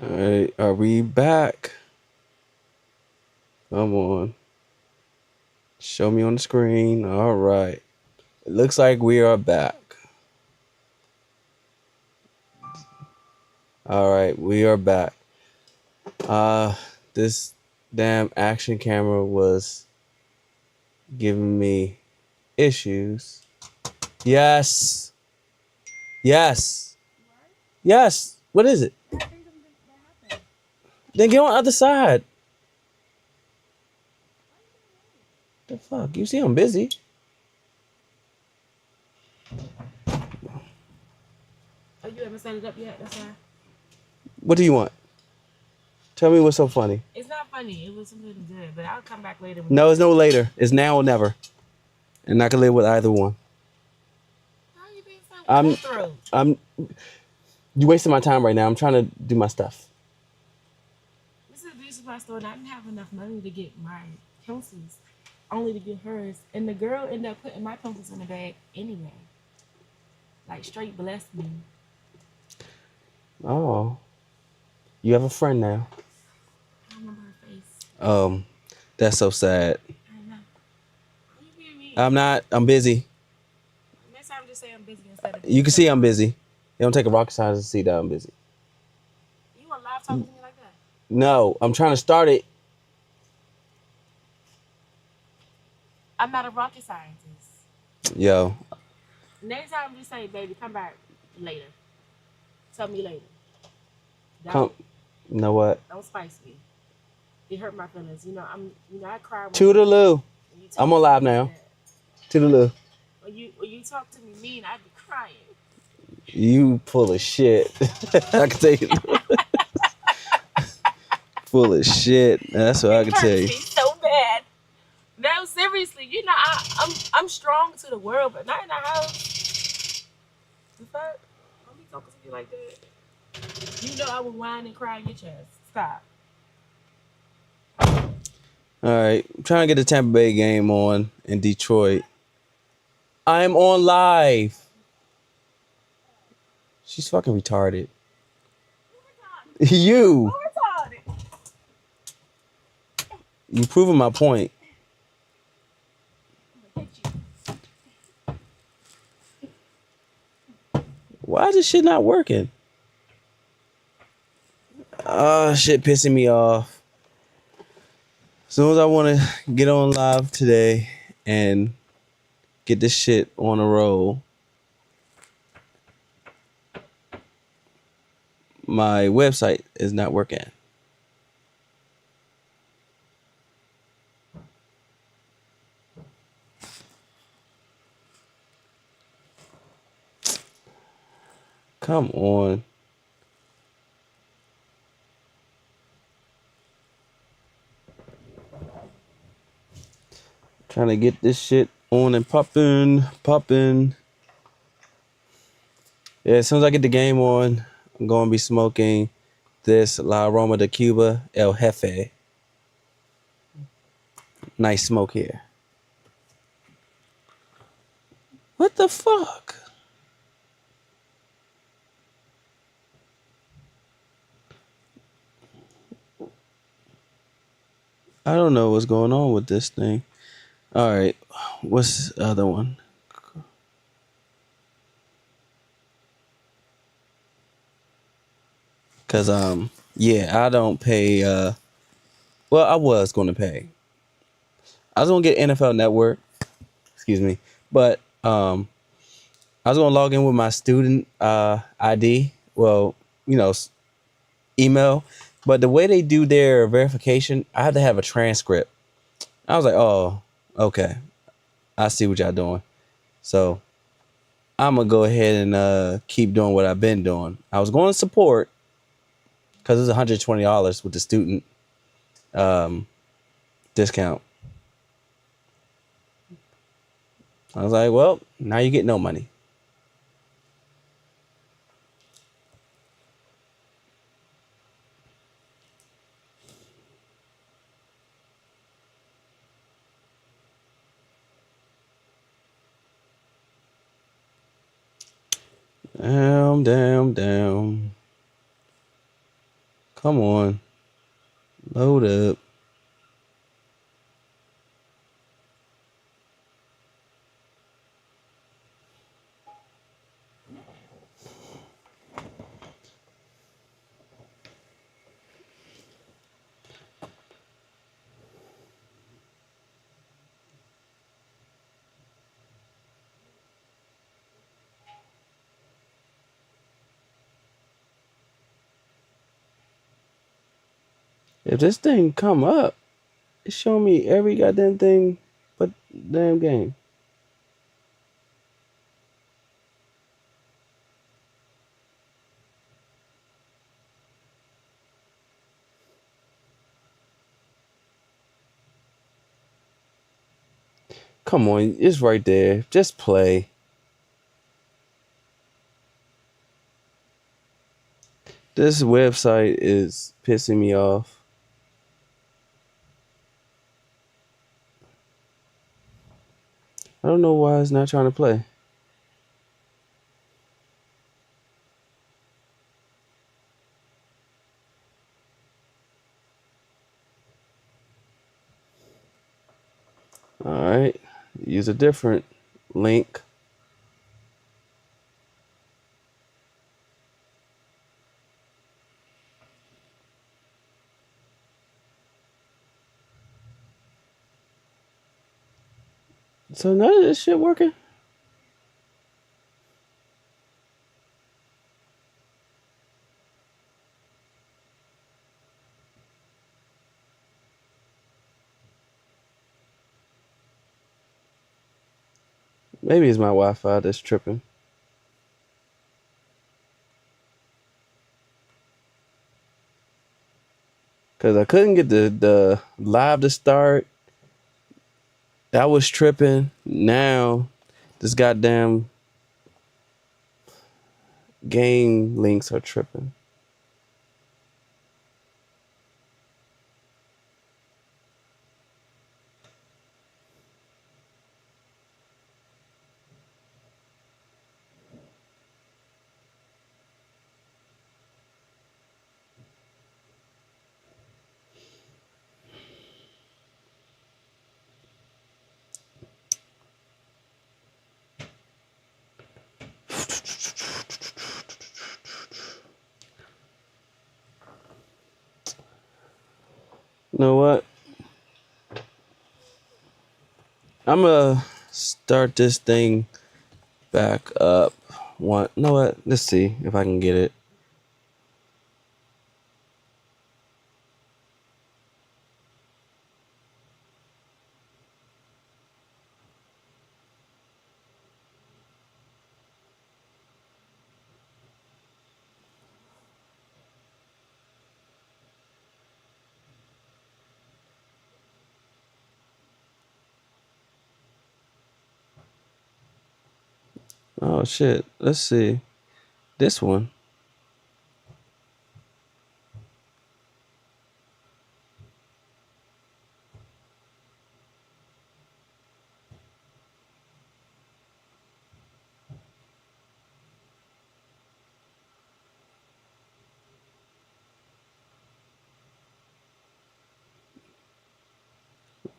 All right, are we back? Come on. Show me on the screen. All right. It looks like we are back. All right, we are back. Uh this damn action camera was giving me issues. Yes. Yes. Yes. What is it? Then get on the other side. The fuck? You see I'm busy. Oh, you haven't set it up yet? That's why. What do you want? Tell me what's so funny. It's not funny. It was something good, but I'll come back later. No, it's no later. It's now or never. And I can live with either one. How are you being so I'm cutthroat? I'm you wasting my time right now. I'm trying to do my stuff. This is a beauty supply store, and I didn't have enough money to get my pencils, only to get hers. And the girl ended up putting my pencils in the bag anyway. Like, straight blessed me. Oh. You have a friend now. I don't remember her face. That's so sad. I don't know. Why you being mean? I'm not. I'm busy. Next time, just say I'm busy instead of You being can so see I'm wrong. busy. It don't take a rocket scientist to see that I'm busy. You want live talking to me like that? No, I'm trying to start it. I'm not a rocket scientist. Yo, Next time, just say, baby, come back later. Tell me later. come. Don't You know what? don't spice me. It hurt my feelings. I cry Toodaloo. when you I'm talk on to me live like now. that. Toodaloo. When you talk to me mean, I be crying. You full of shit. I can tell you. Full of shit. That's what I It can tell hurts you. me so bad. No, seriously, I'm strong to the world, but not in the house. The fuck? Don't be talking to me like that. You know I would whine and cry in your chest. Stop. All right. I'm trying to get the Tampa Bay game on in Detroit. I'm on live. She's fucking retarded. You. You proving my point. Why is this shit not working? Shit pissing me off. As soon as I want to get on live today and get this shit on a roll, my website is not working. Come on. Trying to get this shit on and popping. Yeah, as soon as I get the game on, I'm going to be smoking this La Aroma de Cuba El Jefe. Nice smoke here. What the fuck? I don't know what's going on with this thing. All right, what's the other one? Cause yeah, I don't pay. Well, I was going to pay. I was going to get NFL Network. Excuse me, but I was going to log in with my student ID. Well, you know, email. But the way they do their verification, I had to have a transcript. I was like, oh, okay, I see what y'all doing. So I'm gonna go ahead and keep doing what I've been doing. I was going to support because it's $120 with the student um, discount. I was like, well, now you get no money. Damn. Come on. Load up. If this thing come up, it's showing me every goddamn thing but damn game. Come on, it's right there. Just play. This website is pissing me off. I don't know why it's not trying to play. Alright. Use a different link. So none of this shit working? Maybe it's my Wi-Fi that's tripping. Cause I couldn't get the live to start. That was tripping. Now this goddamn game links are tripping. You know what? I'm gonna start this thing back up. One, you know what? Let's see if I can get it. Oh shit. Let's see. This one.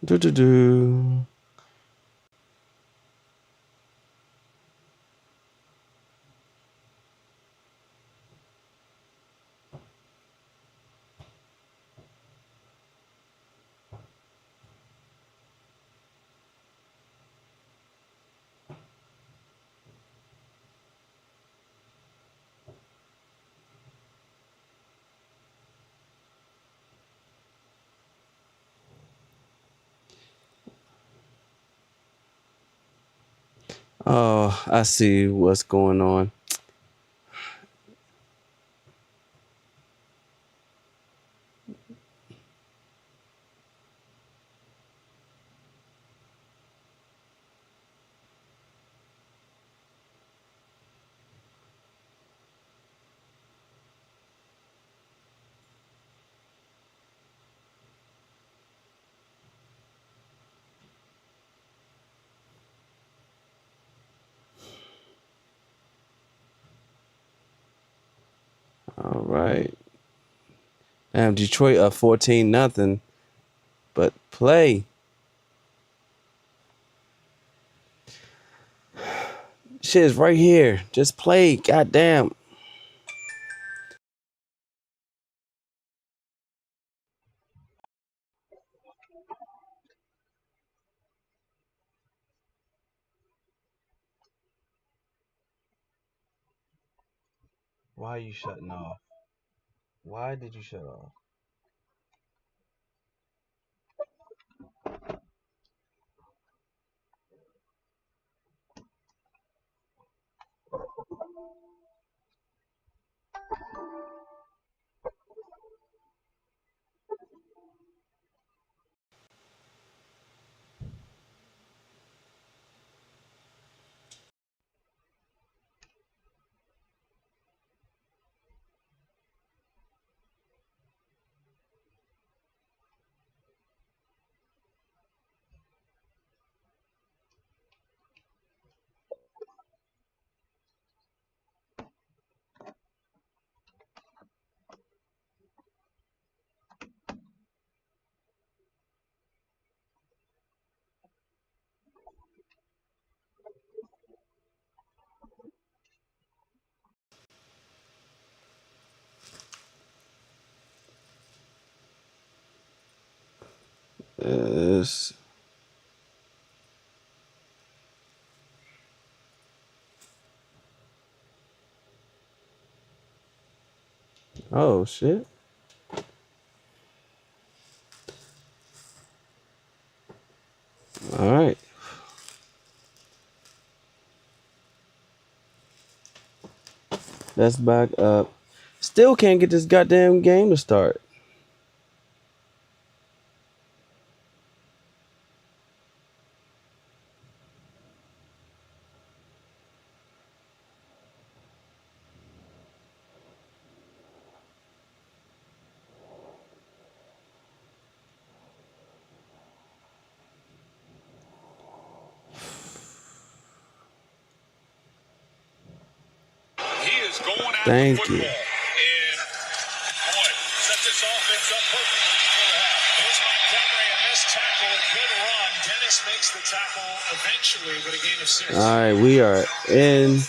Do do do. Oh, I see what's going on. All right. Detroit up 14-0. But play. Shit is right here. Just play. Goddamn. Why are you shutting off? Why did you shut off? Yes. Oh shit. All right. Let's back up. Still can't get this goddamn game to start. He is going after Thank football. you. And, boy, set this offense up perfectly before the half. Here's Montgomery, a missed tackle, a good run. Dennis makes the tackle eventually, but a gain of 6. All right, we are in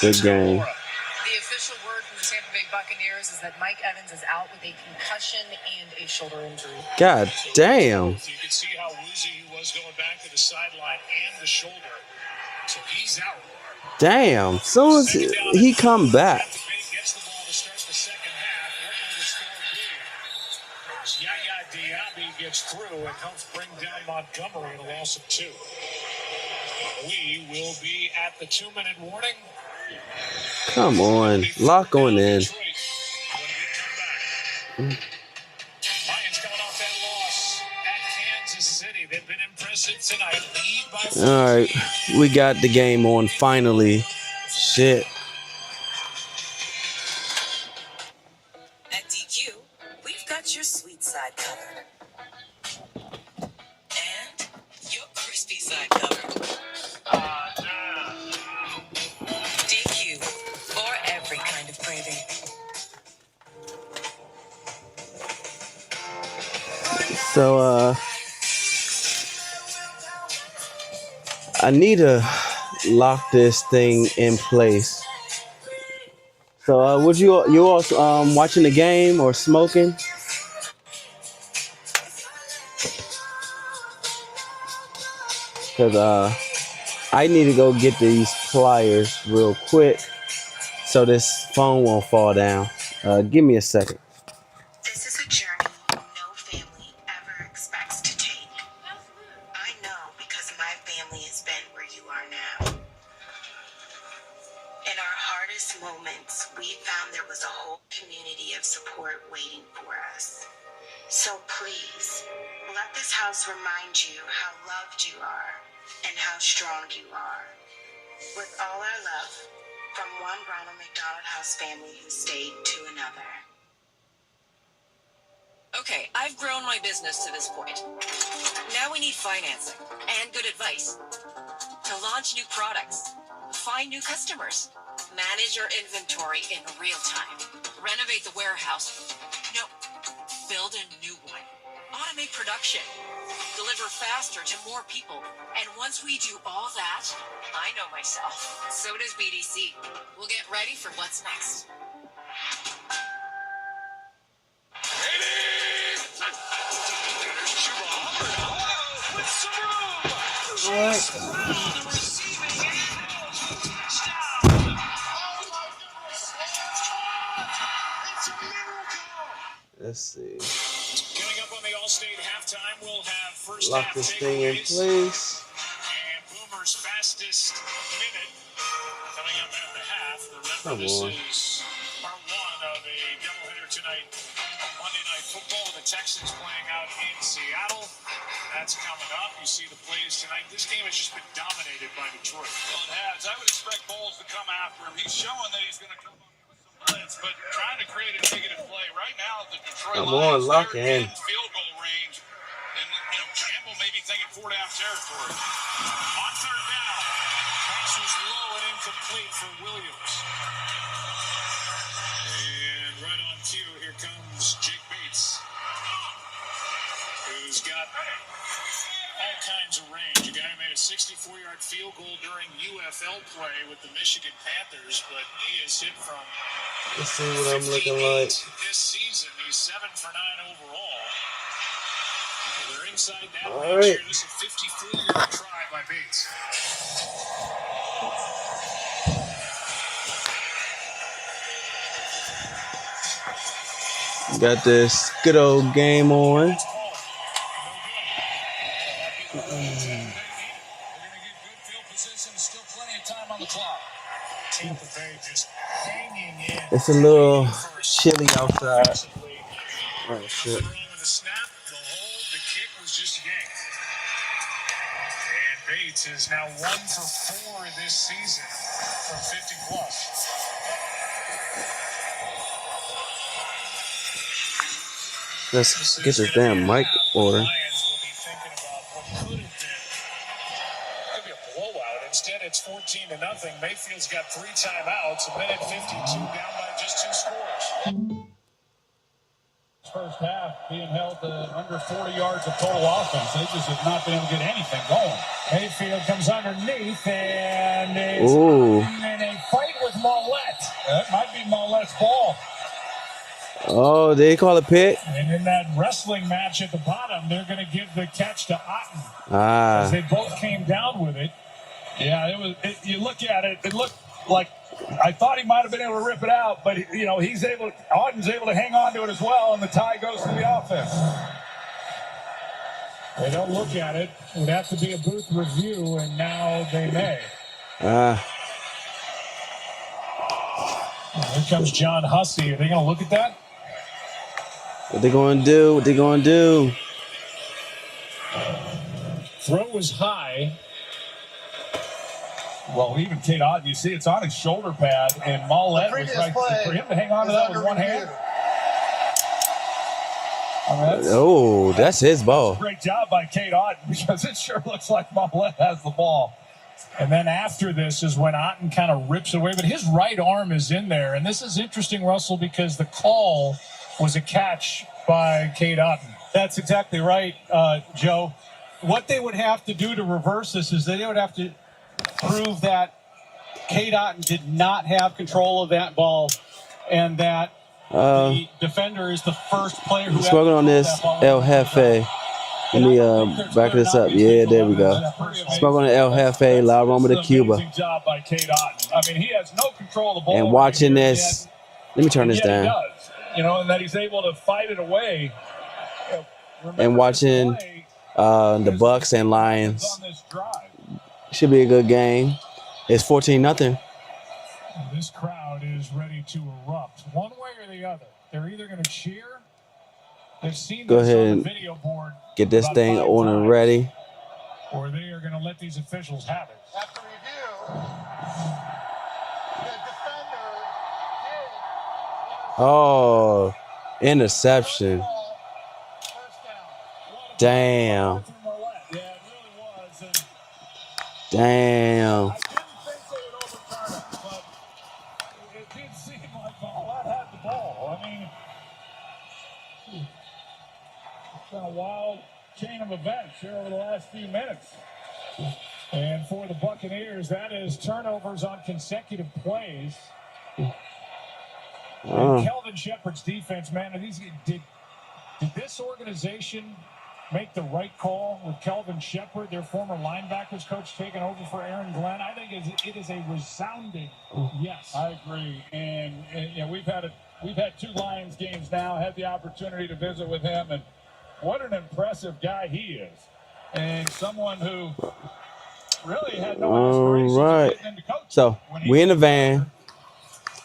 the game. The official word from the Tampa Bay Buccaneers is that Mike Evans is out with a concussion and a shoulder injury. God damn. You can see how woozy he was going back to the sideline and the shoulder. So he's out. Damn. Soon as he come back. Gets the ball to start the second half. What will the score be? As Yaya Diaby gets through and helps bring down Montgomery in a loss of 2. We will be at the 2-minute warning. Come on. Lock on in. Lions coming off that loss at Kansas City. They've been impressive tonight. Lead by All right. We got the game on finally. Shit. At DQ, we've got your sweet side covered. And your crispy side covered. DQ, for every kind of craving. So, I need to lock this thing in place. So, would you all watching the game or smoking? Cause I need to go get these pliers real quick so this phone won't fall down. Give me a second. This is a journey no family ever expects to take. I know because my family has been where you are now. In our hardest moments, we found there was a whole community of support waiting for us. So please, let this house remind you how loved you are and how strong you are. With all our love, from one Ronald McDonald House family who stayed to another. Okay, I've grown my business to this point. Now we need financing and good advice to launch new products, find new customers, manage your inventory in real time, renovate the warehouse. No, build a new one, automate production, deliver faster to more people. And once we do all that, I know myself. So does BDC. We'll get ready for what's next. Let's see. Coming up on the Allstate halftime, we'll have first Lock half this thing in takeaways. place. And Boomer's fastest minute coming up at the half. Come Remember, on. this is part one of a doubleheader tonight of Monday Night Football with the Texans playing out in Seattle. That's coming up. You see the plays tonight. This game has just been dominated by Detroit. Well, it has. I would expect Bowles to come after him. He's showing that he's going to come up with some blitz, but trying to create a negative play. Right now, the Detroit Come on, Lions, lock they're in. field goal range. And, Campbell may be thinking 4 down territory. On third down, Pass was low and incomplete for Williams. And right on cue, here comes Jake Bates, who's got all kinds of range. A guy who made a 64-yard field goal during UFL play with the Michigan Panthers, but he is hit from Let's see what I'm looking 58 like. this season. He's 7 for 9 overall. They're inside that All range right. here. This is a 54-yard try by Bates. Got this good old game on. That's called. No good. they're going to get good field position. Still plenty of time on the clock. Tampa Bay just hanging in. It's a little chilly outside. Defensively. Oh shit. Nothing wrong with the snap, the hold, the kick was just yanked. And Bates is now 1 for 4 this season from 50 plus. Let's get this damn mic order. Lions will be thinking about what could have been. Could be a blowout. Instead, it's 14-0. Mayfield's got 3 timeouts. A minute 52 down by just 2 scores. First half being held to under 40 yards of total offense. They just have not been able to get anything going. Mayfield comes underneath and is Ooh. in a fight with Mollett. That might be Mollette's ball. Oh, they call it pick? And in that wrestling match at the bottom, they're going to give the catch to Otten. As Ah. they both came down with it. Yeah, it was. You look at it; it looked like I thought he might have been able to rip it out, but he's able. Auden's able to hang on to it as well, and the tie goes to the offense. They don't look at it. It would have to be a booth review, and now they may. Ah. Here comes John Hussey. Are they going to look at that? What they gonna do? What they gonna do? Throw was high. Well, even Kate Auden, you see it's on his shoulder pad, and Mollett was right for him to hang on to that with one hand. I mean, That's his ball. great job by Kate Auden because it sure looks like Mollett has the ball. And then after this is when Otten kind of rips away, but his right arm is in there. And this is interesting, Russell, because the call was a catch by Kate Otten. That's exactly right, Joe. What they would have to do to reverse this is they would have to prove that Kate Otten did not have control of that ball and that the defender is the first player who Smoking on this El Jefe. Let me back this up. Yeah, there we go. Smoking on the El Jefe, La Roma de Cuba. Amazing job by Kate Otten. I mean, he has no control of the ball. And watching this, let me turn this Yet he down. does, and that he's able to fight it away. And watching the Bucks and Lions. On this drive. Should be a good game. It's 14-0. This crowd is ready to erupt one way or the other. They're either going to cheer. They've seen Go this ahead on and the video board. Get this about thing 5 on and times, ready. or they are going to let these officials have it. After review, the defender did Oh, interception. first down. Damn. Yeah, it really was. And Damn. I didn't think they would overturn it, but it did seem like Mollett had the ball. I mean, been a wild chain of events here over the last few minutes. And for the Buccaneers, that is turnovers on consecutive plays. And Kelvin Shepard's defense, man, did this organization make the right call with Kelvin Shepard, their former linebackers coach, taking over for Aaron Glenn? I think it is a resounding yes. I agree. And you know, we've had 2 Lions games now, had the opportunity to visit with him, and what an impressive guy he is. And someone who really had no aspirations of getting into coaching. So we in the van.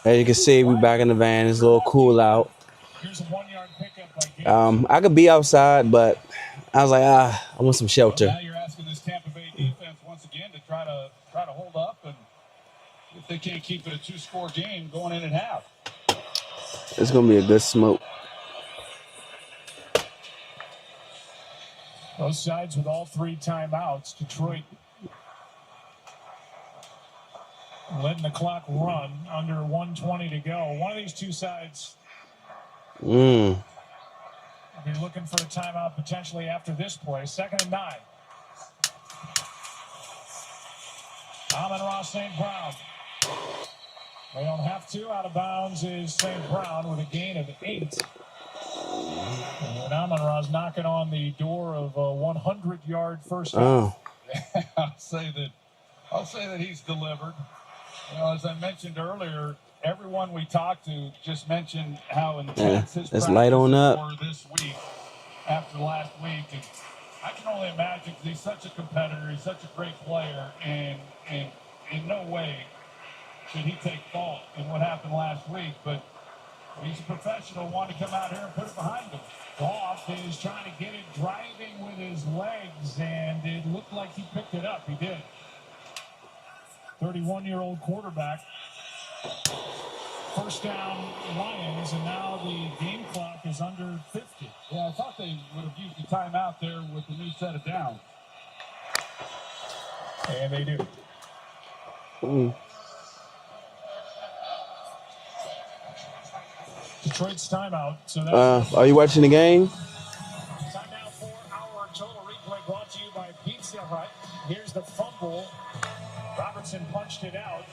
As you can see, we back in the van. It's a little cool out. Here's a 1-yard pickup by Gates. I could be outside, but I was like, I want some shelter. Well, now you're asking this Tampa Bay defense once again to try to hold up, and if they can't keep it a 2-score game going in at half. It's gonna be a good smoke. Both sides with all 3 timeouts. Detroit letting the clock run under 1:20 to go. One of these 2 sides will be looking for a timeout potentially after this play. 2nd and 9. Amon-Ra St. Brown. They don't have to. Out of bounds is St. Brown with a gain of 8. And Amon-Ra's knocking on the door of a 100-yard first down. I'll say that he's delivered. You know, as I mentioned earlier, everyone we talked to just mentioned how intense his it's light on up were this week after last week. And I can only imagine, because he's such a competitor, he's such a great player, and in no way should he take fault in what happened last week. But he's a professional, wanted to come out here and put it behind him. Goff is trying to get it driving with his legs, and it looked like he picked it up. He did. 31-year-old quarterback. First down Lions, and now the game clock is under 50. Yeah, I thought they would have used the timeout there with the new set of downs. And they do. Detroit's timeout. So that's are you watching the game? time now for our total replay brought to you by Pizza Hut. Here's the fumble. Robertson punched it out,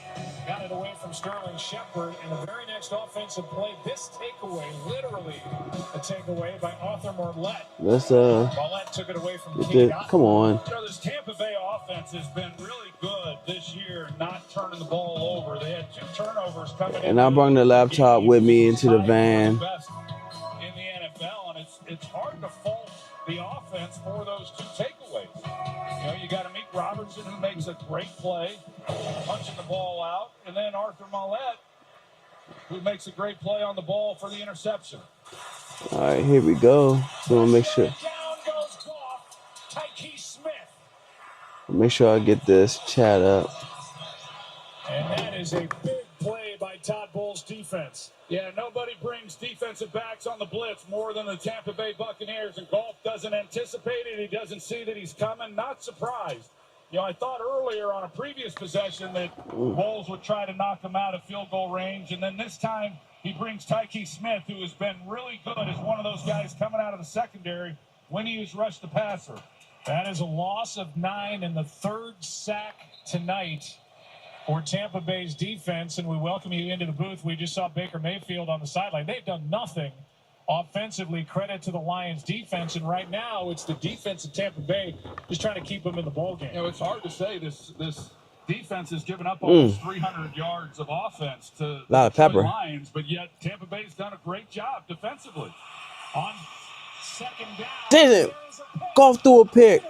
got it away from Sterling Shepard, and the very next offensive play, this takeaway, literally a takeaway by Arthur Morlett. Morlett took it away from King. Come on. You know, this Tampa Bay offense has been really good this year, not turning the ball over. They had 2 turnovers coming in. And I brought the laptop with me into the van. In the NFL, and it's hard to fault the offense for those 2 takeaways. You know, you got to meet Robertson, who makes a great play, punching the ball out, and then Arthur Morlett, who makes a great play on the ball for the interception. All right, here we go. So we'll make sure. Down goes Goff. Tyke Smith. Make sure I get this chat up. And that is a big play by Todd Bowles' defense. Yeah, nobody brings defensive backs on the blitz more than the Tampa Bay Buccaneers, and Goff doesn't anticipate it. He doesn't see that he's coming. Not surprised. You know, I thought earlier on a previous possession that Bowles would try to knock him out of field goal range, and then this time he brings Tyke Smith, who has been really good as one of those guys coming out of the secondary when he has rushed the passer. That is a loss of 9 and the 3rd sack tonight for Tampa Bay's defense, and we welcome you into the booth. We just saw Baker Mayfield on the sideline. They've done nothing offensively. Credit to the Lions defense, and right now it's the defense of Tampa Bay just trying to keep them in the ball game. You know, it's hard to say this defense has given up almost 300 yards of offense to a lot of pepper. Lions, but yet Tampa Bay's done a great job defensively. On 2nd down, Did it? Goff threw a pick.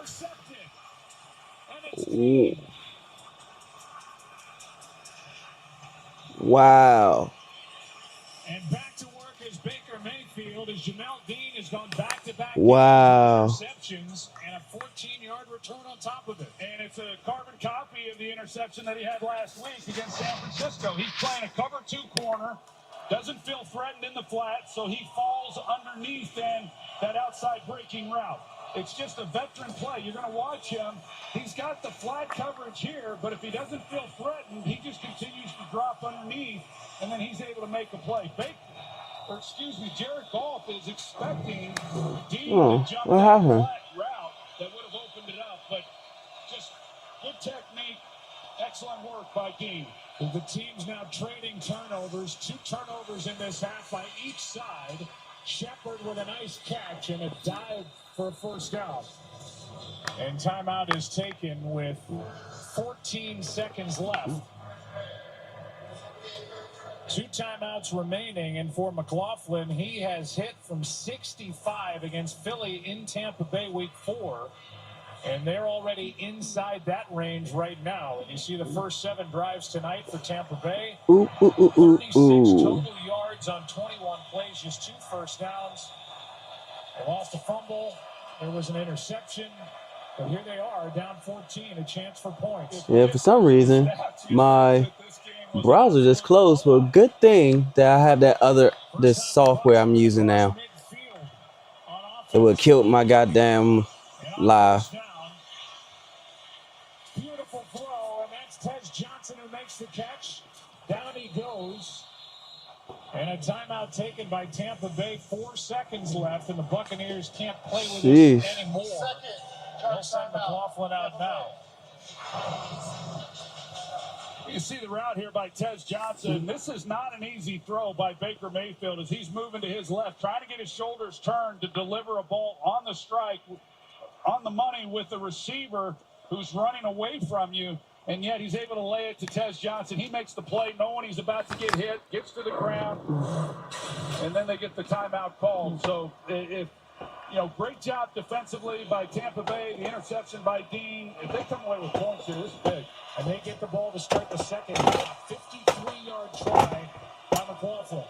Wow. And back to work is Baker Mayfield as Jamel Dean has gone back-to-back interceptions and a 14-yard return on top of it. And it's a carbon copy of the interception that he had last week against San Francisco. He's playing a cover 2 corner, doesn't feel threatened in the flat, so he falls underneath and that outside breaking route. It's just a veteran play. You're going to watch him. He's got the flat coverage here, but if he doesn't feel threatened, he just continues to drop underneath, and then he's able to make a play. or excuse me, Jared Goff is expecting Dean Oh, to jump what that happened? flat route that would have opened it up, but just good technique, excellent work by Dean. The team's now trading turnovers, 2 turnovers in this half by each side. Shepard with a nice catch and a dive for a first down. And timeout is taken with 14 seconds left. 2 timeouts remaining, and for McLaughlin, he has hit from 65 against Philly in Tampa Bay week 4. And they're already inside that range right now. And you see the first 7 drives tonight for Tampa Bay. 36 total yards on 21 plays, just 2 first downs. They lost a fumble. There was an interception. But here they are, down 14, a chance for points. Yeah, for some reason, my browser just closed. But a good thing that I have this software I'm using now. It would kill my goddamn live. Beautiful throw, and that's Tez Johnson who makes the catch. Down he goes. And a timeout taken by Tampa Bay. 4 seconds left, and the Buccaneers can't play with this anymore. They'll send McLaughlin out now. You can see the route here by Tez Johnson. This is not an easy throw by Baker Mayfield as he's moving to his left, trying to get his shoulders turned to deliver a ball on the strike, on the money with the receiver who's running away from you, and yet he's able to lay it to Tez Johnson. He makes the play knowing he's about to get hit, gets to the ground, and then they get the timeout called. So great job defensively by Tampa Bay, the interception by Dean. If they come away with points here, this is big. And they get the ball to start the second half. 53-yard try by McLaughlin.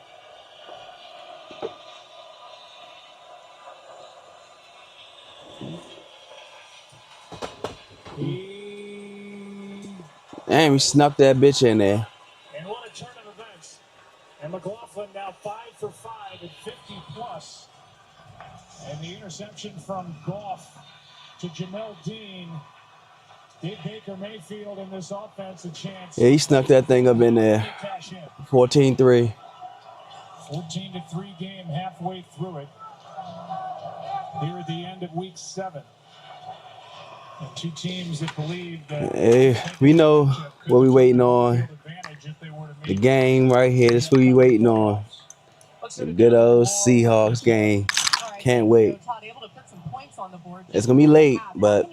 Damn, he snuck that bitch in there. And what a turn of events. And McLaughlin now 5 for 5 at 50+. And the interception from Goff to Jamel Dean gave Baker Mayfield in this offense a chance. Yeah, he snuck that thing up in there. 14-3. 14-3 game, halfway through it. Here at the end of week 7. And 2 teams that believe that hey, we know what we waiting on. The game right here. This is what we waiting on. The good old Seahawks game. Can't wait. It's gonna be late, but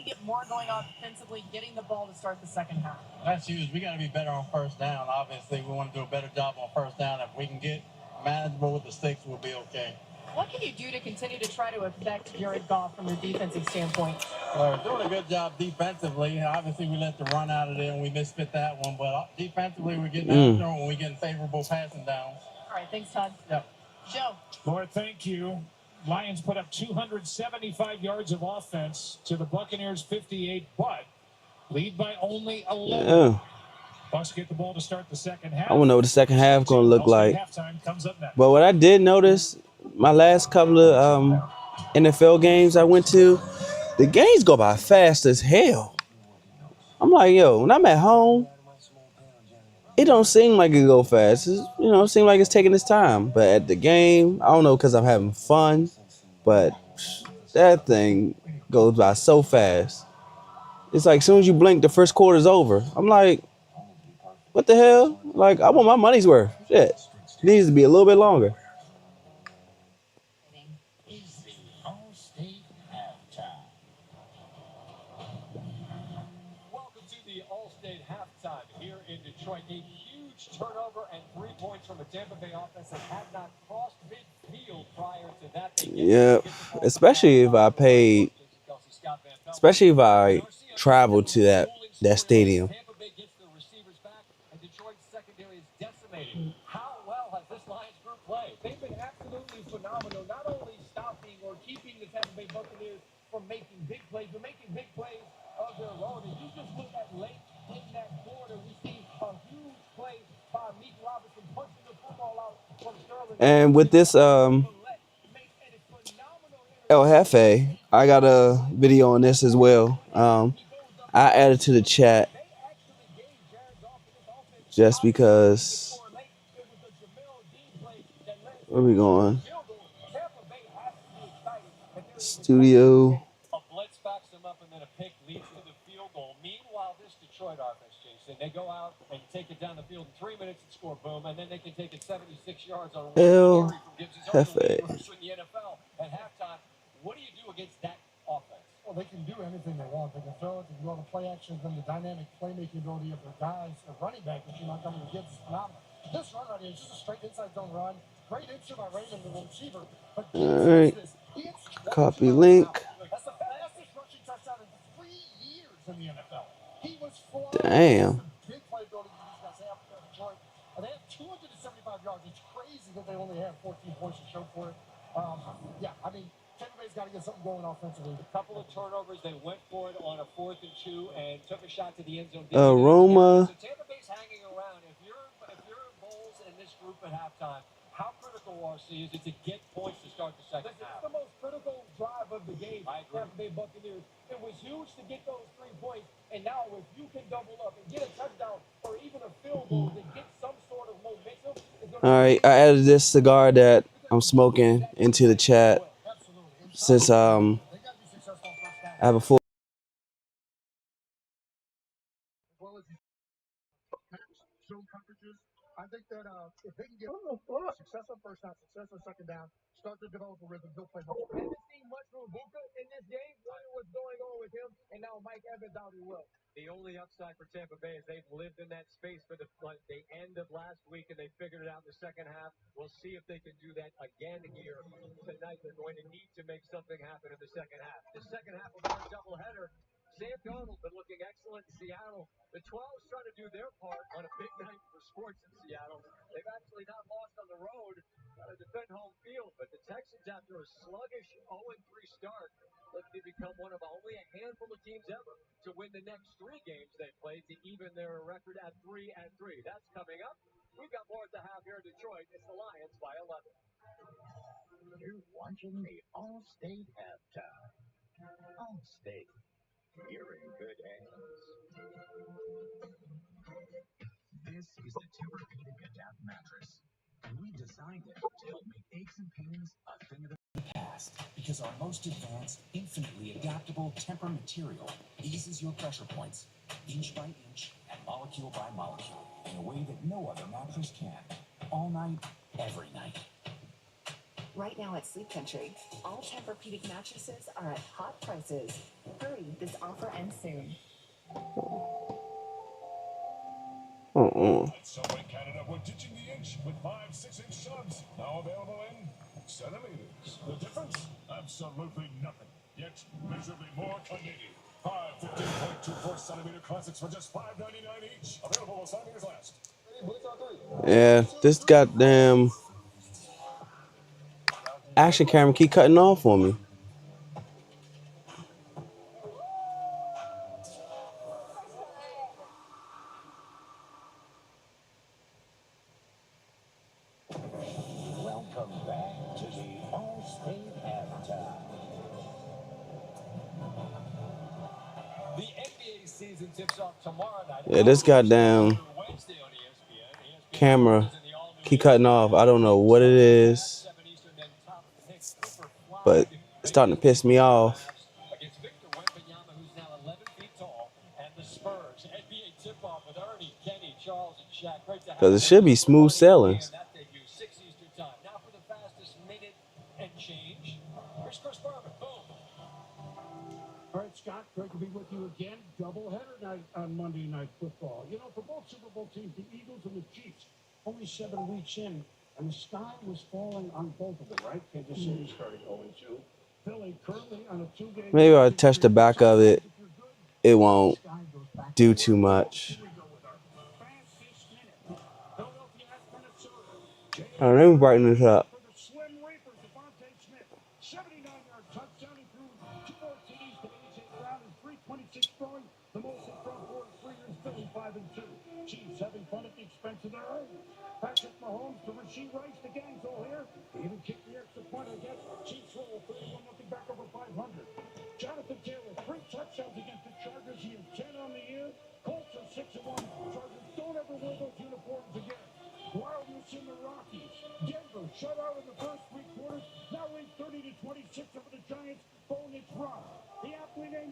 getting the ball to start the second half. That's huge. We got to be better on first down. Obviously, we want to do a better job on first down. If we can get manageable with the sticks, we'll be okay. What can you do to continue to try to affect Jared Goff from your defensive standpoint? We're doing a good job defensively. Obviously, we let the run out of there and we misfit that one. But defensively, we're getting after them when we're getting favorable passing downs. All right, thanks, Todd. Yep. Joe. Lord, thank you. Lions put up 275 yards of offense to the Buccaneers 58, but lead by only 11. yeah. Bucks get the ball to start the second half. I want to know what the second half gonna look like. Halftime comes up next. But what I did notice, my last couple of NFL games I went to, the games go by fast as hell. I'm like, yo, when I'm at home, it don't seem like it go fast. It seems like it's taking its time. But at the game, I don't know because I'm having fun, but that thing goes by so fast. It's like as soon as you blink, the first quarter's over. I'm like, what the hell? Like, I want my money's worth. Shit. It needs to be a little bit longer. Welcome to the All-State halftime here in Detroit. A huge turnover and 3 points from the Tampa Bay offense that had not crossed midfield prior to that. Yeah, especially if I travel to that stadium. Tampa Bay gets the receivers back, and Detroit's secondary is decimated. How well has this Lions group played? They've been absolutely phenomenal, not only stopping or keeping the Tampa Bay Buccaneers from making big plays, but making big plays of their own. And you just look at late in that quarter, we see a huge play by Meek Robinson punching the football out from Sterling. And with this El Jefe, I got a video on this as well. I added to the chat just because. Where we going? Studio. A blitz backs them up, and then a pick leads to the field goal. Meanwhile, this Detroit offense, Jason, they go out and take it down the field in 3 minutes and score, boom, and then they can take it 76 yards on a El from Gibbs. He's already Jefe. the leading rusher in the NFL at halftime. What do you do against that offense? Well, they can do anything they want. They can throw it, they can go on the play action, then the dynamic playmaking ability of their guys, the running back, which you know, coming to Gibbs is phenomenal. This run right here is just a straight inside zone run. Great insert by Raymond, the receiver. But All right. Copy link. that's the fastest rushing touchdown in 3 years in the NFL. He was Damn. big playability these guys have for Detroit. And they have 275 yards. It's crazy that they only have 14 points to show for it. Yeah, I mean, Tampa Bay's got to get something going offensively. A couple of turnovers. They went for it on a 4th and 2 and took a shot to the end zone. Aroma. So Tampa Bay's hanging around. If you're Bulls in this group at halftime, how critical, RC, is it to get points to start the second half? It's the most critical drive of the game. I agree. Tampa Bay Buccaneers. It was huge to get those 3 points, and now if you can double up and get a touchdown or even a field goal to get some sort of momentum. All right, I added this cigar that I'm smoking into the chat since I have a full. Zone coverages. I think that if they can get success on first down, success on second down, start to develop a rhythm, they'll play much better. Haven't seen much from Ibuka in this game. Wondering what's going on with him, and now Mike Evans out as well. The only upside for Tampa Bay is they've lived in that space for the end of last week, and they figured it out in the second half. We'll see if they can do that again here tonight. They're going to need to make something happen in the second half. The second half of our doubleheader. Sam Darnold been looking excellent in Seattle. The 12's trying to do their part on a big night for sports in Seattle. They've actually not lost on the road to defend home field, but the Texans, after a sluggish 0-3 start, look to become one of only a handful of teams ever to win the next 3 games they play to even their record at 3-3. That's coming up. We've got more at the half here in Detroit. It's the Lions by 11. You're watching the All-State halftime. All-State. You're in good hands. This is the Tempur-Pedic Adapt mattress. We designed it to help make aches and pains a thing of the past. Because our most advanced, infinitely adaptable Tempur material eases your pressure points inch by inch and molecule by molecule in a way that no other mattress can. All night, every night. Right now at Sleep Country, all Tempur-Pedic mattresses are at hot prices. Hurry, this offer ends soon. At Subway Canada, we're ditching the inch with 5 6-inch subs, now available in centimeters. The difference? Absolutely nothing. Yet measurably more convenient. 5 15.24 centimeter classics for just $5.99 each. Available while centimeters last. Yeah, this goddamn action camera keep cutting off on me. Welcome back to the All-State halftime. The NBA season tips off tomorrow night. Yeah, this goddamn camera keep cutting off. I don't know what it is, but it's starting to piss me off. Against Victor Wembanyama, who's now 11 feet tall, and the Spurs. NBA tip-off with Ernie, Kenny, Charles, and Shaq. Great to have Because it should be smooth sailing. that debut, 6 Eastern time. Now for the fastest minute and change. Here's Chris Berman. Boom. All right, Scott, great to be with you again. Doubleheader night on Monday Night Football. You know, for both Super Bowl teams, the Eagles and the Chiefs, only 7 weeks in, and the sky was falling on both of them, right? Kansas City starting 0-2. Philly currently on a 2-game. Maybe I'll touch the back of it. It won't do too much. All right, let me brighten this up. 79-yard touchdown. He threw 2 more TDs to A.J. Brown and 326 throwing. The most in front 4 3 years, Philly 5-2. Chiefs having fun at the expense of their own. Patrick Mahomes to Rasheed Rice. The gang's all here. He even kicked the extra point, I guess. Chiefs roll 31-0 back over 500. Jonathan Taylor, 3 touchdowns against the Chargers. He has 10 on the year. Colts are 6-1. Chargers don't ever wear those uniforms again. Wildness in the Rockies. Denver shut out in the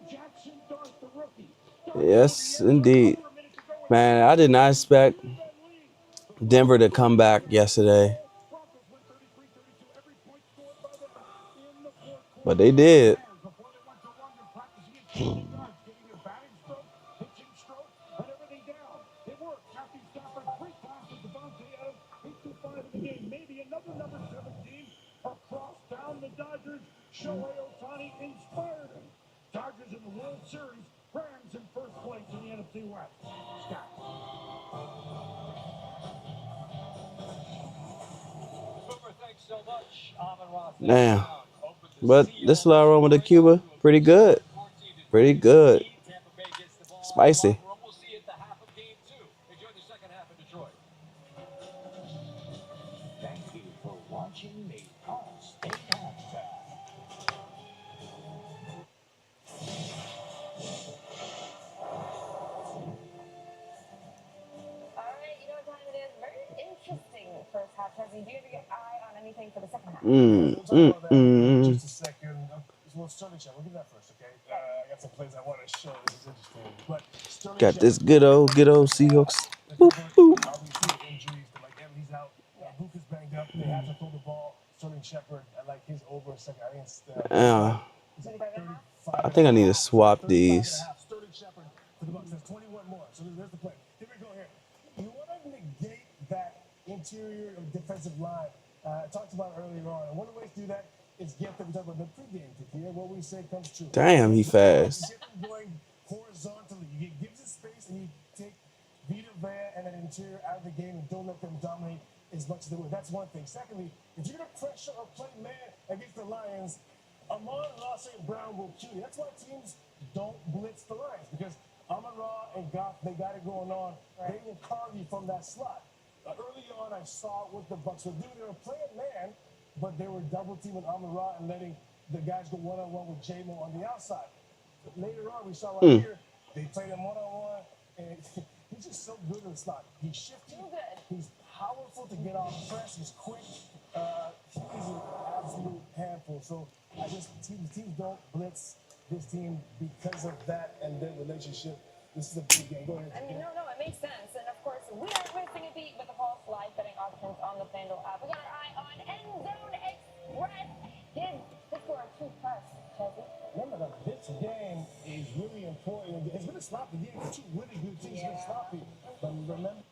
Jackson Dart, the rookie. Yes, indeed. Man, I did not expect Denver to come back yesterday. But they did. Before they went to London, practicing at 20 yards, getting their batting stroke, pitching stroke, and everything down. It worked. Matthew Stafford, 3 times with Devontae Adams, 8-5 in the game. Maybe another number 17 across down the Dodgers. Shohei Ohtani inspired him. Dodgers in the World Series, Rams in first place in the NFC West. Scott. Thanks so much, Amon Ross. Damn. But this La Aroma de Cuba, pretty good. Pretty good. Spicy. We'll see you at the half of game 2. Enjoy the second half in Detroit. Thank you for watching the All-State Halftime. All right, you know what time it is? Very interesting first half. Chelsea, do you have your eye on anything for the second half? We'll talk about that in just a second. Well, Sterling Shepard, we'll do that first, okay? I got some plays I want to show. This is interesting. But Sterling Got this Shepard, good old Seahawks. Boop, boop. obviously injuries, but like He's out. Luka's banged up. They have to throw the ball. Sterling Shepard, I like his over a second. I think it's I think I need to swap these. Sterling Shepard for the Bucks. That's 21 more. So there's the play. Here we go here. You want to negate that interior or defensive line. I talked about it earlier on. And one of the ways to do that is get them talking about the pregame here. What we say comes true. Damn, he fast. Get them going horizontally. You give them space and you take Vita Vea and an interior out of the game and don't let them dominate as much as they would. That's one thing. Secondly, if you're going to pressure or play man against the Lions, Amon-Ra St. Brown will kill you. That's why teams don't blitz the Lions, because Amon-Ra and Goff, they got it going on. They will carve you from that slot. Early on, I saw what the Bucs were doing. They were playing man, but they were double teaming Amon-Ra and letting the guys go one-on-one with J-Mo on the outside. But later on, we saw right here, they played him one-on-one, and he's just so good in the slot. He's shifty. He's powerful to get off press. He's quick. He's an absolute handful. So I just teams don't blitz this team because of that and their relationship. This is a big game. Go ahead. I mean, no, it makes sense. And of course, we aren't missing a beat with the false live betting options on the FanDuel app. We got our eye on End Zone Express. Did the score 2+, Chelsea? Remember that this game is really important. It's been a sloppy game for two really good teams. It's been sloppy. But remember.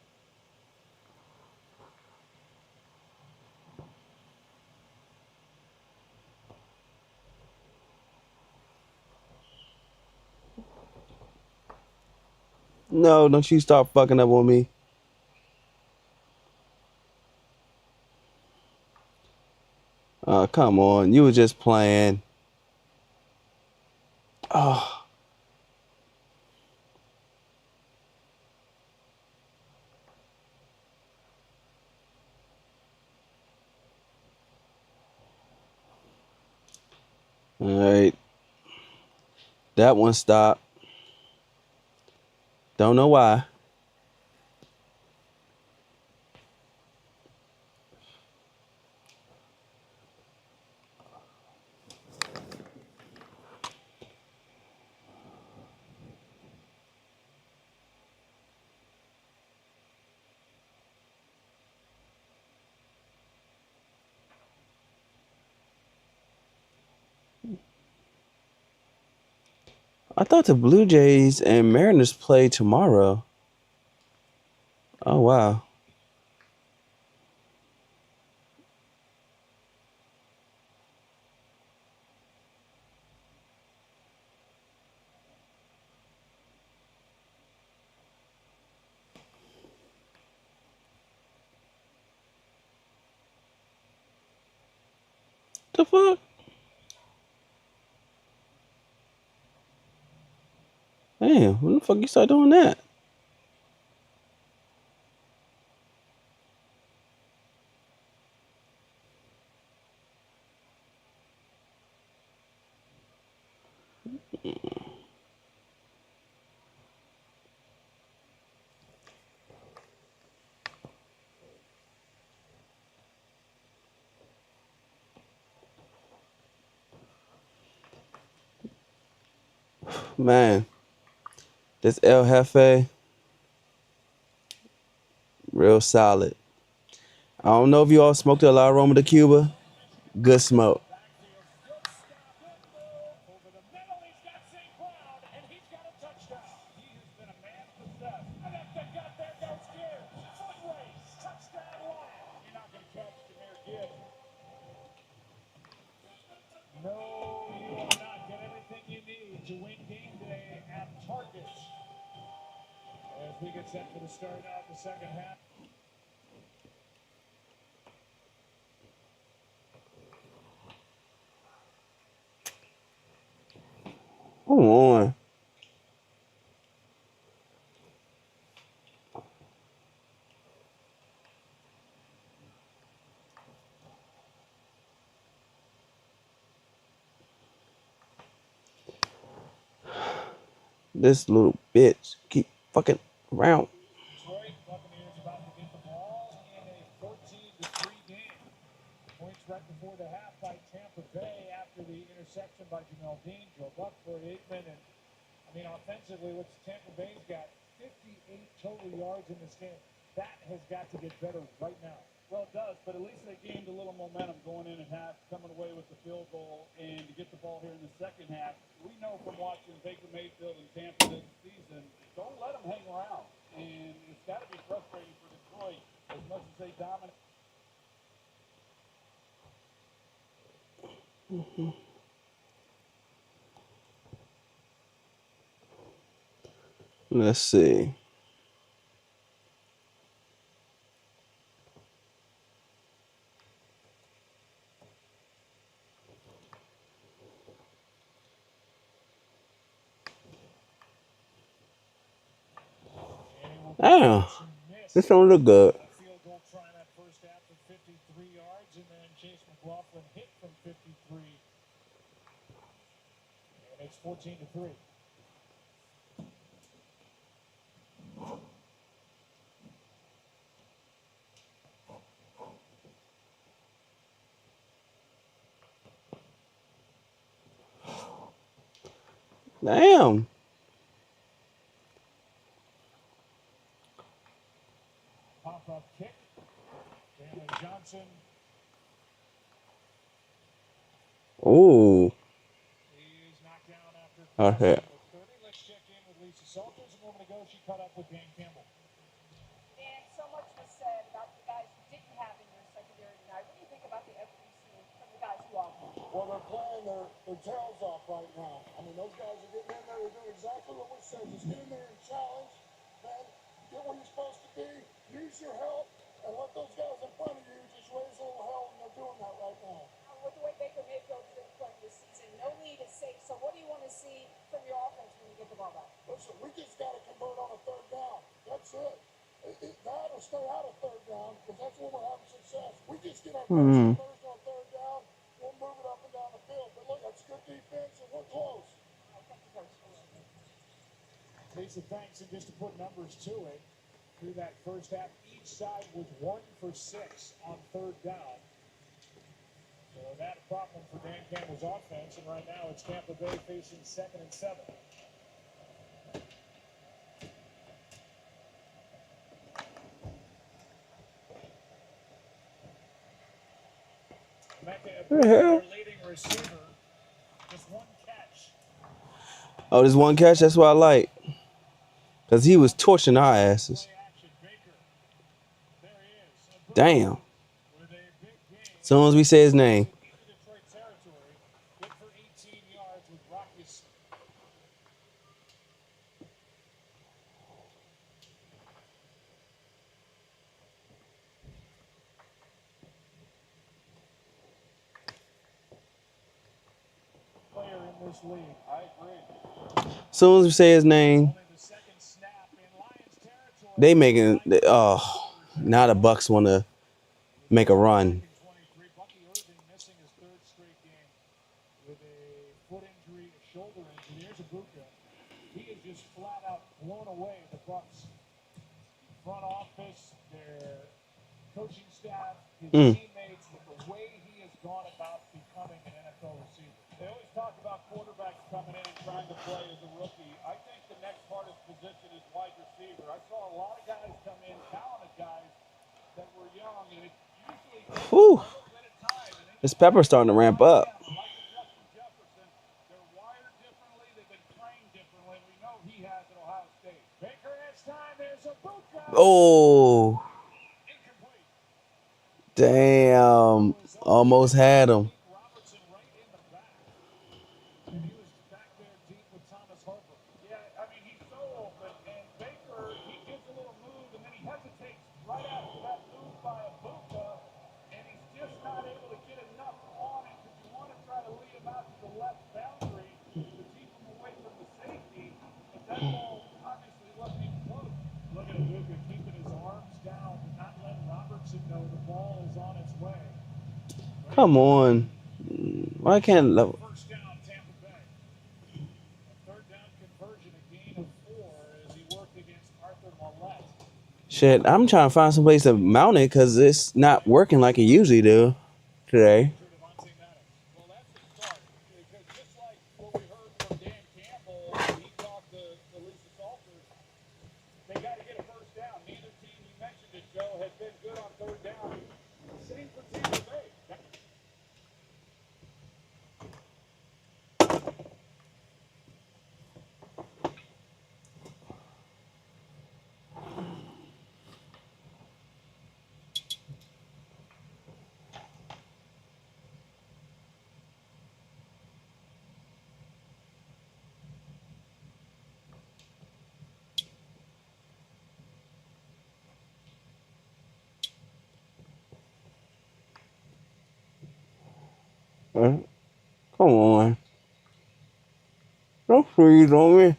No, don't you start fucking up on me. Come on. You were just playing. Oh. All right. That one stopped. Don't know why. I thought the Blue Jays and Mariners play tomorrow. Oh, wow. The fuck? Damn, when the fuck you start doing that? Man, this El Jefe, real solid. I don't know if you all smoked a La Aroma de Cuba. Good smoke. Over the middle, he's got St. Brown, and he's got a touchdown. He has been a man possessed. And up the gut, there goes Gibbs. Foot race, touchdown Lions. You're not going to catch Jameer Gibbs. No, you will not get everything you need to win game day at Target. As we get set for the start of the second half. Come on. This little bitch keep fucking around. Detroit Buccaneers about to get the ball in a 14-3 game. Points right before the half by Tampa Bay after the interception by Jamel Dean. Joe Buck for Aikman. And, I mean, offensively, what's Tampa Bay's got 58 total yards in this game. That has got to get better right now. Well, it does, but at least they gained a little momentum going in at half, coming away with the field goal, and to get the ball here in the second half. We know from watching Baker Mayfield and Tampa this season, don't let them hang around. And it's got to be frustrating for Detroit as much as they dominate. Let's see. Damn. This don't look good. Field goal try that first half for 53 yards, and then Chase McLaughlin hit from 53. And it's 14-3. Damn. Pop-up kick. Jalen Johnson. Ooh. He's knocked down after. Okay. Let's check in with Lisa Salters. A moment ago, she caught up with Dan Campbell. And so much was said about the guys you didn't have in your secondary tonight. What do you think about the effort you've seen from the guys who are? Well, they're playing their tails off right now. I mean, those guys are getting in there. They're doing exactly what we said. Just get in there and challenge, man. Get where you're supposed to be. Use your help, and let those guys in front of you just raise a little hell, and they're doing that right now. With the way Baker Mayfield's been playing this season, no lead is safe. So what do you want to see from your offense when you get the ball back? Listen, we just got to convert on a third down. That's it. That or stay out of third down, because that's when we're having success. We just get our first conversion on third down, we'll move it up and down the field. But look, that's good defense, and we're close. Lisa, thanks. And just to put numbers to it, through that first half, each side was 1 for 6 on third down. So that a problem for Dan Campbell's offense, and right now it's Tampa Bay facing 2nd and 7. Mecca, their leading receiver, just 1 catch. Oh, there's one catch. That's what I like. Because he was torching our asses. Damn. As soon as we say his name. As soon as we say his name, they making. Oh, now the Bucks want to make a run. With a foot injury, a shoulder injury. Here's Ibuka. He is just flat out blown away. The Bucks front office, their coaching staff, his teammates, with the way he has gone about becoming an NFL receiver. They always talk about quarterbacks coming in and trying to play as a rookie. Whew. This pepper's starting to ramp up. They're wired differently. They've been trained differently. We know he has at Ohio State. Baker has time. There's a boot down. Oh, Incomplete. damn. Almost had him. Robertson right in the back. And he was back there deep with Thomas Harper. Yeah, I mean, he's so open. And Baker, he gives a little move, and then he hesitates right after that move by Abuka. And he's just not able to get enough on it because you want to try to lead him out to the left boundary to keep him away from the safety. But that ball obviously wasn't even close. Look at Abuka keeping his arms down, not letting Robertson know the ball is on its way. Come on. Why can't... First down, Tampa Bay. A third down conversion, a gain of 4 as he worked against Arthur Millette. Shit, I'm trying to find some place to mount it because it's not working like it usually do today. Well, that's the start. Because just like what we heard from Dan Campbell, he talked to Lisa Salters, they got to get a first down. Neither team, you mentioned it, Joe, has been good on third down. Same for Tampa Bay. Come on. Don't freeze on me.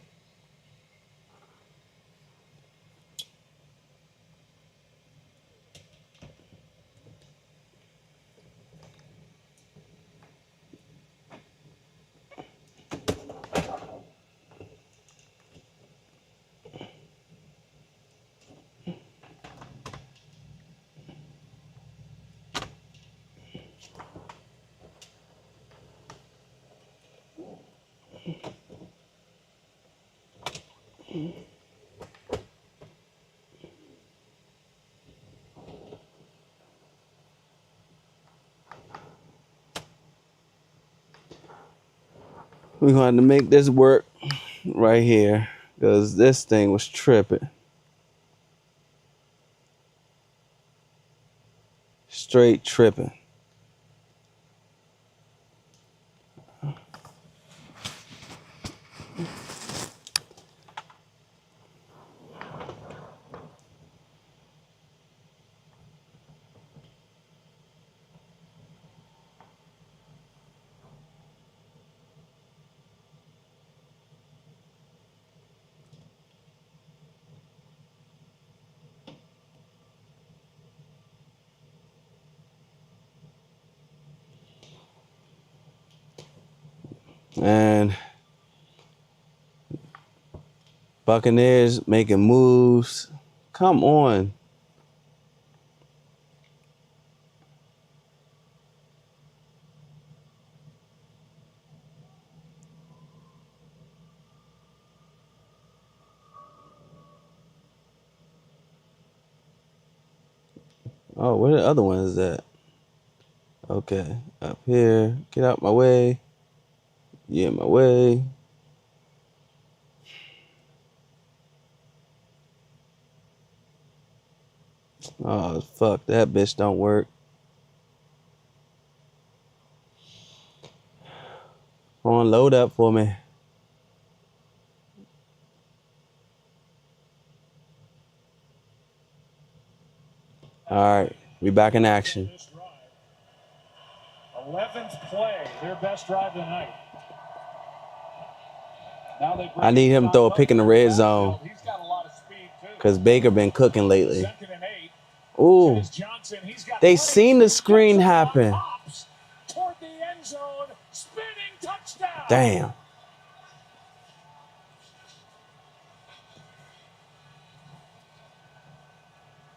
We're going to have to make this work right here because this thing was tripping. Straight tripping. And Buccaneers making moves. Come on. Oh, where the other one is at? Okay, up here. Get out my way. You in my way. Oh, fuck. That bitch don't work. Come on, load up for me. All right, we back in action. 11th play, their best drive of the night. I need him to throw a pick in the red zone because Baker been cooking lately. Ooh, they seen the screen happen. Toward the end zone, spinning touchdown. Damn.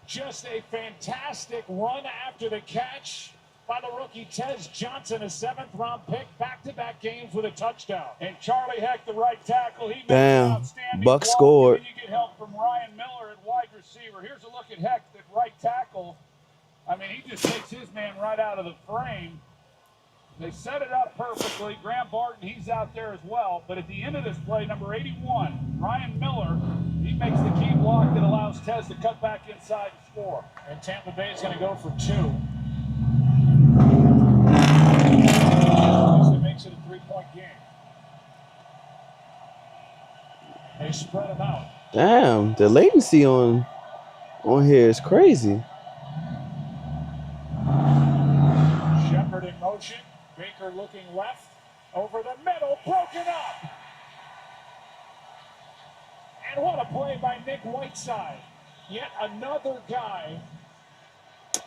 Just a fantastic run after the catch by the rookie Tez Johnson, a 7th-round pick, back-to-back games with a touchdown. And Charlie Heck, the right tackle, he made an outstanding Buck block. scored. And then you get help from Ryan Miller at wide receiver. Here's a look at Heck, the right tackle. I mean, he just takes his man right out of the frame. They set it up perfectly. Graham Barton, he's out there as well. But at the end of this play, number 81, Ryan Miller, he makes the key block that allows Tez to cut back inside and score. And Tampa Bay is going to go for 2. It makes it a 3-point game. They spread them out. Damn, the latency on here is crazy. Shepard in motion. Baker looking left. Over the middle. Broken up. And what a play by Nick Whiteside. Yet another guy.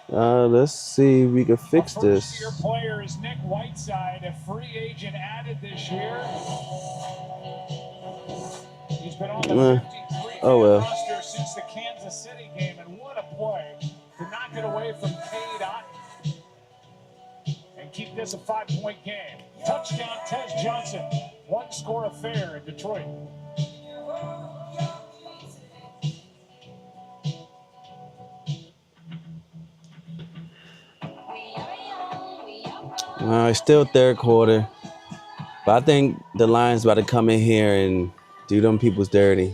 Let's see if we can fix this. First-year player is Nick Whiteside, a free agent added this year. He's been on the 53-man roster since the Kansas City game, and what a play to knock it away from Cade Otton and keep this a 5-point game. Touchdown, Tez Johnson. One-score affair in Detroit. It's still third quarter, but I think the Lions about to come in here and do them people's dirty.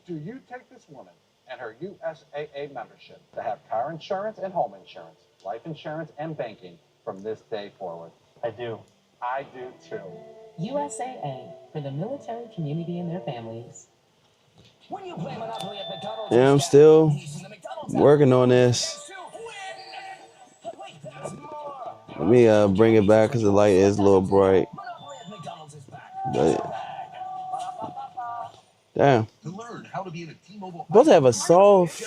Do you take this woman and her USAA membership to have car insurance and home insurance, life insurance and banking from this day forward? I do. I do too. USAA, for the military community and their families. When you play Monopoly at McDonald's, Yeah, I'm still working on this. Let me bring it back because the light is a little bright. But, damn. Supposed to have a soft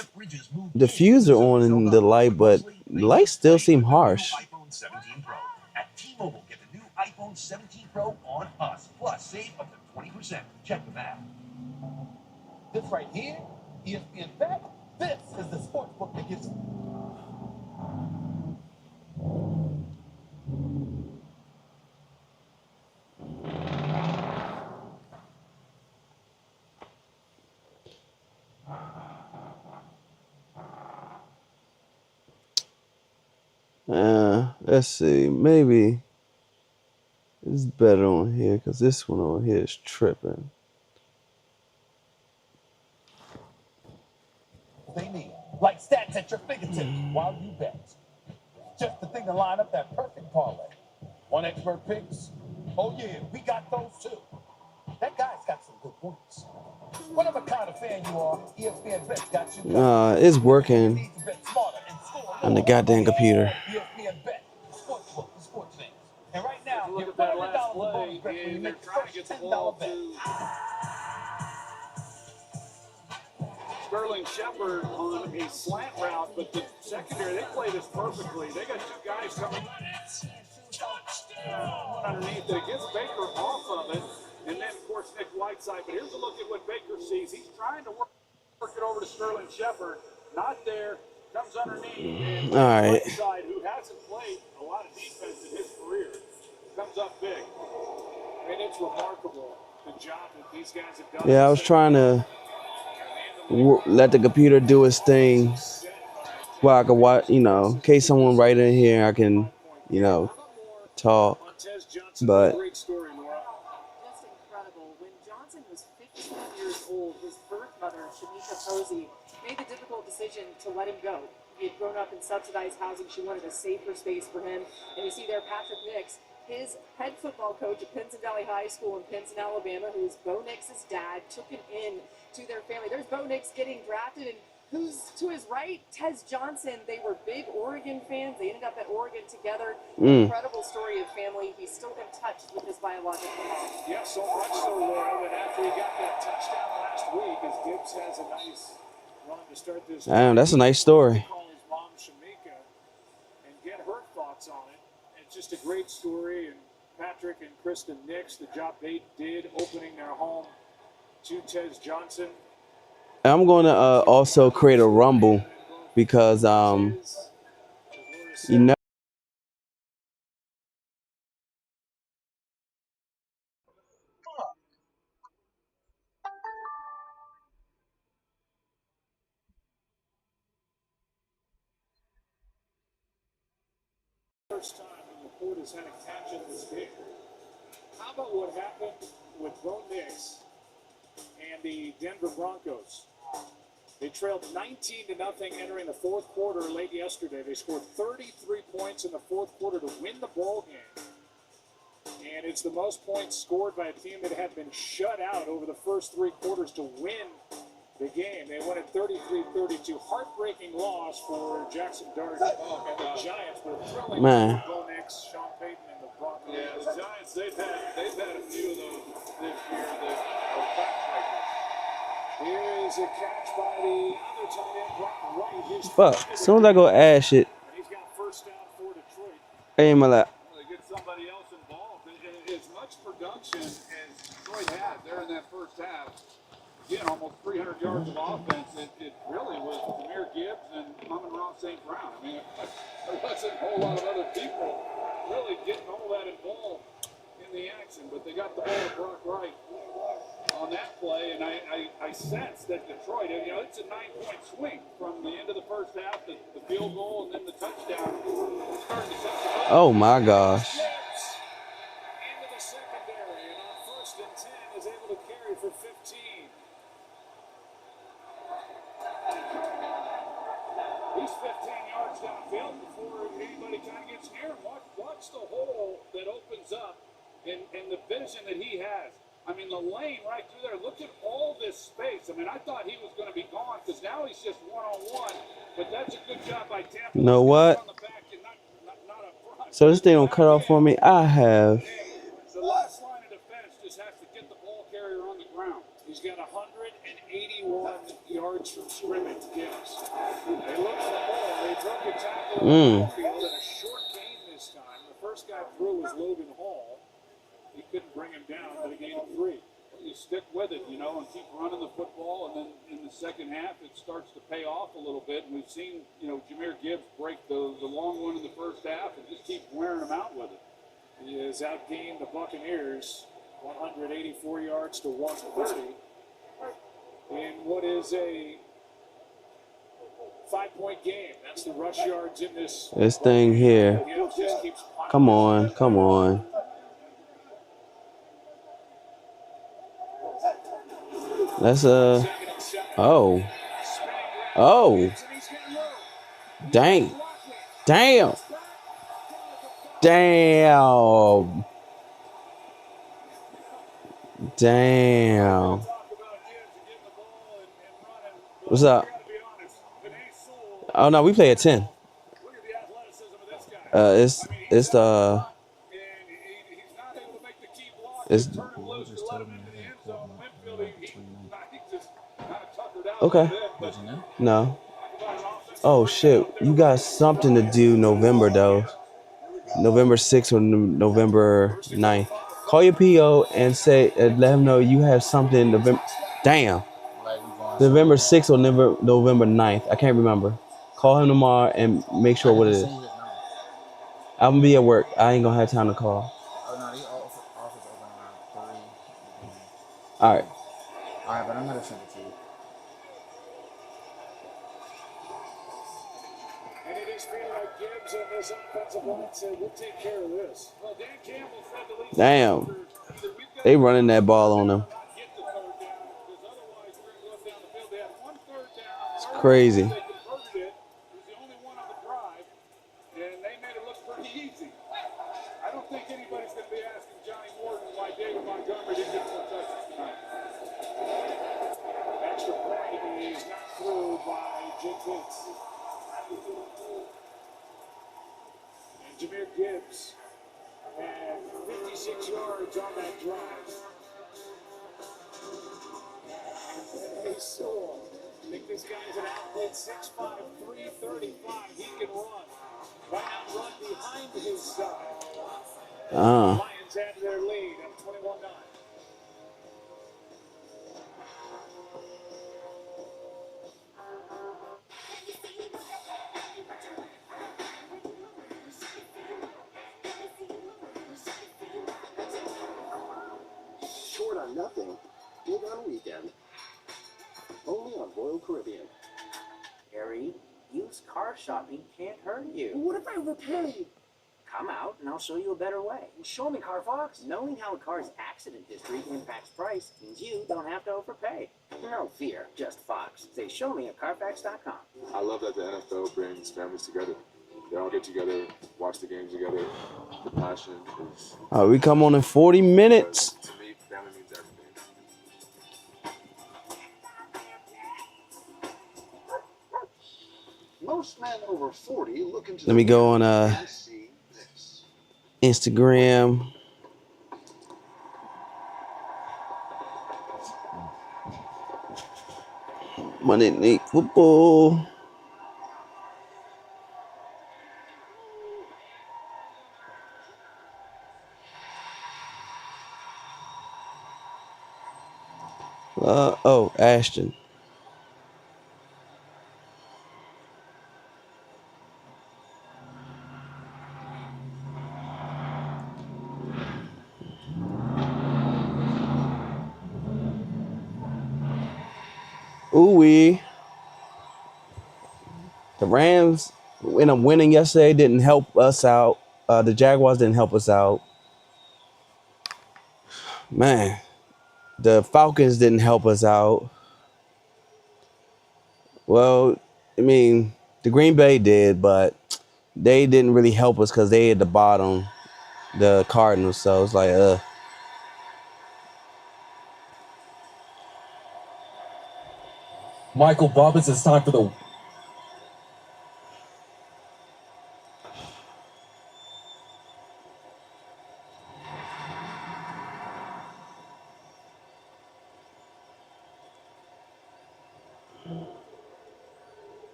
diffuser on in the light, but the lights still seem harsh. iPhone 17 Pro. At T-Mobile, get the new iPhone 17 Pro on us. Plus, save up to 20%. Check the math. This right here, ESPN Bet, this is the sports book that gets Let's see. Maybe it's better on here because this one over here is tripping. they need, like stats at your fingertips while you bet. Just the thing to line up that perfect parlay. One expert picks. Oh yeah, we got those too. That guy's got some good points. Whatever kind of fan you are, ESPN Bet's got you. It's working on the goddamn computer. ESPN Bet, sportsbook for sports fans. And right now, Look get at that $100 last bonus play, bet when you and they're make the trying to first get the $10 ball bet. to Sterling Shepard on a slant route, but the secondary, they play this perfectly. They got two guys coming underneath that gets Baker off of it, and then, of course, Nick Whiteside. But here's a look at what Baker sees. He's trying to work it over to Sterling Shepard. Not there. Comes underneath. And All right. Whiteside, who hasn't played a lot of defense in his career, comes up big. And it's remarkable the job that these guys have done. Yeah, I was trying to let the computer do its thing while I could watch, in case someone right in here, I can, talk. But Just incredible. When Johnson was 15 years old, his birth mother, Shamika Posey, made the difficult decision to let him go. He had grown up in subsidized housing. She wanted a safer space for him. And you see there Patrick Nix, his head football coach at Pinson Valley High School in Pinson, Alabama, who is Bo Nix's dad, took him in to their family. There's Bo Nix getting drafted, and who's to his right? Tez Johnson. They were big Oregon fans. They ended up at Oregon together. Incredible story of family. He's still in touch with his biological mom. Yeah, so much so, Laura, that after he got that touchdown last week, as Gibbs has a nice run to start this. damn, that's a nice story. Call his mom Shamika and get her thoughts on it. It's just a great story, and Patrick and Kristen Nix, the job they did opening their home to Tez Johnson. I'm going to also create a Rumble because, you know. first time the report has had a catch in this game. How about what happened with Bo Nix and the Denver Broncos? They trailed 19-0 entering the fourth quarter late yesterday. They scored 33 points in the fourth quarter to win the ball game. And it's the most points scored by a team that had been shut out over the first three quarters to win the game. They won at 33-32. Heartbreaking loss for Jackson Dart and the Giants. But a thrilling Man. for Bo Nix, Sean Payton, and the Broncos. Yeah, the Giants, they've had a few of those this year that are backbreakers. Here is a catch by the other tight end, Brock Wright. His Fuck. As soon as I go ass shit, and he's got first down for Detroit. hey, my lap. Well, they get somebody else involved. And as much production as Detroit had there in that first half, again, almost 300 yards of offense, it really was Jahmyr Gibbs and Amon-Ra St. Brown. I mean, there wasn't a whole lot of other people really getting all that involved in the action, but they got the ball to Brock Wright on that play, and I sense that Detroit, it's a 9-point swing from the end of the first half, the field goal, and then the touchdown. Oh my gosh. Into the secondary, and on 1st and 10 is able to carry for 15. He's 15 yards downfield before anybody kind of gets near him. Watch the hole that opens up and the vision that he has. I mean, the lane right through there. Look at all this space. I mean, I thought he was going to be gone because now he's just one-on-one. But that's a good job by Tampa. You know what? So this thing don't cut off for me. I have. The last line of defense just has to get the ball carrier on the ground. He's got 181 yards from scrimmage. Gibbs. They look for the ball. They broke a tackle in the field in a short gain this time. The first guy through was Logan Hall. He couldn't bring him down, but he gained 3. You stick with it, and keep running the football, and then in the second half, it starts to pay off a little bit. And we've seen, Jahmyr Gibbs break the long one in the first half and just keep wearing them out with it. He has outgained the Buccaneers 184 yards to 130 in what is a 5-point game. That's the rush yards in this thing here. Come on. Come on. That's oh. Dang. Damn. What's up? Oh no, we play at 10. It's okay. No. Oh shit, you got something to do November though. November 6th or November 9th. Call your PO and let him know you have something November. Damn. November 6th or November 9th. I can't remember. Call him tomorrow and make sure what it is. I'm gonna be at work. I ain't gonna have time to call. Oh no, the office open around 3. Alright. Alright, but I'm gonna send it to you. And it is feeling like Gibbs and this offensive line said, we'll take care of this. Well, Dan Campbell said the least. Damn. They running that ball on them. It's crazy. Jahmyr Gibbs had 56 yards on that drive. And they saw. I think this guy's an outlet 6'5", 335. He can run. Why not run behind his side? Lions have their lead at 21-9. Short on nothing, big on weekend. Only on Royal Caribbean. Harry, used car shopping can't hurt you. What if I overpay? Come out and I'll show you a better way. Show me, Carfax. Knowing how a car's accident history impacts price means you don't have to overpay. No fear, just Fox. Say show me at Carfax.com. I love that the NFL brings families together. They all get together, watch the games together. The passion is... We come on in 40 minutes. To me, family means everything. Most men over 40 look into Let me go on and see this. Instagram. Monday Night Football. Ashton. Ooh-wee. The Rams ended up winning yesterday. Didn't help us out. The Jaguars didn't help us out. Man, the Falcons didn't help us out. Well, I mean, the Green Bay did, but they didn't really help us because they at the bottom, the Cardinals. So it's like, Michael Bubbins, it's time for the...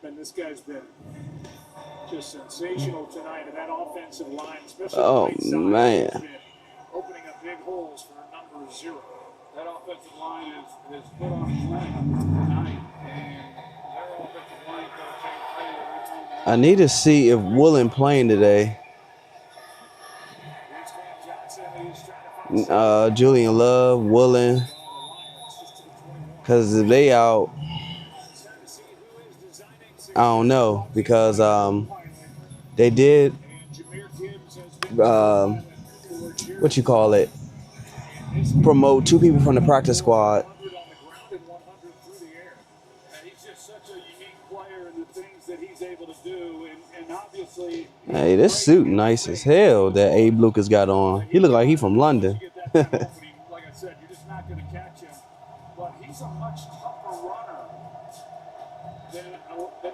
And this guy's been just sensational tonight, and that offensive line, especially oh right side, man. has been opening up big holes for number 0. That offensive line is put on track tonight, and their offensive line coach, I need to see if Woolen playing today. Julian Love, Woolen. Because if they out, I don't know. Because they did, what you call it, promote 2 people from the practice squad. Hey, this suit nice as hell that Abe Lucas got on. He look like he from London. like I said, you're just not going to catch him. But he's a much tougher runner than he probably, I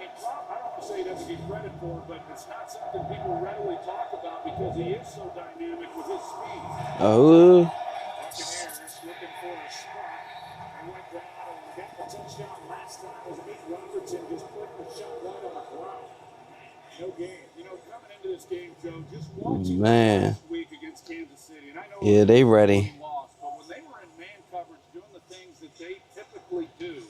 don't want to say he doesn't get credit for, but it's not something people readily talk about because he is so dynamic with his speed. Oh. Buccaneers looking for a spot. They went down and got the touchdown last time as Nate Robertson just put the shot right on the ground. No game. You know, coming into this game, Joe, just watching last week against Kansas City, and I know yeah, they ready. Lost, but when they were in man coverage doing the things that they typically do,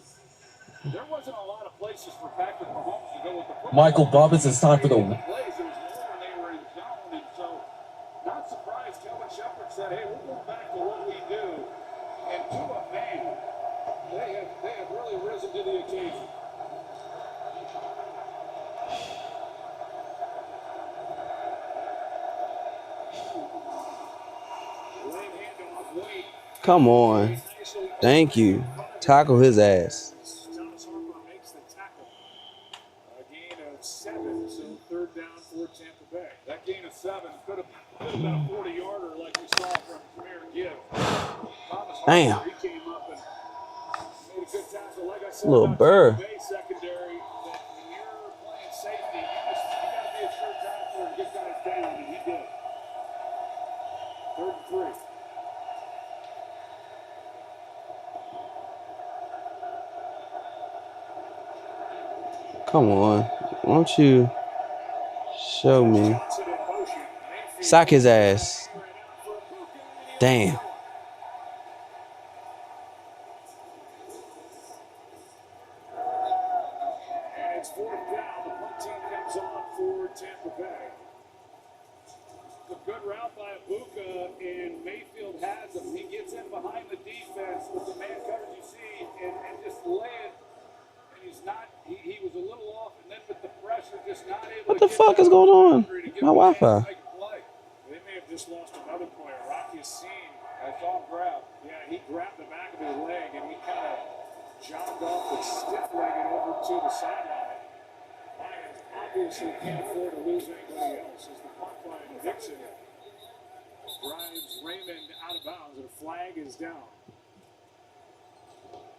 there wasn't a lot of places for Patrick Mahomes to go with the football. Michael Bubbins, it's time for the... Plays, there was more when they were in zone, and so not surprised Kelvin Shepard said, hey, we'll go back to what we do, and to a man, they have really risen to the occasion. Come on. Thank you. Tackle his ass. Thomas Harper makes the tackle. A gain of 7, so 3rd down for Tampa Bay. That gain of 7 could have been a 40-yarder like we saw from Jameer Gibbs. Thomas Damn. Harper, he came up and made a good tackle. Like I said, Little about burr. Tampa Bay secondary, that when you're playing safety, you got to be a sure tackler and get guys down, and he did. 3rd and 3. Come on. Why don't you show me? Sock his ass. Damn. And it's 4th down. The punt team comes on for Tampa Bay. A good route by Ibuka, and Mayfield has him. He gets in behind the defense with the man coverage you see, and just lay it. And he's not. He was a little off, and then with the pressure, just not able. What the fuck is going on? My Wi-Fi. They may have just lost another player. Rocky Yassin. I saw him grab. Yeah, he grabbed the back of his leg and he kind of jogged off with stiff-legged over to the sideline. Lions obviously can't afford to lose anybody else as the punt by Dixon drives Raymond out of bounds and a flag is down.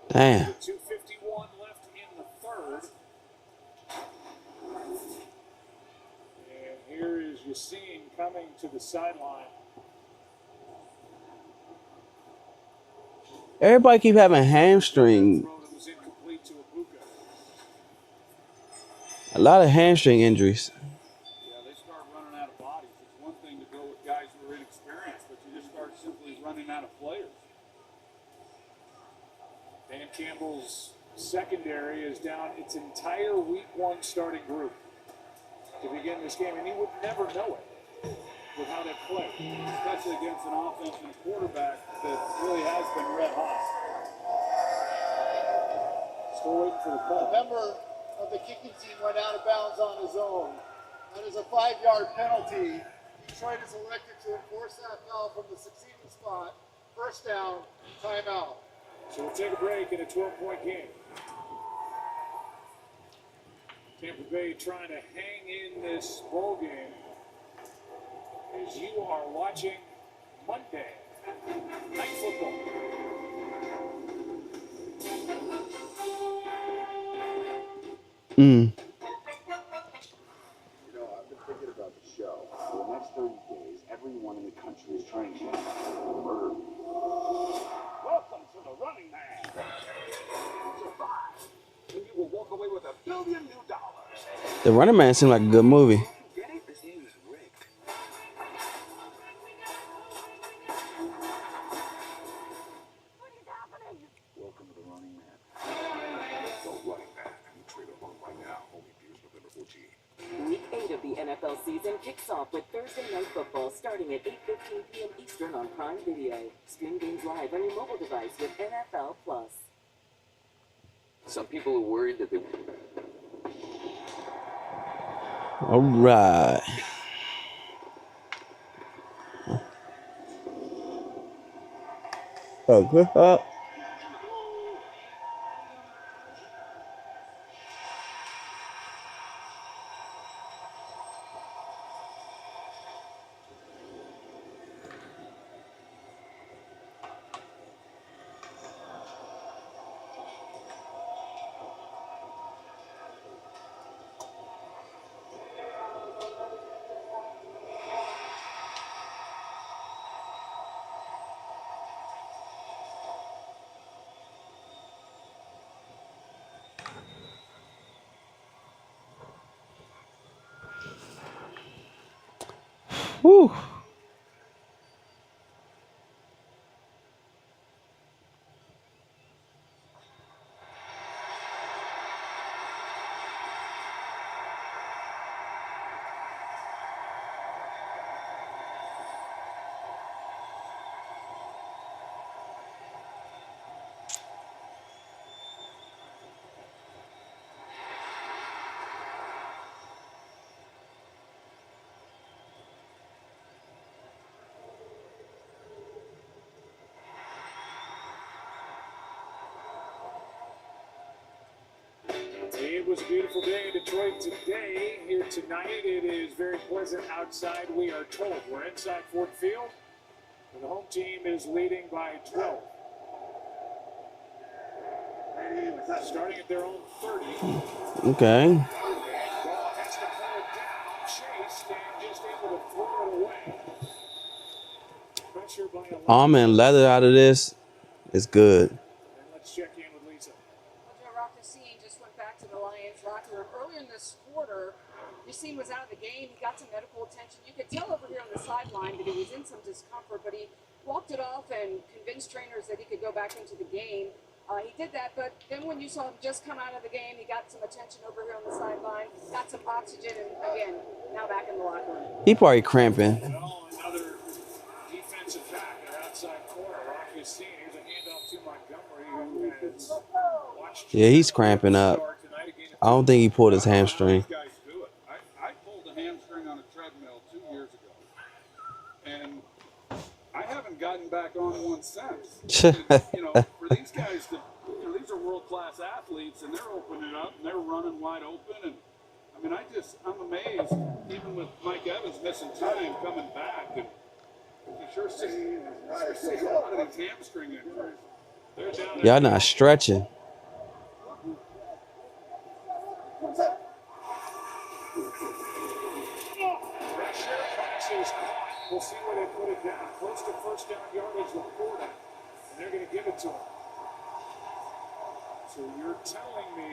Damn. 2:51 left in the third. And here is Yassin coming to the sideline. Everybody keep having hamstring. A lot of hamstring injuries. Yeah, they start running out of bodies. It's one thing to go with guys who are inexperienced, but you just start simply running out of players. Dan Campbell's secondary is down its entire week one starting group to begin this game, and he would never know it with how they play. Especially against an offense and a quarterback that really has been red hot. Still waiting for the call. A member of the kicking team went out of bounds on his own. That is a 5-yard penalty. Detroit is elected to enforce that foul from the succeeding spot. First down, timeout. So we'll take a break in a 12-point game. Tampa Bay trying to hang in this ball game as you are watching Monday Night Football. You know, I've been thinking about the show. For the next 30 days, everyone in the country is trying to murder me. Welcome to the Running Man. Survive, and you will walk away with $1 billion new dollars. The Running Man seemed like a good movie. Get it? His name is Rick. What is happening? Welcome to the Running Man. The Running Man. You trade along right now. Only beers November 14. Week 8 of the NFL season kicks off with Thursday Night Football starting at 8:15 p.m. Eastern on Prime Video. Stream games live on your mobile device with NFL Plus. Some people are worried that they. All right. Oh, good up. Whew. It was a beautiful day in Detroit today. Here tonight, it is very pleasant outside, we are told. We're inside Ford Field, and the home team is leading by 12. Starting at their own 30. Okay. Ball has to pull it down, chased, and just able to throw it away. Pressure by a Almond leather out of this is good. And let's check in with Lisa. Joe Roccassine just went back to the Lions locker room. Earlier in this quarter, Yassin was out of the game. He got some medical attention. You could tell over here on the sideline that he was in some discomfort, but he walked it off and convinced trainers that he could go back into the game. He did that, but then when you saw him just come out of the game, he got some attention over here on the sideline, got some oxygen, and again, now back in the locker room. He probably cramping. Well, another defensive back in the outside corner. Roccassine. Here's a handoff to Montgomery, who has watched. Yeah, he's cramping up. Tonight I don't think he pulled his hamstring. These guys do it. I pulled a hamstring on a treadmill 2 years ago, and I haven't gotten back on one since. You know, for these guys to, you know, these are world-class athletes, and they're opening up and they're running wide open. And I mean, I'm amazed, even with Mike Evans missing time coming back, and you sure see a lot of these hamstring injuries. They're down Y'all not stretching. We'll see where they put it down. Close to first down yardage with Porter, and they're going to give it to him. So you're telling me,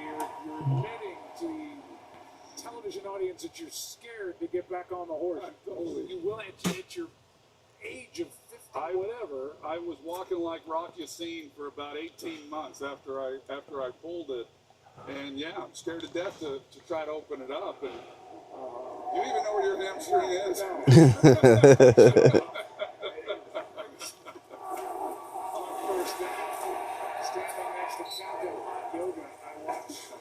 you're admitting to the television audience that you're scared to get back on the horse. You will at your age of 50, whatever. I was walking like Rock Yassin for about 18 months after I pulled it, and yeah, I'm scared to death to try to open it up. And you even know where your hamstring is. Standing next to Captain Yoga, I watched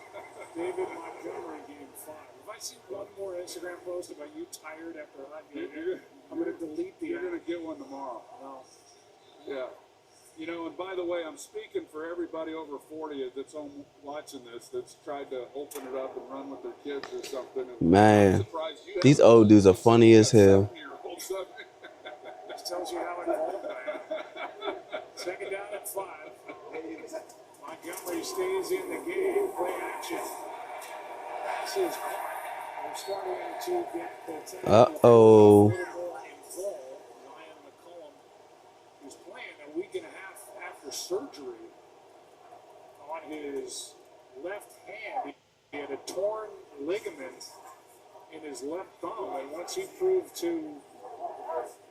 David Montgomery game 5. If I see one more Instagram post about you tired after a hot game, I'm going to delete the. You're going to get one tomorrow. No. Yeah. You know, and by the way, I'm speaking for everybody over 40 that's home watching this that's tried to open it up and run with their kids or something. And Man, these old dudes are funny as hell. Just tells you how involved I am. Second down at 5. Montgomery stays in the game. Play action. This is Clark. We're starting to get the Uh-oh. Ryan McCollum, who's playing a week and a half after surgery on his left hand. He had a torn ligament in his left thumb, and once he proved to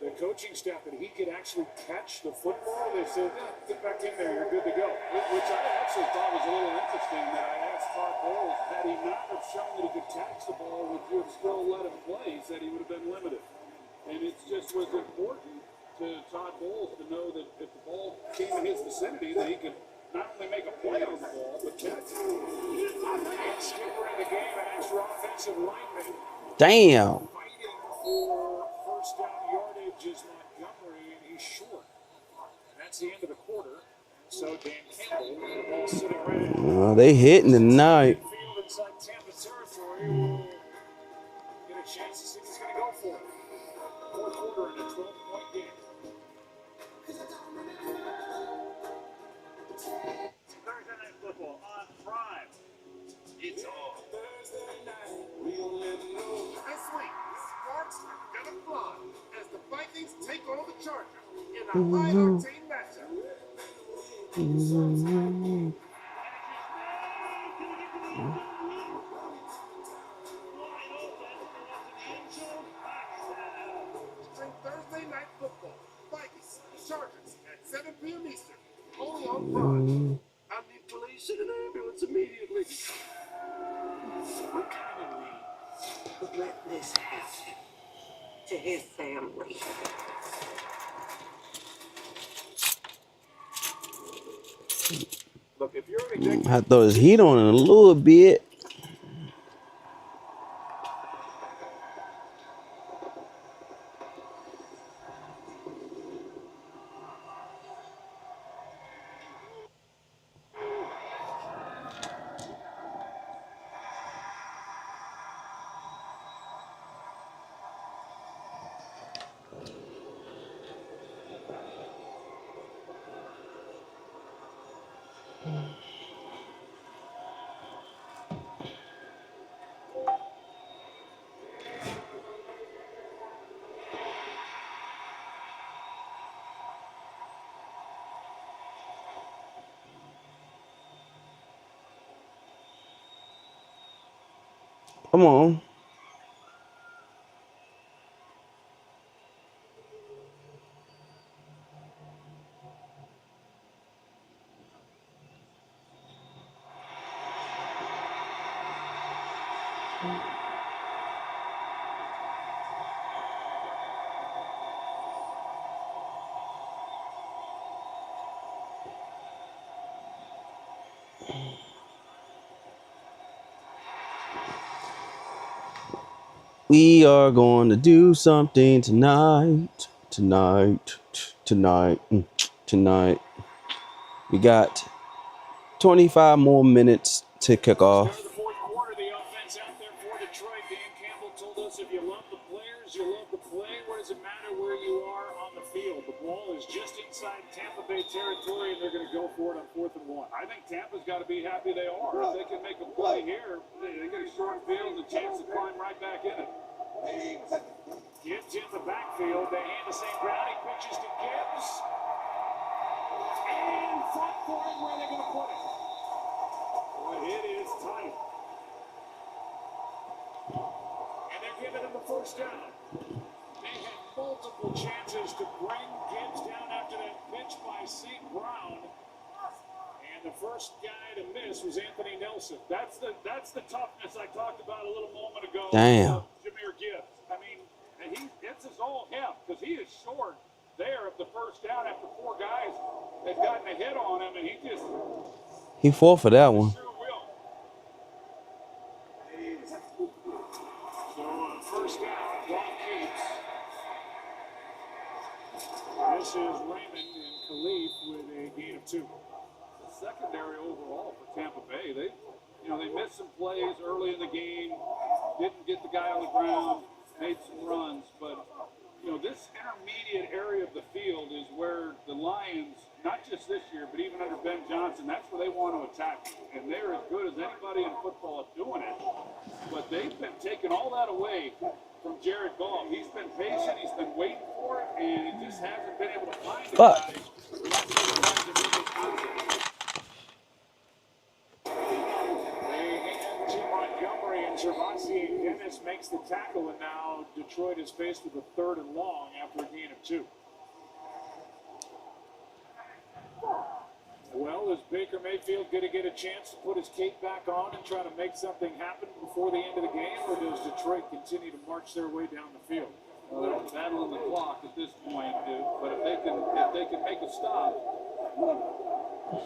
the coaching staff that he could actually catch the football, they said, get back in there, you're good to go. Which I actually thought was a little interesting that I asked Todd Bowles, had he not have shown that he could catch the ball, would you have still let him play? He said he would have been limited. And it just was important to Todd Bowles to know that if the ball came in his vicinity, that he could not only make a play on the ball, but catch it. And skipper in the game, an extra offensive lineman. Damn. Fighting for first down yardage is Montgomery, and he's short. And that's the end of the quarter. So Dan Campbell, the ball sitting right at Oh, they hitting tonight. field inside Tampa territory, will get a chance to see if he's going to go for it. Fourth quarter in a 12-point game. Thursday Night Football on Prime. It's on. Thursday night, we'll never know. This week, sparks are gonna fly as the Vikings take on the Chargers in a high-octane matchup. Stream Thursday Night Football, Vikings, Chargers at 7 p.m. Eastern, only on Prime. I need police and an ambulance immediately. What kind of man would let this happen to his family? Look, if you're an executive, I throw his heat on it a little bit. Come on. We are going to do something tonight. Tonight. We got 25 more minutes to kick off. Start of the fourth quarter, the offense out there for Detroit. Dan Campbell told us if you love the players, you love the play. What does it matter where you are on the field? The ball is just inside Tampa Bay territory, and they're going to go for it on 4th and 1. I think Tampa's got to be happy they are. If they can make a play here, they get a short field and a chance to climb right back in it. Gibbs in the backfield. They hand to St. Brown. He pitches to Gibbs. And front for him. Where are they going to put it? Well, it is tight. And they're giving him the first down. They had multiple chances to bring Gibbs down after that pitch by St. Brown. And the first guy to miss was Anthony Nelson. That's the toughness I talked about a little moment ago. Damn. Jameer Gibbs. I mean, and it's all him because he is short there of the first down after 4 guys had gotten a hit on him, and he fought for that one. So first down, block keeps. This is Raymond and Khalif with a gain of 2. the secondary overall for Tampa Bay. They missed some plays early in the game, didn't get the guy on the ground, made some runs, but this intermediate area of the field is where the Lions, not just this year, but even under Ben Johnson, that's where they want to attack. And they're as good as anybody in football at doing it. But they've been taking all that away from Jared Goff. He's been patient, he's been waiting for it, and he just hasn't been able to find it. Gervasi Dennis makes the tackle, and now Detroit is faced with a 3rd and long after a gain of 2. Well, is Baker Mayfield going to get a chance to put his cape back on and try to make something happen before the end of the game, or does Detroit continue to march their way down the field? Well, they're battling the clock at this point, but if they can make a stop,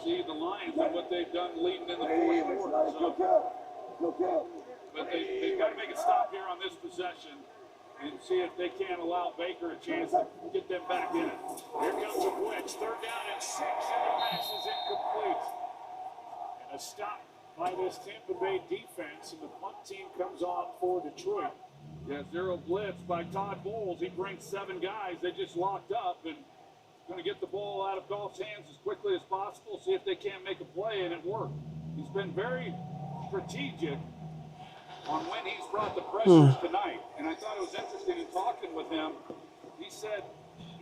see the Lions and what they've done leading in the fourth quarter. But they've got to make a stop here on this possession and see if they can't allow Baker a chance to get them back in it. Here comes a blitz. 3rd down and 6, and the pass is incomplete. And a stop by this Tampa Bay defense, and the punt team comes on for Detroit. Yeah, 0 blitz by Todd Bowles. He brings 7 guys. They just locked up and going to get the ball out of Goff's hands as quickly as possible, see if they can't make a play, and it worked. He's been very strategic on when he's brought the pressures tonight. And I thought it was interesting in talking with him. He said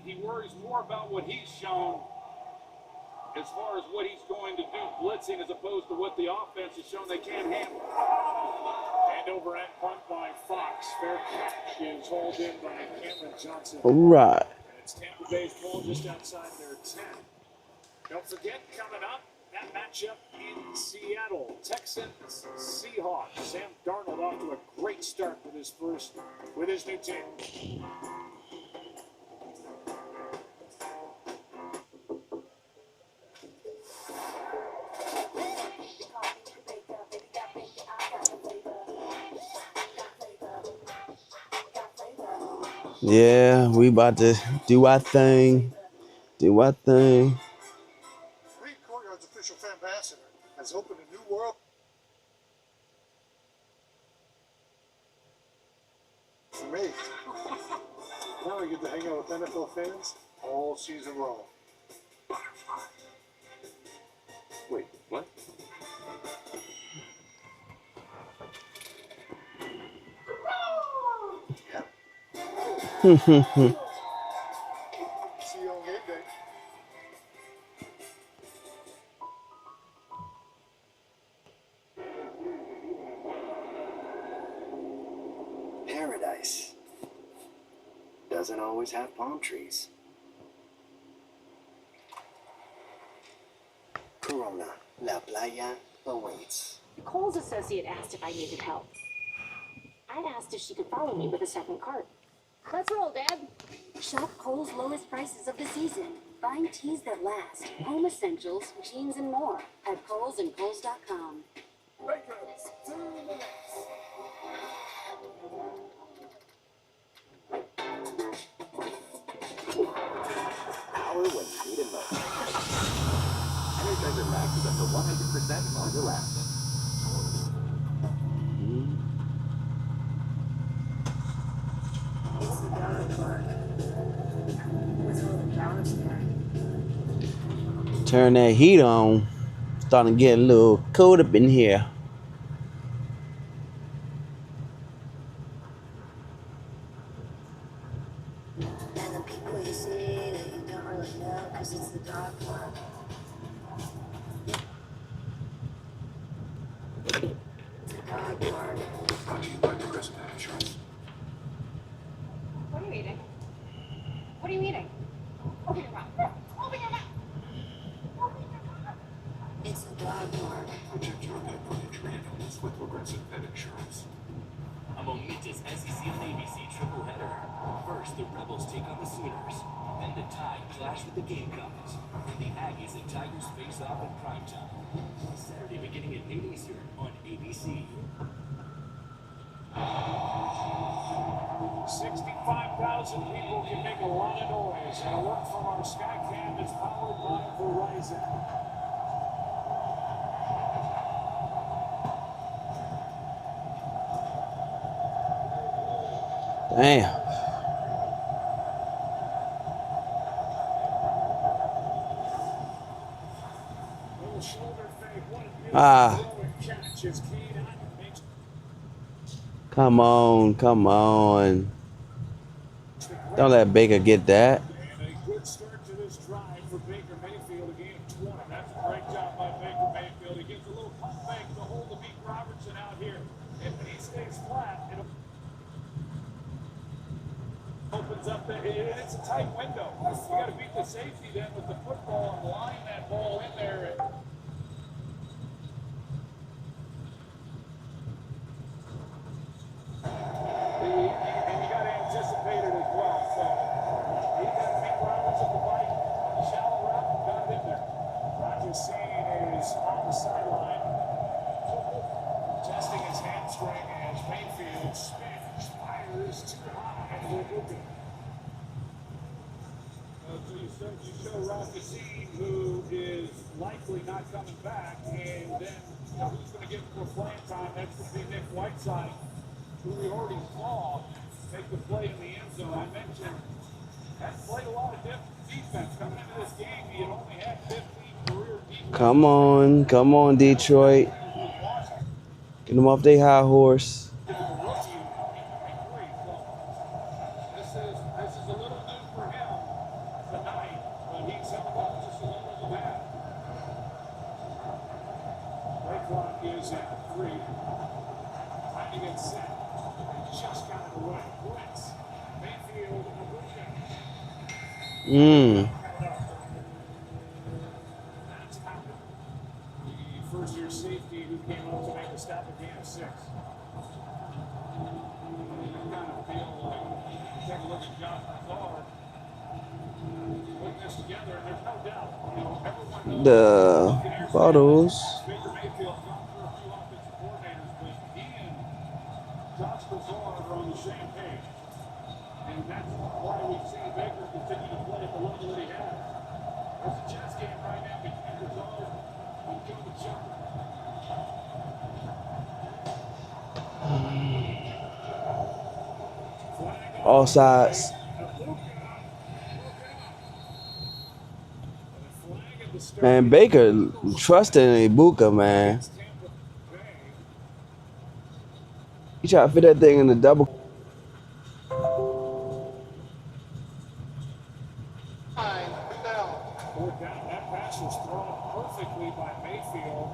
he worries more about what he's shown as far as what he's going to do blitzing as opposed to what the offense has shown they can't handle. And over at punt by Fox. Fair catch is hauled in by Cameron Johnson. All right. And it's Tampa Bay's ball just outside their 10. Don't forget, coming up, that matchup in Seattle, Texans, Seahawks. Sam Darnold off to a great start with his new team. Yeah, we about to do our thing. Do our thing. Reed Courtyard's official ambassador has opened a new world for me. Now I get to hang out with NFL fans all season long. Wait, what? See you on game day. Paradise doesn't always have palm trees. Corona, La Playa awaits. Cole's associate asked if I needed help. I asked if she could follow me with a second cart. Let's roll, Dad. Shop Kohl's lowest prices of the season. Find teas that last, home essentials, jeans, and more at Kohl's and Kohls.com. Fiber Max is up to 100% longer lasting. It's the dog park. With all the dogs there. Turn that heat on. Starting to get a little cold up in here. And the people you see that you don't really know because it's the dog park. It's a dog park. Brought to you by Progressive Pet Insurance. What are you eating? What are you eating? Open your mouth. Open your mouth. It's the dog park. Protect your pet from injury and illness with Progressive Pet Insurance. A momentous SEC and ABC triple header. First, the Rebels take on the Sooners. Then the Tide clash with the Gamecocks. And the Aggies and Tigers face off in primetime. Saturday beginning at 8 Eastern on ABC. 65,000 people can make a lot of noise, and alert from our Skycam is powered by Verizon. Damn. Come on, come on. Don't let Baker get that. And a good start to this drive for Baker Mayfield, a gain of 20. That's a great job by Baker Mayfield. He gets a little pump fake to hold the Meek Robertson out here. If he stays flat, it opens up the, it's a tight window. You got to beat the safety then with the football and line that ball in there. And you got to anticipate it as well. So he got Meek Robertson the bite on the shallow route and got it in there. Roger Seen is on the sideline, testing his hamstring as Mayfield spins, fires too high, and we're moving. So you show Roger Seen, who is likely not coming back, and then who's going to get more playing time? That's going to be Nick Whiteside, who we already saw make the play in the end zone. I mentioned has played a lot of defense coming into this game. He had only had 15 career defense. Come on, Detroit. Get them off their high horse. This is a little new for him tonight, but he's held up just a little bit bad. Play clock is at 3. Time to get set. Just got it away. Blitz. Mayfield in the That's happened. The first-year safety who came up to make the stop at game 6. You kind of feel like, take a look at Josh Lazard putting this together, and there's no doubt, everyone knows The photos. Baker Mayfield's gone through a few offensive coordinators, but he and Josh Lazard are on the same page. And that's why we've seen Baker continue to play at the level that he has. There's a chess game right now between Lazard and Kevin Shepard. All sides. Man, Baker trusting Ibuka, man. He tried to fit that thing in the double. That pass was thrown perfectly by Mayfield.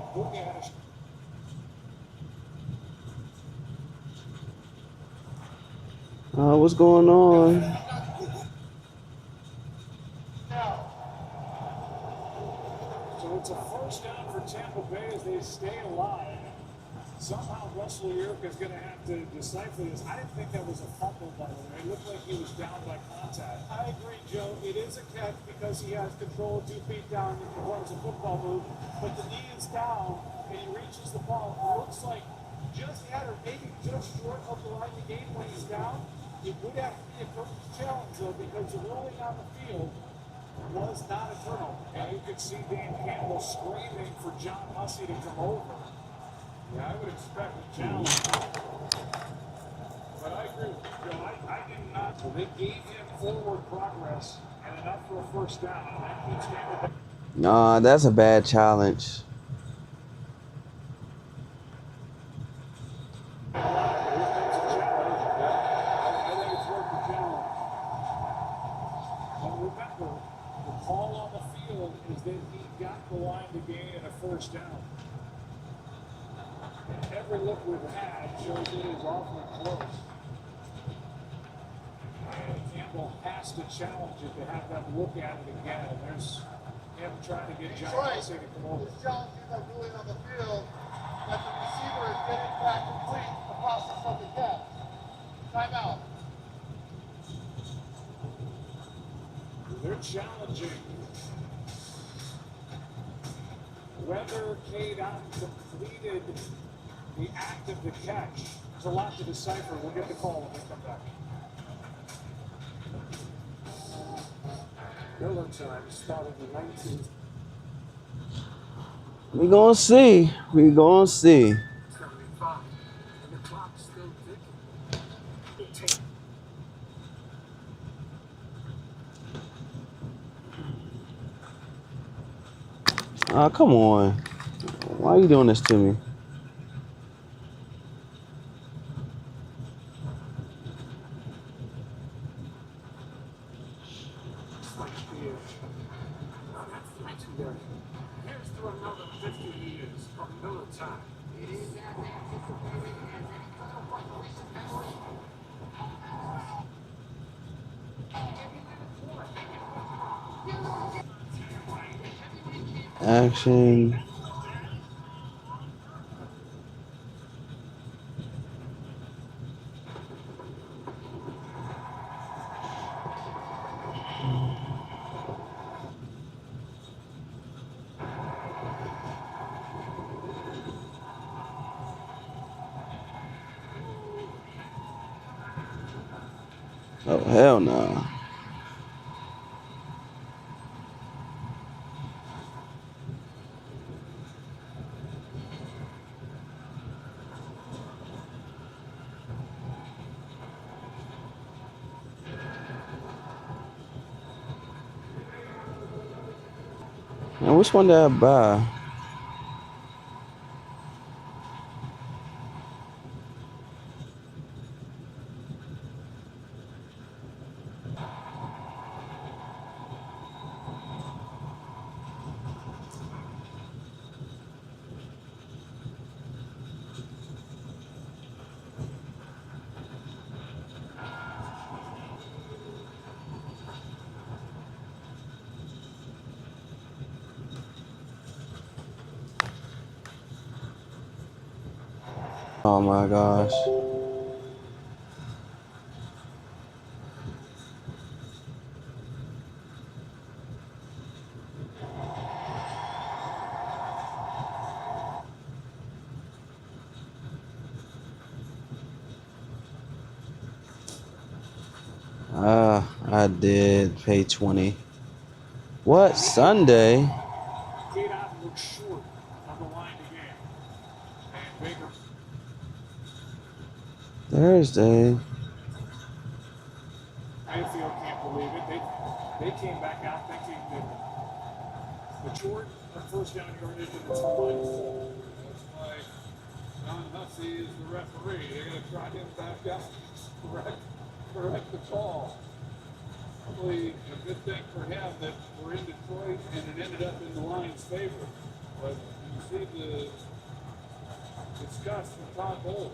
What's going on? So it's a first down for Tampa Bay as they stay alive. Somehow Russell Yerk is going to have to decipher this. I didn't think that was a fumble, by the way. It looked like he was down by contact. I agree, Joe. It is a catch because he has control 2 feet down and performs a football move. But the knee is down and he reaches the ball. It looks like just had or maybe just short of the line of the game when he's down. It would have to be a coach's challenge, though, because you're rolling on the field. was not a turnover. And you could see Dan Campbell screaming for John Hussey to come over. Yeah, I would expect a challenge. But I agree with you, Joe. I did not. Well, they gave him forward progress and enough for a first down. And that keeps Campbell. Nah, that's a bad challenge. Call on the field is that he got the line to gain and a first down. And every look we've had shows it is awfully close. And Campbell has to challenge it to have them look at it again. And there's him trying to get John Hussey to come over. He's challenging them ruling on the field that the receiver is getting back complete the process of the catch. Timeout. They're challenging whether Cade Otton completed the act of the catch. There's a lot to decipher. We'll get the call when we come back. Miller time started in 19. We gonna see. We gonna see. 75. And the clock's still ticking. Oh, come on. Why are you doing this to me? Here's to another 50 years of Miller time. Action. Oh, hell no. Man, which one did I buy? Oh my gosh. I did pay 20. What? Sunday? Cade Otton looks short on the line again. And Baker. Thursday. Mayfield can't believe it. They came back out thinking that the short of first down yardage and it's line full. That's why John Hussey is the referee. They're going to try him back out. Correct the call. Probably a good thing for him that we're in Detroit and it ended up in the Lions' favor. But you see the disgust from Todd Bowles.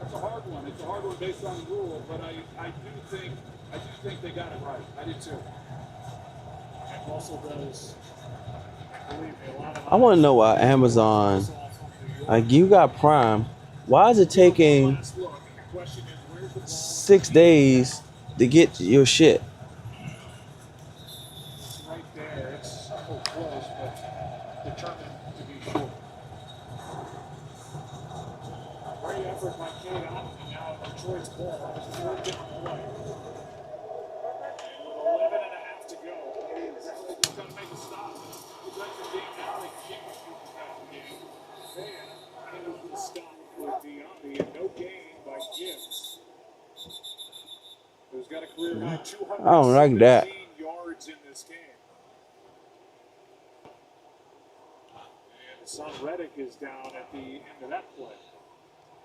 That's a hard one. It's a hard one based on the rule, but I do think they got it right. I do too. And Russell does, believe me, a lot of. I want to know why Amazon, like, you got Prime. Why is it taking 6 days to get your shit? It's right there. It's so close, but determined to be short. Great effort by Cade Otton, and now Detroit's ball. It's a very different play. I don't like that. 17 yards in this game. And Son Reddick is down at the end of that play.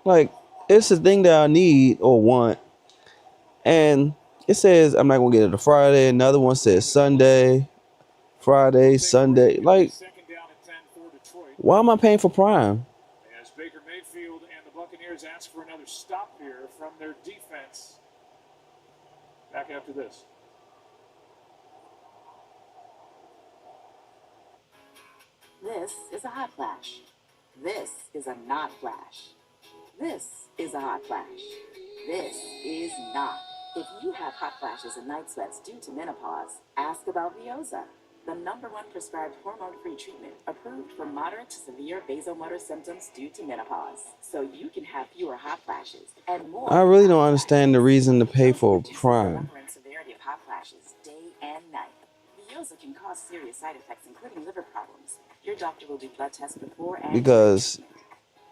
Like, it's the thing that I need or want. And it says I'm not going to get it to Friday. Another one says Sunday, Friday, Sunday. Like, Second down and 10 for Detroit. why am I paying for Prime? As Baker Mayfield and the Buccaneers ask for another stop here from their defense. Back after this. This is a hot flash. This is a not flash. This is a hot flash. This is not. If you have hot flashes and night sweats due to menopause, ask about Vioza, the #1 prescribed hormone-free treatment approved for moderate to severe vasomotor symptoms due to menopause, so you can have fewer hot flashes and more. I really don't understand the reason to pay for Prime. The number and severity of hot flashes day and night. Vioza can cause serious side effects, including liver problems. Your doctor will do blood tests before and Because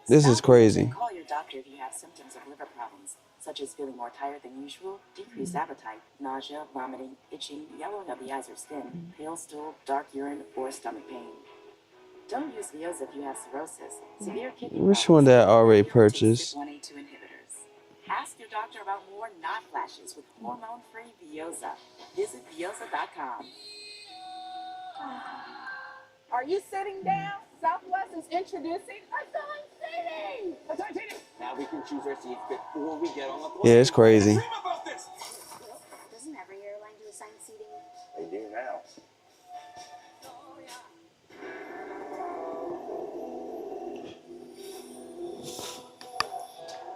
this is crazy. call your doctor if you have symptoms of liver problems, such as feeling more tired than usual, decreased appetite, nausea, vomiting, itching, yellowing of the eyes or skin, pale stool, dark urine, or stomach pain. Don't use Vioza if you have cirrhosis, severe kidney Which one that I already purchased? 1A2 inhibitors. Ask your doctor about more not flashes with hormone-free Vioza. Visit Vioza.com. Are you sitting down? Southwest is introducing assigned seating. Assigned seating. Now we can choose our seats before we get on the plane. Yeah, it's crazy. Doesn't every airline do assigned seating? They do now.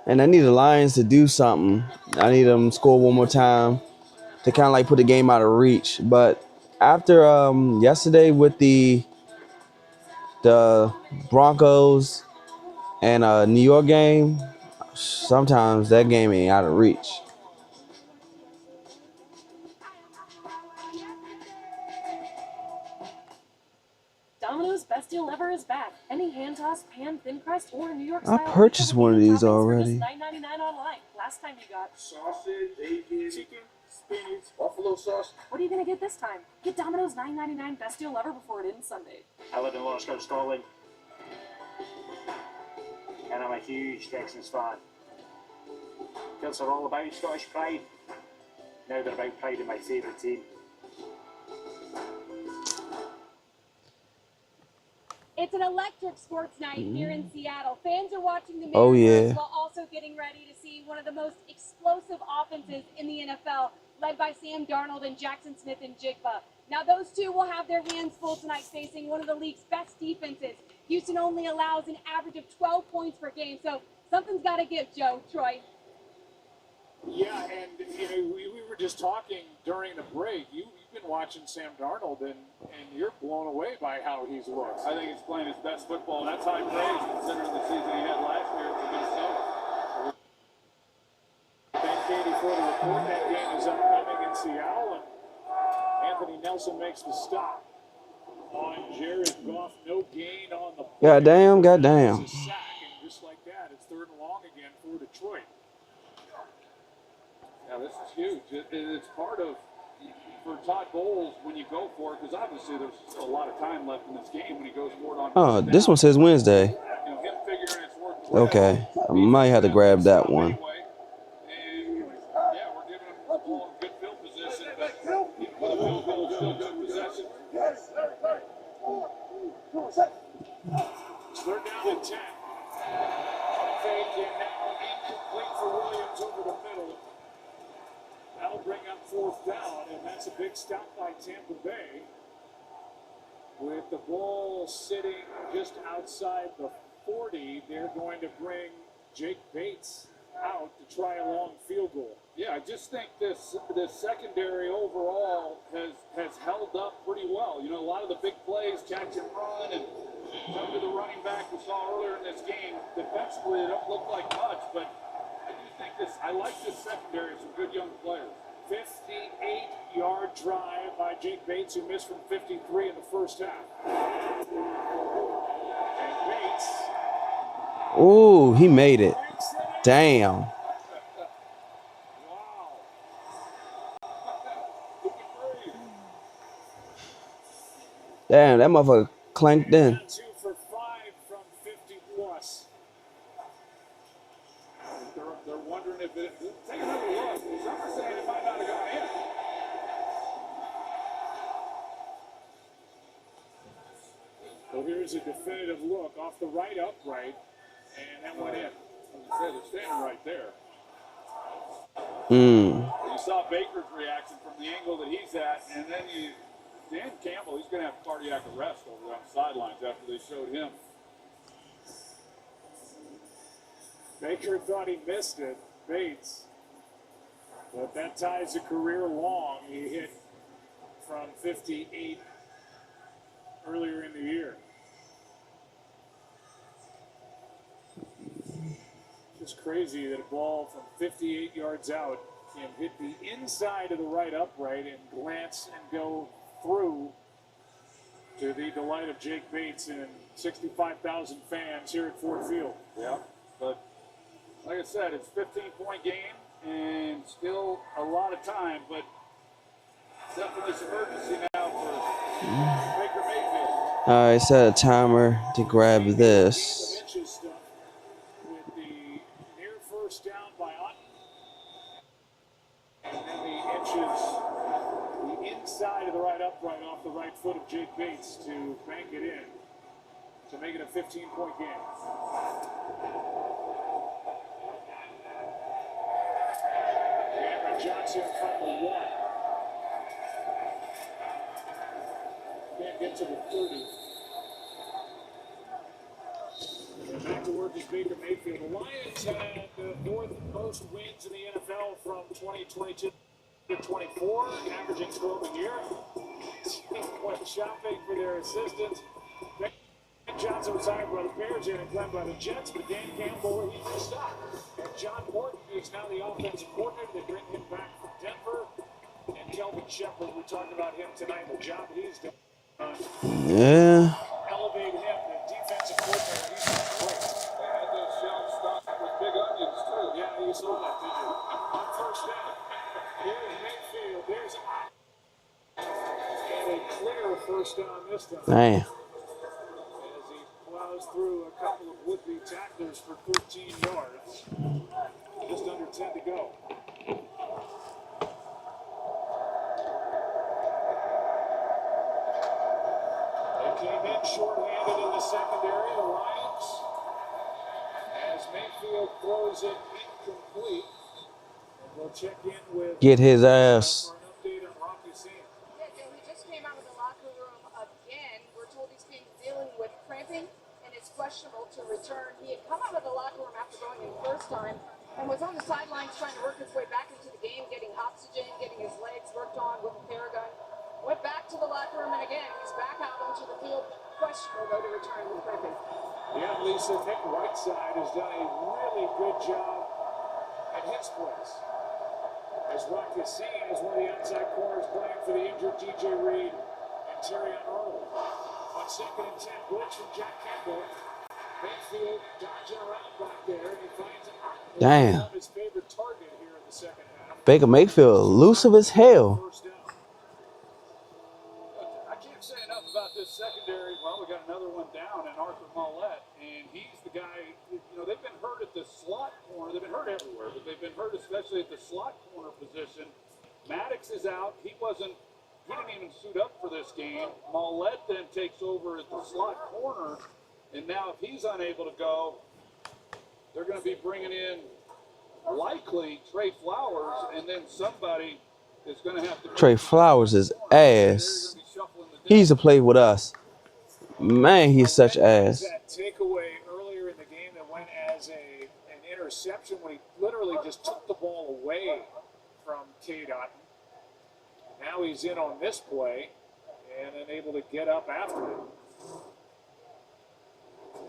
And I need the Lions to do something. I need them to score one more time to kind of like put the game out of reach. But after yesterday with the Broncos and New York game, sometimes that game ain't out of reach. Domino's Best Deal Ever is back. Any hand tossed pan, thin crust, or New York I style. purchased one of these already. $9.99 online. Last time you got Sausage, bacon, chicken, spinach, buffalo sauce. What are you gonna get this time? Get Domino's $9.99 Best Deal Ever before it ends Sunday. I live in Losco, Scotland, and I'm a huge Texans fan. Kilts are all about Scottish pride. Now they're about pride in my favourite team. It's an electric sports night here in Seattle. Fans are watching the Mariners Oh, yeah. while also getting ready to see one of the most explosive offenses in the NFL, led by Sam Darnold and Jackson Smith and Jigba. Now, those two will have their hands full tonight facing one of the league's best defenses. Houston only allows an average of 12 points per game, so something's got to give, Joe, Troy. Yeah, and we were just talking during the break. You've been watching Sam Darnold, and you're blown away by how he's looked. I think he's playing his best football. That's high praise considering the season he had last year for Minnesota. Thank Katie for the report. That game is upcoming in Seattle, and Anthony Nelson makes the stop on Jared Goff. No gain on the play. Goddamn. It's a sack, and just like that, it's 3rd and long again for Detroit. Yeah, this is huge. It's part of, for Todd Bowles, when you go for it, because obviously there's still a lot of time left in this game when he goes for it on. Oh, this one says Wednesday. You know, him figuring it's worth. Okay, I might have to grab that one. And, yeah, we're giving him the ball in good field position, but even with a field goal, still good possession. It's 3rd down and 10. Fake and now incomplete for Williams over the middle. That'll bring up 4th down, and that's a big stop by Tampa Bay. With the ball sitting just outside the 40, they're going to bring Jake Bates out to try a long field goal. Yeah, I just think this secondary overall has held up pretty well. You know, a lot of the big plays, catch and run, and come to the running back we saw earlier in this game. Defensively, they don't look like much, but I like this secondary. Some good young players. 58-yard drive by Jake Bates, who missed from 53 in the first half. And Bates. Ooh, he made it. Damn. Damn, that motherfucker clanked in. 2 for 5 from 50 plus. They're wondering if it. Take another look. Some are saying it might not have gone in. Well, here's a definitive look off the right upright, and that went in. As I said, they're standing right there. You saw Baker's reaction from the angle that he's at, and then Dan Campbell, he's going to have cardiac arrest over on the sidelines after they showed him. Baker thought he missed it, Bates, but that ties a career long. He hit from 58 earlier in the year. It's crazy that a ball from 58 yards out can hit the inside of the right upright and glance and go through, to the delight of Jake Bates and 65,000 fans here at Ford Field. Yeah, but like I said, it's a 15-point game and still a lot of time, but definitely some urgency now for Baker Mayfield. All right, set a timer to grab this. With the near first down by Otten, and then the inches, the inside of the right upright off the right foot of Jake Bates to bank it in to make it a 15-point game. Cameron Johnson from the 1. Can't get to the 30. And back to work is Baker Mayfield. The Lions had the fourth most wins in the NFL from 2022 to 24, averaging 12 a year. Went shopping for their assistants. Ben Johnson was hired by the Bears and Glenn by the Jets, but Dan Campbell, he missed out. And John Morton is now the offensive coordinator. They bring him back from Denver. And Kelvin Shepard, we talked about him tonight, the job he's done. Yeah. Elevate him, the defensive coordinator. He's done great. They had those shelves stocked with big onions, too. Yeah, you saw that, did you? On first down. Here's Mayfield. There's and a clear first down this time. Damn. As he plows through a couple of would-be tacklers for 13 yards. Just under 10 to go. They came in short-handed in the secondary, the Lions. As Mayfield throws it incomplete. And we'll check in with Get his ass. for an update on Rocky Sam. Yeah, Joe, he just came out of the locker room again. We're told he's been dealing with cramping and is questionable to return. He had come out of the locker room after going in first time and was on the sidelines trying to work his way back into the game, getting oxygen, getting his legs worked on with a Theragun. Went back to the locker room, and again, he's back out onto the field. Questionable, though, to return with cramping. Yeah, Lisa, Nick Whiteside has done a really good job at his place. As Rock Yassin is one of the outside corners playing for the injured DJ Reed and Terrion Arnold. On 2nd and 10, blitz from Jack Campbell. Mayfield dodging around back there, and he finds Damn. his favorite target here in the second half. Baker Mayfield, elusive as hell. I can't say enough about this secondary. Well, we got another one down in Arthur Mollett, and he's the guy, you know, they've been hurt at the slot corner. They've been hurt everywhere, but they've been hurt especially at the slot corner position. Maddox is out. He didn't even suit up for this game. Mollett then takes over at the slot corner, and now if he's unable to go, they're going to be bringing in likely Trey Flowers, and then somebody is going to have to... Trey Flowers is ass. He used to play with us. Man, he's such ass. That takeaway earlier in the game that went as an interception when he literally just took the ball away from Cade Otten. Now he's in on this play and unable to get up after it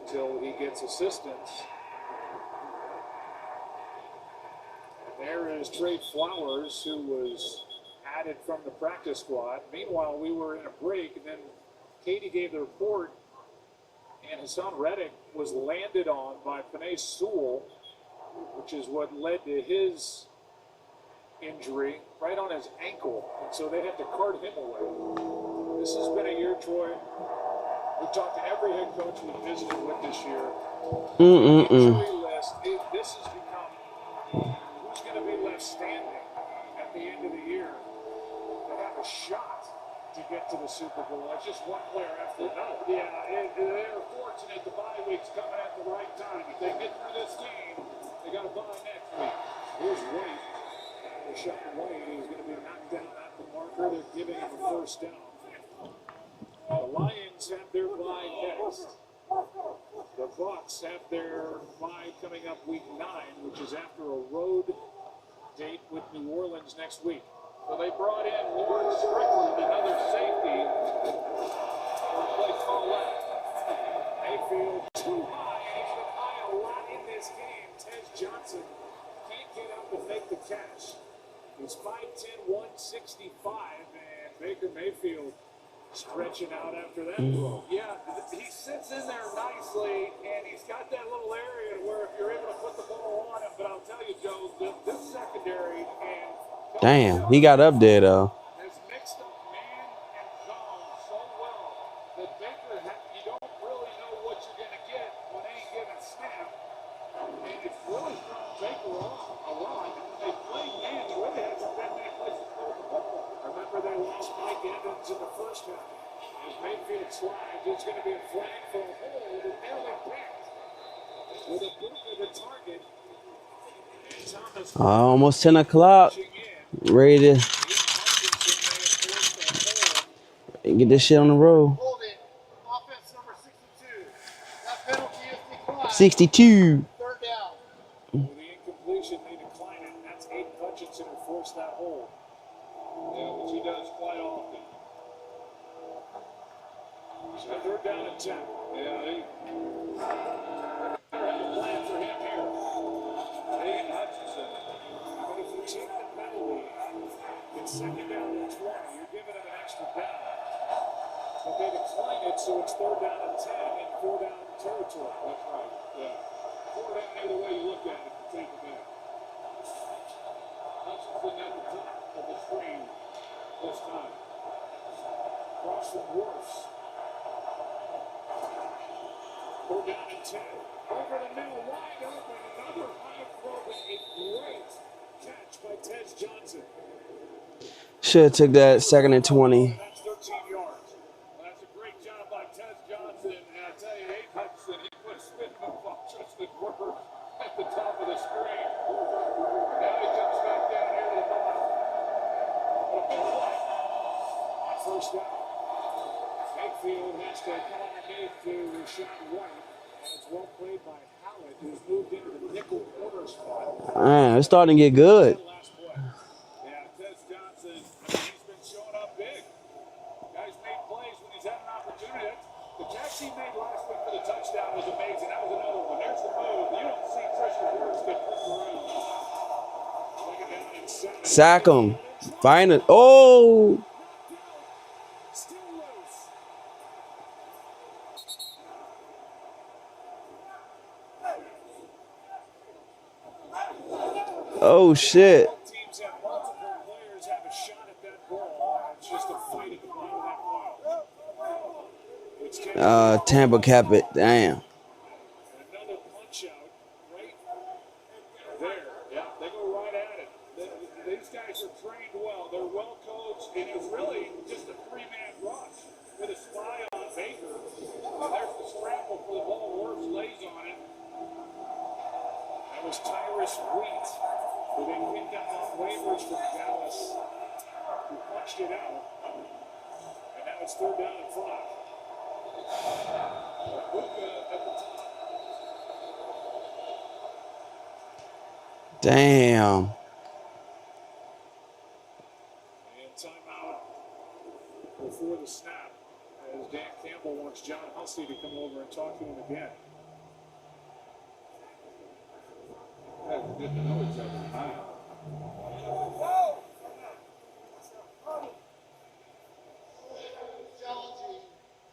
until he gets assistance. And there is Trey Flowers, who was added from the practice squad. Meanwhile, we were in a break, and then Katie gave the report, and Hassan Reddick was landed on by Panay Sewell, which is what led to his injury right on his ankle, and so they had to cart him away. This has been a year, Troy. We've talked to every head coach we've visited with this year. Injury list, this has become who's going to be left standing at the end of the year to have a shot to get to the Super Bowl. That's just one player after another. Yeah, they're fortunate the bye week's coming at the right time. If they get through this game, they got a bye next week. Here's White. Rashad White is going to be knocked down at the marker. They're giving him a first down. The Lions have their bye next. The Bucs have their bye coming up week 9, which is after a road date with New Orleans next week. So they brought in Lawrence Strickland, another safety, to replace Paulette. Mayfield too high, and he's been high a lot in this game. Tez Johnson can't get up and make the catch. He's 5'10", 165, and Baker Mayfield stretching out after that throw. Yeah, he sits in there nicely, and he's got that little area where if you're able to put the ball on him, but I'll tell you, Joe, this secondary and Damn, he got up there though. has mixed up man and zone so well that Baker, you don't really know what you're going to get on any given snap, and it's really thrown Baker off a lot. And when they play man, there really hasn't been many places to throw the football. Remember, they lost Mike Evans in the first half. As Mayfield slides, it's going to be a flag for a hold and nearly picked with a boot to the target. And Thomas Almost 10 o'clock. Ready to get this shit on the road. 62. Third down. With the incompletion, they decline it. That's Aiden Hutchinson who forced that hold. Yeah, which he does quite often. So third down and 10. Yeah, they better have a plan for him here. Aiden Hutchinson. But if you take the penalty, it's second down and 20. You're giving him an extra down. But they decline it, so it's third down and 10 in 4-down territory. That's right. Yeah. 4 down either way you look at it, you take it back. Hutchinson at the top of the screen this time. Cross from Worse. 4 down and 10. Over the middle, wide open. Another high throw, but a great catch by Tez Johnson. Should have took that second and 20. That's 13 yards. Well, that's a great job by Tez Johnson. And I tell you, Abe Hudson, he put a spin move on Justin Worth at the top of the screen. Now he comes back down here to the bottom. But a big play on first down. Mayfield has to come underneath to Rashad White. And it's well played by Howard, who's moved into the nickel corner spot. Man, it's starting to get good. Yeah, Tez Johnson, he's been showing up big. Guy's made plays when he's had an opportunity. The catch he made last week for the touchdown was amazing. That was another one. There's the move. You don't see Christian Words get pushed around. Take it down and Sack him. Find it. Oh! still loose. Oh, shit. Teams have multiple players have a shot at that ball. It's just a fight at the bottom of that ball. Tampa cap it. Damn. Another punch out right there. Yeah, they go right at it. These guys are trained well. They're well coached, and it's really just a 3-man rush with a spy on Baker. And there's the scramble for the ball. Works lays on it. That was Tyrus Wheat, who they picked up on waivers from Dallas, who punched it out. And now it's third down and 5. Luka at the top. Damn. And timeout before the snap, as Dan Campbell wants John Hussey to come over and talk to him again. Guys are getting to know each other tonight. Challenging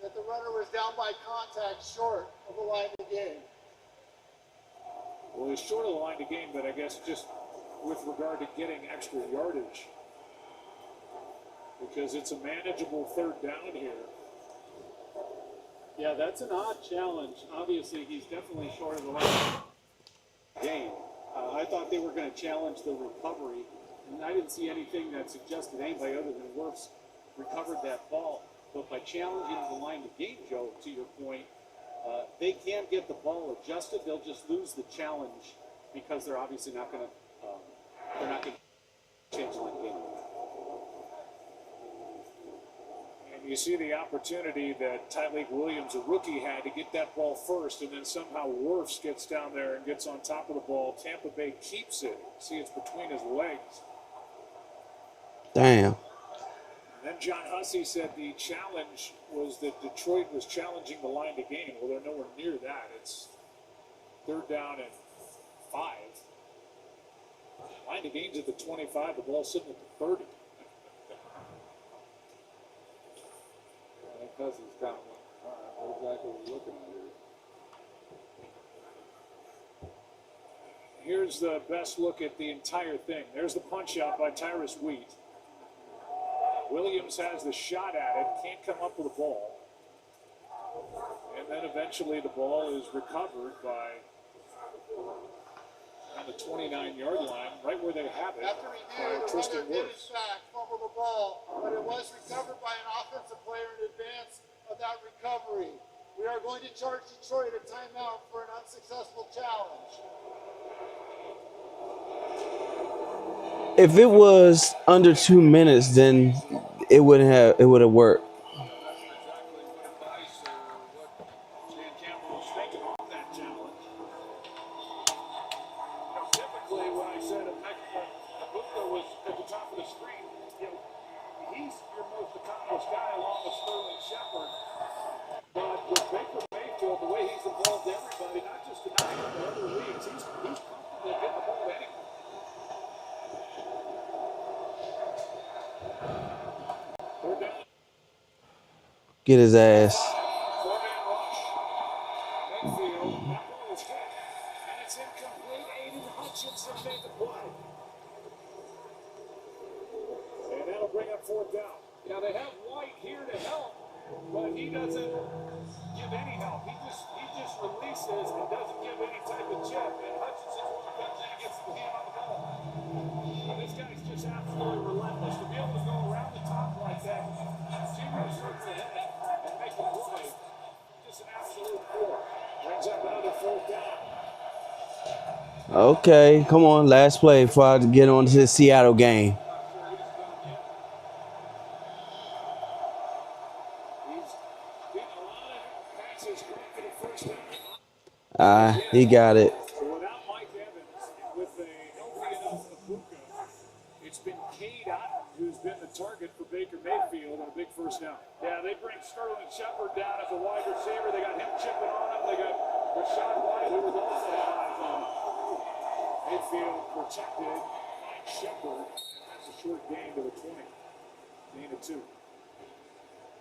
that the runner was down by contact short of the line of the game. Well, he's short of the line of game, but I guess just with regard to getting extra yardage. because it's a manageable third down here. Yeah, that's an odd challenge. Obviously, he's definitely short of the line game. I thought they were going to challenge the recovery, and I didn't see anything that suggested anybody other than Wirfs recovered that ball. But by challenging the line to gain, Joe, to your point, they can't get the ball adjusted. They'll just lose the challenge because they're obviously not going to. They're not going to change the line to gain. And you see the opportunity that Tyleik Williams, a rookie, had to get that ball first, and then somehow Wirfs gets down there and gets on top of the ball. Tampa Bay keeps it. See, it's between his legs. Damn. And then John Hussey said the challenge was that Detroit was challenging the line to gain. Well, they're nowhere near that. It's third down and 5. Line to gain's at the 25. The ball's sitting at the 30. Cousins kind of went, all right, what exactly are we looking at here? Here's the best look at the entire thing. There's the punch out by Tyrus Wheat. Williams has the shot at it, can't come up with a ball. And then eventually the ball is recovered by on the 29-yard line, right where they have it. After review, the runner did in fact fumble the ball, but it was recovered by an offensive player in advance of that recovery. We are going to charge Detroit a timeout for an unsuccessful challenge. If it was under 2 minutes, then it would have worked. Get his ass. And that'll bring up fourth down. Yeah, they have White here to help, but he doesn't give any help. He just releases and doesn't give any type of chip. And Hutchinson's one comes in and gets the hand on the ball. And this guy's just absolutely relentless. To be able to go around the top like that, Cigars hurts the head and make a play. Just an absolute bore. Brings up another fourth down. Okay, come on, last play before I get on to the Seattle game. He got it. Without Mike Evans, with a healthy enough Abuka, it's been Cade Otton who's been the target for Baker Mayfield on a big first down. Yeah, they bring Sterling Shepard down as a wide receiver. They got him chipping on him. They got Rashad White, who was also had eyes on him. Mayfield protected by Shepard, and that's a short gain to the 20. Gain of 2.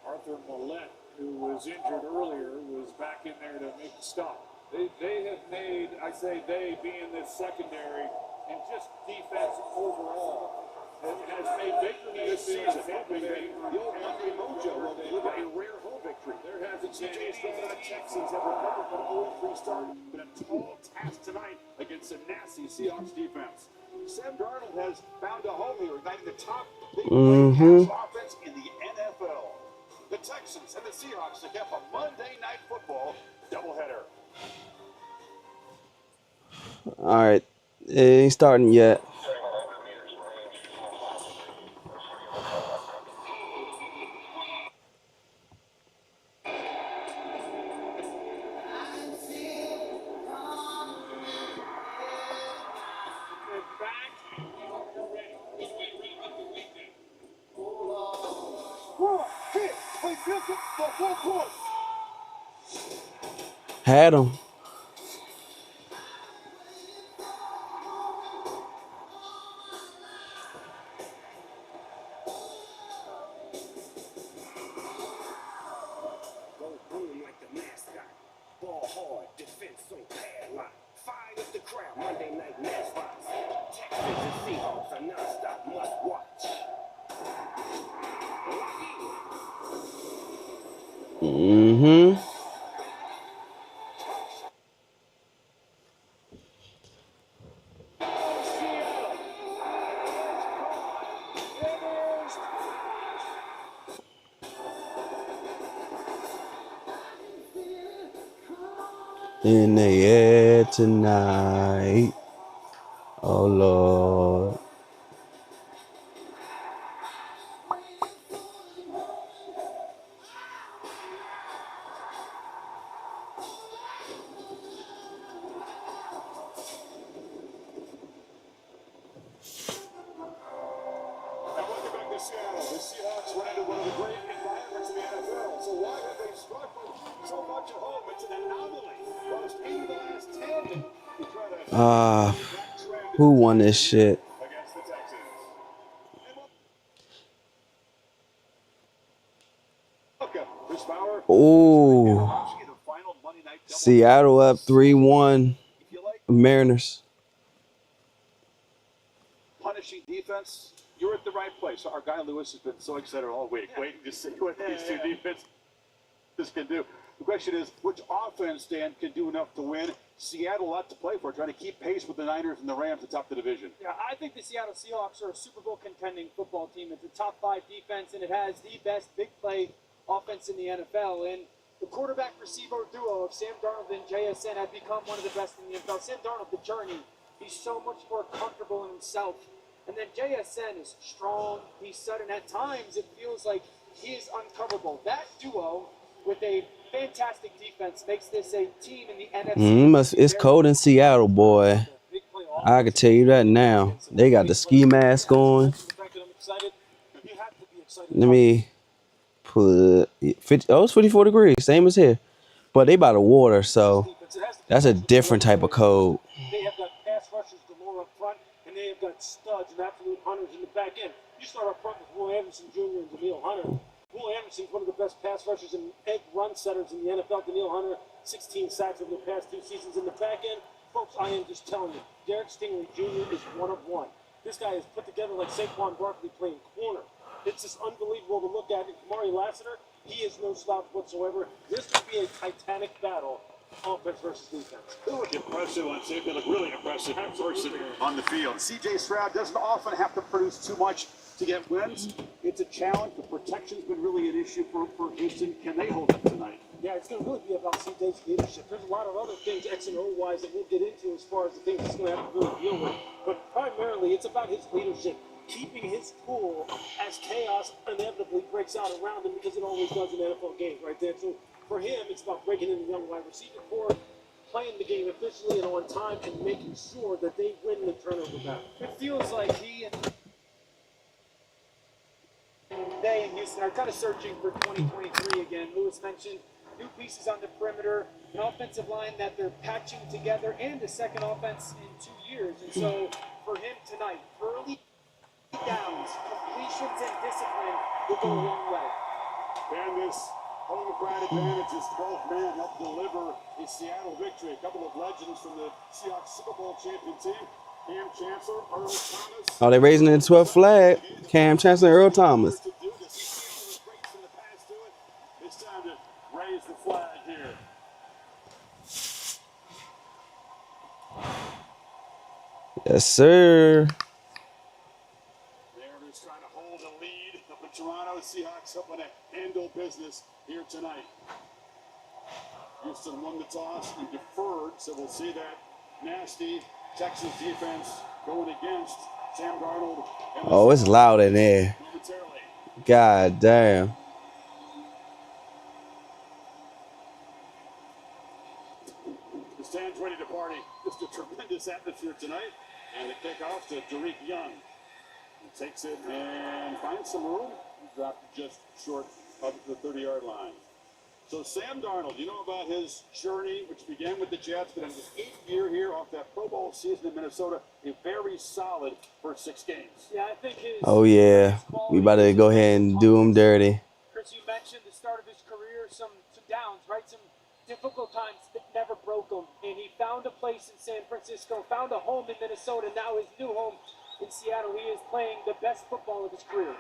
Arthur Millette, who was injured earlier, was back in there to make the stop. They have made, I say they being this secondary, and just defense overall, has made Baker this season. The old Monday mojo will deliver a rare home victory. There hasn't been any Texans have recovered from a 0-3 start. Been a tall task tonight against a nasty Seahawks defense. Sam Darnold has found a home here, igniting the top big play pass offense in the NFL. The Texans and the Seahawks to cap a Monday Night Football doubleheader. All right, it ain't starting yet. Had him. Mm-hmm. In the air tonight. Oh, Lord. Welcome back to Seattle. The Seahawks went into one of the great environments in the NFL. So why have they struggled so much at home? It's an anomaly. Lost 8 of the last 10. You try to Who won this shit? against the Texans. Chris Bauer. Ooh. Seattle up 3-1. Mariners. Punishing defense. You're at the right place. Our guy Lewis has been so excited all week, waiting to see what these two defenses can do. The question is, which offense, Dan, can do enough to win? Seattle, a lot to play for, trying to keep pace with the Niners and the Rams atop the division. Yeah, I think the Seattle Seahawks are a Super Bowl contending football team. It's a top 5 defense, and it has the best big play offense in the NFL. And the quarterback receiver duo of Sam Darnold and JSN have become one of the best in the NFL. Sam Darnold, the journey, he's so much more comfortable in himself. And then JSN is strong, he's sudden. At times, it feels like he is uncoverable. That duo, with a fantastic defense, makes this a team in the NFC. It's cold in Seattle, boy. I can tell you that now. They got the ski mask on. Let me put 50. Oh, it's 54 degrees, same as here. But they by the water, so that's a different type of cold. They have got pass rushers galore up front, and they have got studs and absolute hunters in the back end. You start up front with Will Anderson Jr. and Daniil Hunter. Will Anderson's one of the best pass rushers and egg run setters in the NFL. Daniil Hunter, 16 sacks over the past 2 seasons in the back end. Folks, I am just telling you, Derek Stingley Jr. is one of one. This guy is put together like Saquon Barkley playing corner. It's just unbelievable to look at. And Kamari Lassiter, he is no slouch whatsoever. This could be a titanic battle, offense versus defense. They look impressive on tape. They look really impressive in person on the field. C.J. Stroud doesn't often have to produce too much to get wins. It's a challenge. The protection's been really an issue for Houston. Can they hold up tonight? Yeah, it's going to really be about C.J.'s leadership. There's a lot of other things, X and O-wise, that we'll get into as far as the things he's going to have to really deal with. But primarily, it's about his leadership, keeping his cool as chaos inevitably breaks out around him, because it always does in NFL games right there. So for him, it's about breaking in the young wide receiver core, playing the game efficiently and on time, and making sure that they win the turnover battle. It feels like he and they in Houston are kind of searching for 2023 again. Lewis mentioned new pieces on the perimeter, an offensive line that they're patching together, and a second offense in 2 years. And so for him tonight, early downs, completions, and discipline will go a long way. And this home crowd advantage is 12 man helped deliver a Seattle victory. A couple of legends from the Seahawks Super Bowl champion team. Cam Chancellor, Earl Thomas. Oh, they raising the 12th flag. Cam Chancellor, Earl Thomas. It's time to raise the flag here. Yes, sir. Mariners trying to hold a lead up in Toronto. Seahawks hoping to handle business here tonight. Houston won the toss and deferred, so we'll see that nasty Texas defense going against Sam Darnold. Oh, it's loud in there. God damn. The stand's ready to party. Just a tremendous atmosphere tonight. And the kickoff to Derek Young. He takes it and finds some room. He dropped just short of the 30-yard line. So Sam Darnold, you know about his journey, which began with the Jets, but in his 8th year here off that Pro Bowl season in Minnesota, a very solid first 6 games. Yeah, I think his Oh, yeah. We about to go ahead and do him dirty. Chris, you mentioned the start of his career, some downs, right? Some difficult times that never broke him. And he found a place in San Francisco, found a home in Minnesota, now his new home in Seattle. He is playing the best football of his career.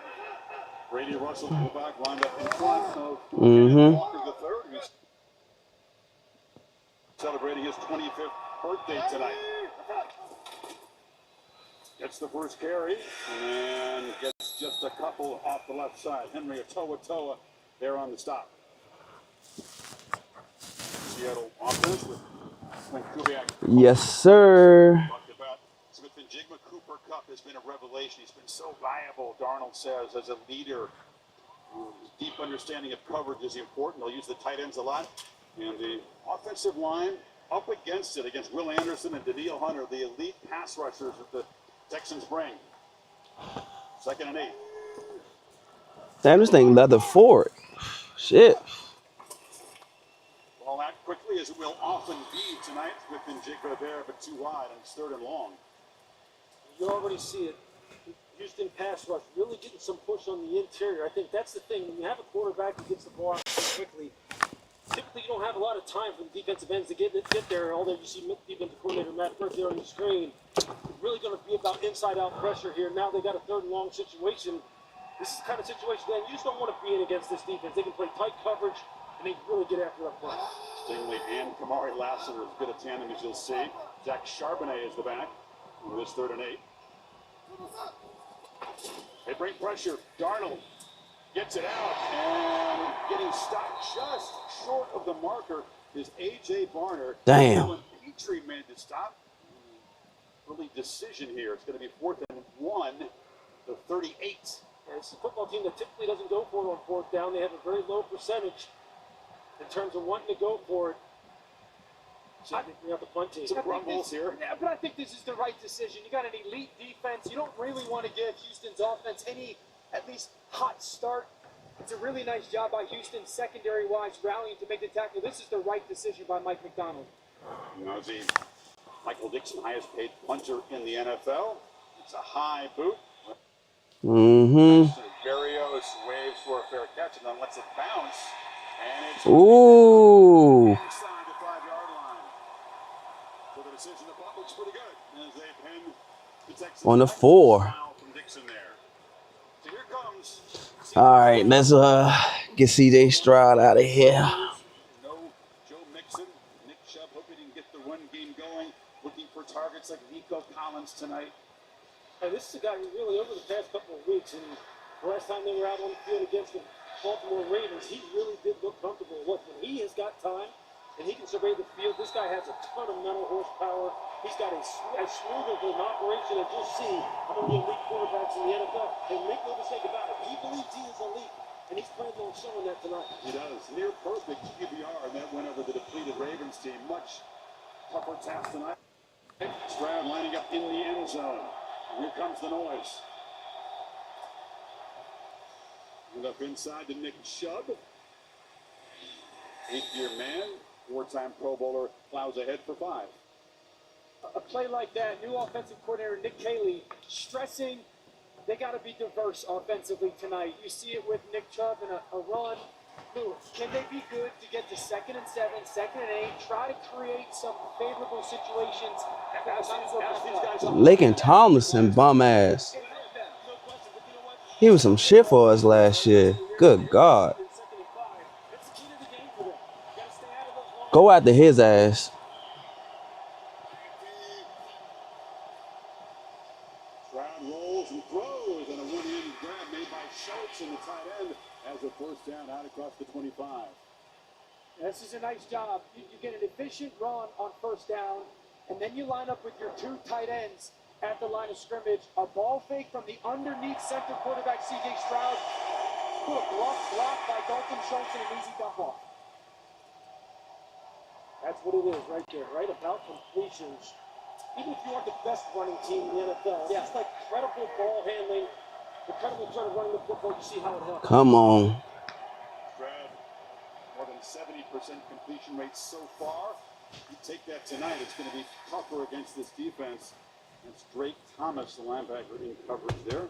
Brady Russell, fullback, lined up in front of Walker the third, who's celebrating his 25th birthday tonight. Gets the first carry and gets just a couple off the left side. Henry Toa there on the stop. Seattle offense with Clint Kubiak. Yes, sir. Talked about Smith and Jigma. Cooper Kupp has been a revelation. He's been so viable, Darnold says, as a leader. His deep understanding of coverage is important. They'll use the tight ends a lot. And the offensive line up against it, against Will Anderson and Daniil Hunter, the elite pass rushers that the Texans bring. 2nd and 8. Damn, this thing leather forward. Shit. Ball out quickly, as it will often be tonight. Smith and Jigma there, but too wide, and it's 3rd and long. You already see it. Houston pass rush really getting some push on the interior. I think that's the thing. When you have a quarterback who gets the ball out quickly, typically you don't have a lot of time for the defensive ends to get there. Although you see defensive coordinator Matt Burke there on the screen. It's really going to be about inside-out pressure here. Now they got a 3rd and long situation. This is the kind of situation that you just don't want to be in against this defense. They can play tight coverage, and they can really get after up front. Stingley and Kamari Lassiter as good a tandem as you'll see. Zach Charbonnet is the back with this 3rd and 8. They bring pressure. Darnold gets it out, and getting stopped just short of the marker is A.J. Barner. Damn. Petrie made the stop. Early decision here. It's going to be 4th and 1, the 38. And it's a football team that typically doesn't go for it on 4th down. They have a very low percentage in terms of wanting to go for it. So I think we have the punt team. Some rumbles here. Yeah, but I think this is the right decision. You got an elite defense. You don't really want to give Houston's offense any, at least, hot start. It's a really nice job by Houston, secondary-wise, rallying to make the tackle. This is the right decision by Mike McDonald. You know, the Michael Dixon, highest paid punter in the NFL. It's a high boot. Mm-hmm. Berrios waves for a fair catch and then lets it bounce. And it's Ooh. inside the 5-yard line. So the decision, the ball looks pretty good as they pin the Texans On the 4. from Dixon there. So here comes. All right, let's get C.J. Stroud out of here. No Joe Mixon. Nick Chubb hoping he can get the run game going. Looking for targets like Nico Collins tonight. And this is a guy who really, over the past couple of weeks, and the last time they were out on the field against the Baltimore Ravens, he really did look comfortable. Look, when he has got time and he can survey the field, this guy has a ton of mental horsepower. He's got as smooth of an operation as you'll see among the elite quarterbacks in the NFL. And make no mistake about it, he believes he is elite, and he's planning on showing that tonight. He does. Near perfect QBR, and that went over the depleted Ravens team. Much tougher task tonight. Stroud lining up in the end zone. Here comes the noise. And up inside to Nick Chubb. 8th-year man, 4-time Pro Bowler, plows ahead for 5. A play like that, new offensive coordinator Nick Caley stressing they got to be diverse offensively tonight. You see it with Nick Chubb in a run. Can they be good to get to 2nd and 7, 2nd and 8, try to create some favorable situations? Laken Tomlinson, bum ass. He was some shit for us last year. Good God. Go after his ass. Stroud rolls and throws, and a one-handed grab made by Schultz in the tight end as a 1st down out across the 25. This is a nice job. You get an efficient run on 1st down, and then you line up with your 2 tight ends at the line of scrimmage. A ball fake from the underneath center quarterback C.J. Stroud. Good block by Dalton Schultz and an easy dump off. That's what it is right there, right? About completions. Even if you aren't the best running team in the NFL, it's just like incredible ball handling, incredible sort of running the football. You see how it helps. Come on. Stroud, more than 70% completion rate so far. You take that tonight, it's going to be tougher against this defense. It's Drake Thomas, the linebacker, in coverage there.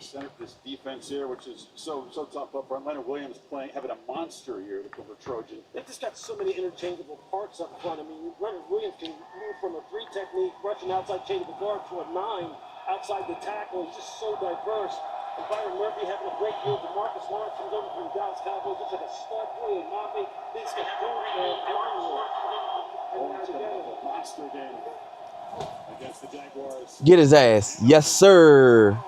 See this defense here, which is so tough up front. Leonard Williams having a monster year, the former Trojan. They just got so many interchangeable parts up front. I mean, Leonard Williams can move from a 3 technique, rushing outside chain of the guard, to a 9 outside the tackle. He's just so diverse. And Byron Murphy having a great year. DeMarcus Lawrence comes over from Dallas Cowboys. Looks like a stud boy. And Motley is everywhere. And Lawrence going to have a monster game against the Jaguars. Get his ass. Yes, sir.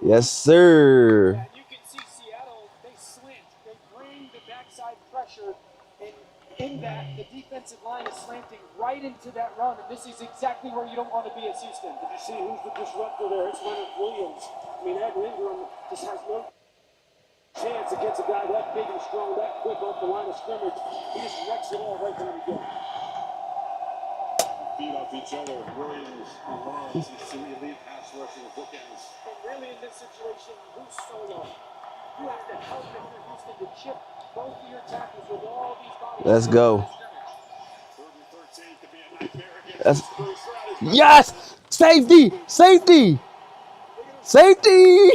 Yes, sir. And you can see Seattle, they slant. They bring the backside pressure. And in that, the defensive line is slanting right into that run. And this is exactly where you don't want to be as Houston. Did you see who's the disruptor there? It's Leonard Williams. I mean, Ed Ingram just has no chance against a guy that big and strong, that quick off the line of scrimmage. He just wrecks it all right from the beginning. Feed off each other. Williams and Lawrence, these two elite pass rushing bookends. And really in this situation, who's solo? You have to help if you're Houston to chip both of your tackles with all these bodies. Let's go. 3rd and 13 could be a nightmare against That's, Bruce Stroud. yes! Safety! Safety! Safety!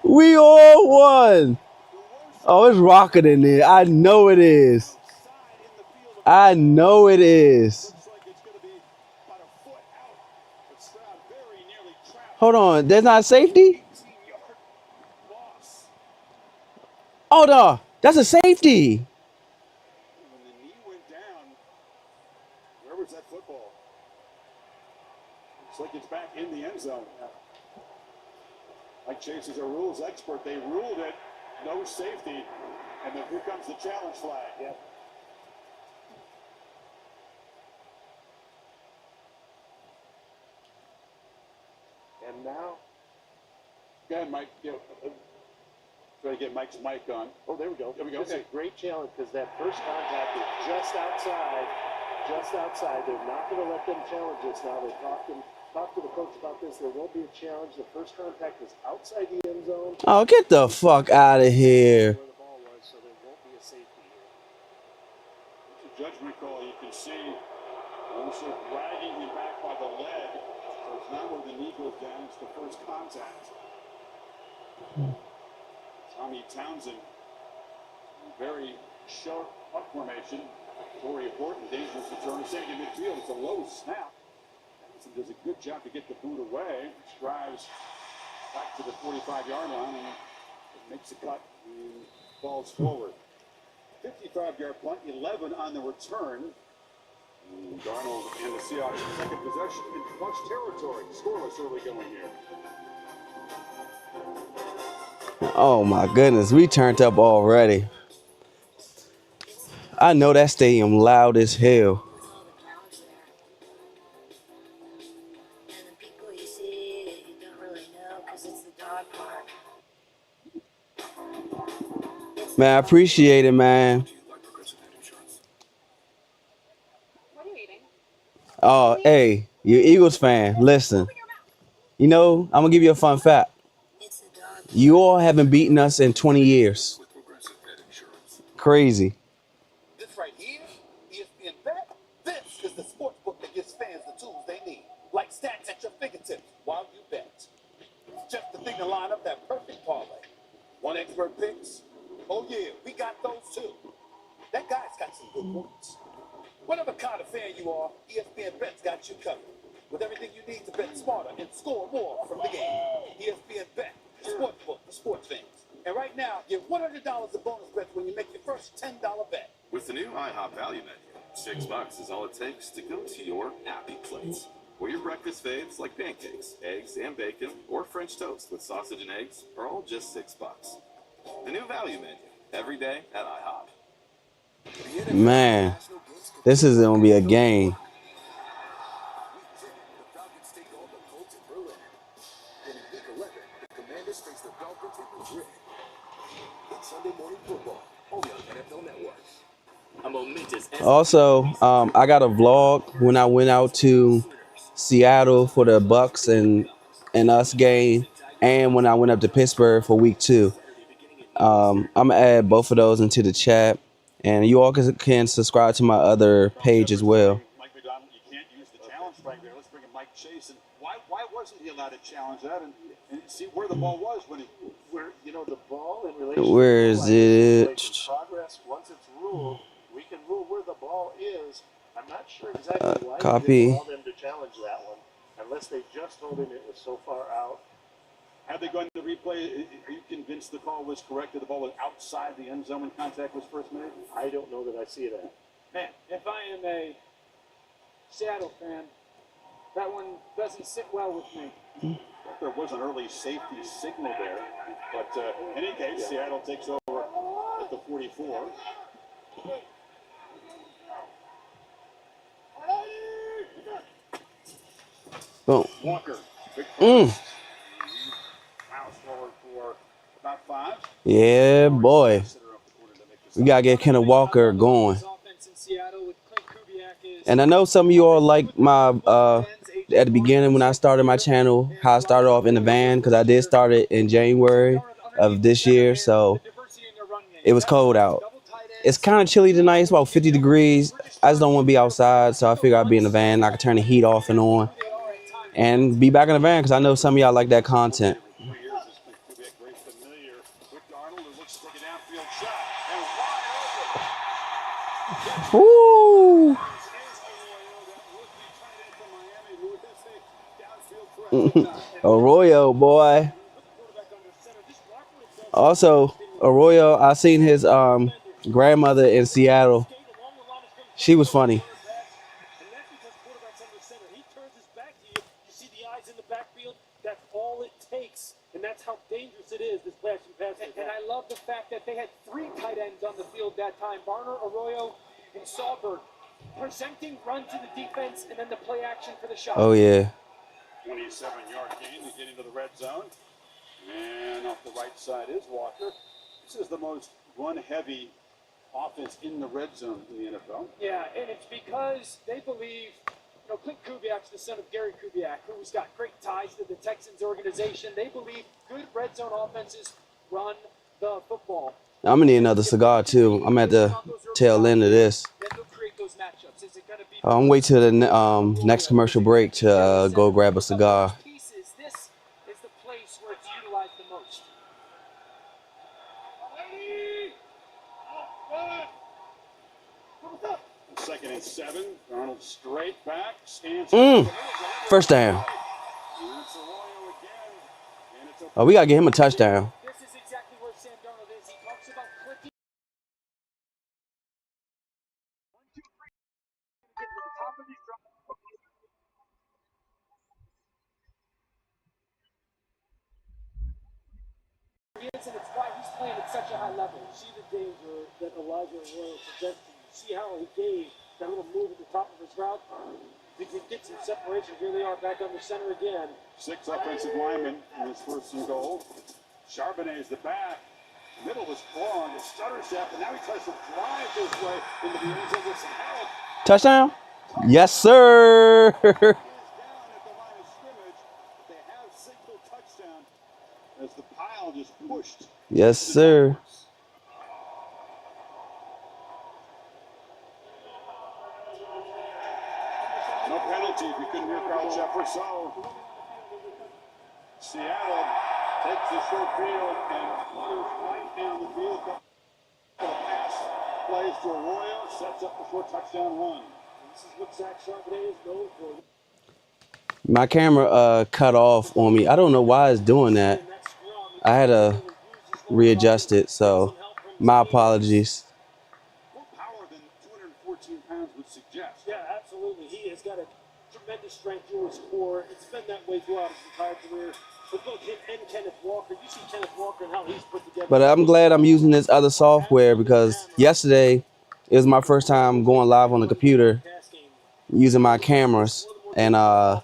We all won. Oh, it's rocking in there. I know it is. I know it is. Hold on. There's not safety? Oh, no. That's a safety. When the knee went down, where was that football? Looks like it's back in the end zone. Mike Chase is a rules expert. They ruled it, no safety, and then here comes the challenge flag. Yep. And now, go ahead, Mike. Try to get Mike's mic on. Oh, there we go. There we go. This is a great challenge because that first contact is just outside. Just outside. They're not going to let them challenge this now. They talked to the coach about this. There won't be a challenge. The first contact is outside the end zone. Oh, get the fuck out of here. Where the ball was, so there won't be a safety here. It's a judgment call. You can see also dragging him back by the leg. So it's not where the knee goes down. It's the first contact. Tommy Townsend, very sharp puck formation. Very important, dangerous return. Saying in midfield, it's a low snap. Townsend does a good job to get the boot away. Drives back to the 45-yard line and makes a cut and falls forward. 55-yard punt, 11 on the return. And Darnold and the Seahawks second possession in clutch territory. Scoreless early going here. Oh my goodness, we turned up already. I know that stadium loud as hell. Man, I appreciate it, man. What are you eating? Oh, hey, you Eagles fan, listen. You know, I'm gonna give you a fun fact. You all haven't beaten us in 20 years. Crazy. This right here, ESPN Bet, this is the sports book that gives fans the tools they need, like stats at your fingertips while you bet. It's just the thing to line up that perfect parlay. One expert picks, oh yeah, we got those too. That guy's got some good points. Whatever kind of fan you are, ESPN Bet's got you covered. With everything you need to bet smarter and score more from the game. ESPN Bet, the sports book for sports fans. And right now, get $100 of bonus bets when you make your first $10 bet. With the new IHOP value menu, $6 is all it takes to go to your happy place. Where your breakfast faves like pancakes, eggs, and bacon, or French toast with sausage and eggs are all just $6. The new value menu, every day at IHOP. Man, this is gonna be a game. Also, I got a vlog when I went out to Seattle for the Bucks and us game, and when I went up to Pittsburgh for week 2. I'm gonna add both of those into the chat, and you all can subscribe to my other page as well. Mike McDonald, you can't use the challenge flag there. Let's bring in Mike Chase. And why wasn't he allowed to challenge that and see where the ball was when the ball in relation Where is it? progress, once it's ruled, we can rule where the ball is I'm not sure exactly why he Copy. didn't allow them to challenge that one, unless they just told him it was so far out. Had they gone to the replay, are you convinced the call was correct that the ball was outside the end zone when contact was first made? I don't know that I see that. Man, if I am a Seattle fan, that one doesn't sit well with me. There was an early safety signal there, but in any case, Seattle takes over at the 44. Boom. Walker, big mouse forward for about 5. Yeah, boy. We gotta get Kenneth Walker going. And I know some of you all like my at the beginning when I started my channel, how I started off in the van, because I did start it in January of this year, so it was cold out. It's kind of chilly tonight. It's about 50 degrees. I just don't want to be outside, so I figure I'd be in the van. I could turn the heat off and on and be back in the van, because I know some of y'all like that content. Woo! Arroyo, boy. Also, Arroyo, I seen his grandmother in Seattle. She was funny. That's all it takes, and that's how dangerous it is, this flash and pass. And I love the fact that they had 3 tight ends on the field that time. Barner, Arroyo, and Sauber presenting run to the defense and then the play action for the shot. Oh, yeah. 27-yard gain to get into the red zone. And off the right side is Walker. This is the most run-heavy offense in the red zone in the NFL. Yeah, and it's because they believe, Clint Kubiak's the son of Gary Kubiak, who's got great ties to the Texans organization. They believe good red zone offenses run the football. I'm gonna need another cigar too. I'm at the tail end of this. I'm wait till the next commercial break to go grab a cigar. This is the place where it's utilized the most. 2nd and 7. Arnold straight back. Stands First down. Oh, we gotta get him a touchdown. This is exactly where Sam Darnold is. He talks about clicking. 1, 2, 3. Get to the top of his drum. And it's why he's playing at such a high level. See the danger that Elijah Arroyo presents to you. See how he gave that little move at the top of his route? If he can get some separation, here they are back on the center again. 6 offensive linemen in his 1st and goal. Charbonnet is the back. Middle was long. The stutter step, and now he tries to drive this way into the end zone with some help. Touchdown? Yes, sir. Down at the line of scrimmage. They have signal touchdown as the pile just pushed. Yes, sir. No penalty if you couldn't hear Carl Shepard. So Seattle takes the short field and runners right down the field. The pass plays to Arroyo, sets up the short touchdown run. This is what Zach Charbonnet is known for. My camera cut off on me. I don't know why it's doing that. I had to readjust it, so my apologies. More power than 214 pounds would suggest. Yeah, absolutely. He has got a tremendous strength through his core. It's been that way throughout his entire career. But both him and Kenneth Walker, you see Kenneth Walker and how he's put together. But I'm glad I'm using this other software, because yesterday it was my first time going live on the computer using my cameras, and my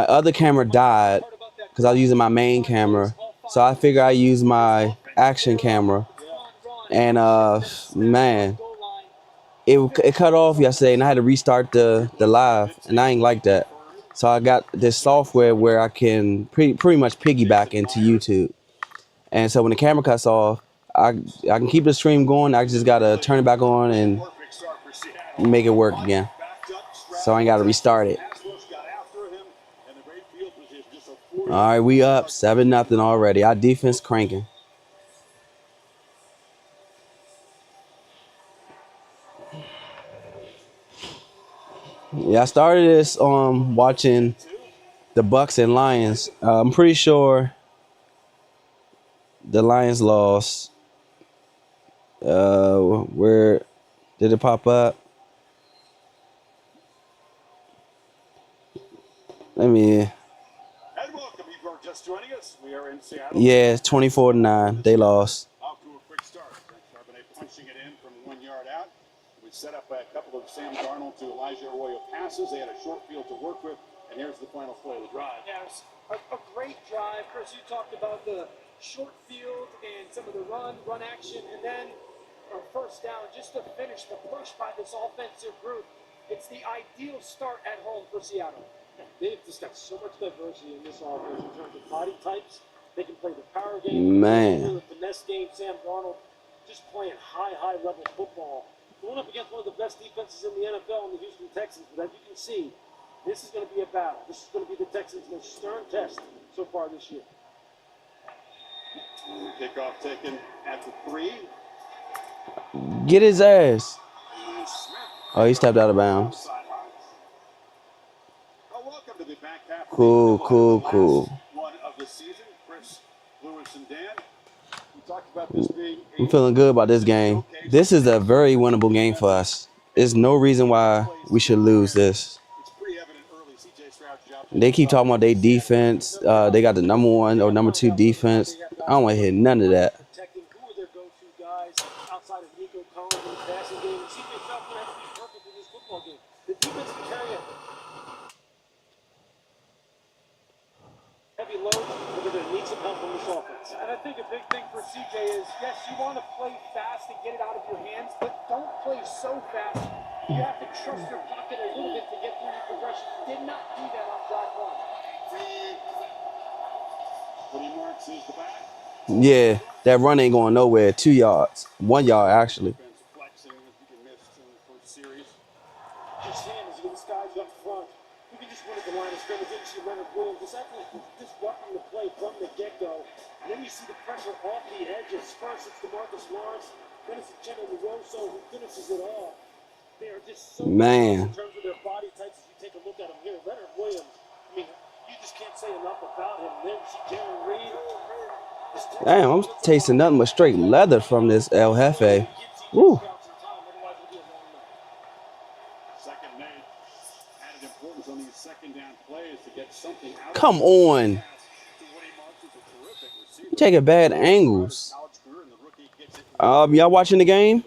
other camera died because I was using my main camera. So I figured I use my action camera, and man, it cut off yesterday, and I had to restart the live, and I ain't like that. So I got this software where I can pretty much piggyback into YouTube. And so when the camera cuts off, I can keep the stream going. I just gotta turn it back on and make it work again. So I ain't gotta restart it. All right, we up 7-0 already. Our defense cranking. Yeah, I started this watching the Bucks and Lions. I'm pretty sure the Lions lost. Where did it pop up? Let me. And welcome, if you are just joining us. We are in Seattle. Yeah, 24-9. They lost. Off to a quick start. Frank Charbonnet punching it in from 1 yard out. We set up a couple of Sam Darnold to Elijah Arroyo passes. They had a short field to work with. And here's the final play of the drive. Yeah, it was a great drive. Chris, you talked about the short field and some of the run action, and then a first down just to finish the push by this offensive group. It's the ideal start at home for Seattle. They've just got so much diversity in this offense in terms of body types. They can play the power game, Man. the finesse game. Sam Darnold just playing high level football. Going up against one of the best defenses in the NFL in the Houston Texans. But as you can see, this is going to be a battle. This is going to be the Texans' most stern test so far this year. Kickoff taken at the 3. Get his ass. Oh, he stepped out of bounds. Welcome to the back half. Cool. One of the season. Chris, Lewis, and Dan. We talked about this being I'm feeling good about this game. This is a very winnable game for us. There's no reason why we should lose this. They keep talking about their defense. They got the number 1 or number 2 defense. I don't want to hear none of that. Protecting who are their go-to guys outside of Nico Collins in the passing game. And CJ Stroud's going to have to be perfect in this football game. The defense can carry a heavy load, but they're going to need some help from this offense. And I think a big thing for CJ is, yes, you want to play fast and get it out of your hands, but don't play so fast. You have to trust your pocket a little bit to get through your progression. Did not do that on drive 1. Yeah, that run ain't going nowhere. 2 yards. 1 yard, actually. His hand is against guys up front. You can just win at the line of scrimmage. Then you see Leonard Williams disrupting the play from the get-go. And then you see the pressure off the edges. First, it's DeMarcus Lawrence. Then it's Chenna Rosso who finishes it off. They are just so Man. in terms of their body types as you take a look at them here. Leonard Williams, I mean, you just can't say enough about him. Then you see Jaron Reed. Damn, I'm tasting nothing but straight leather from this El Jefe. Woo. Second made. Added importance on these second down plays to get something out. Come on. You taking bad angles. Y'all watching the game?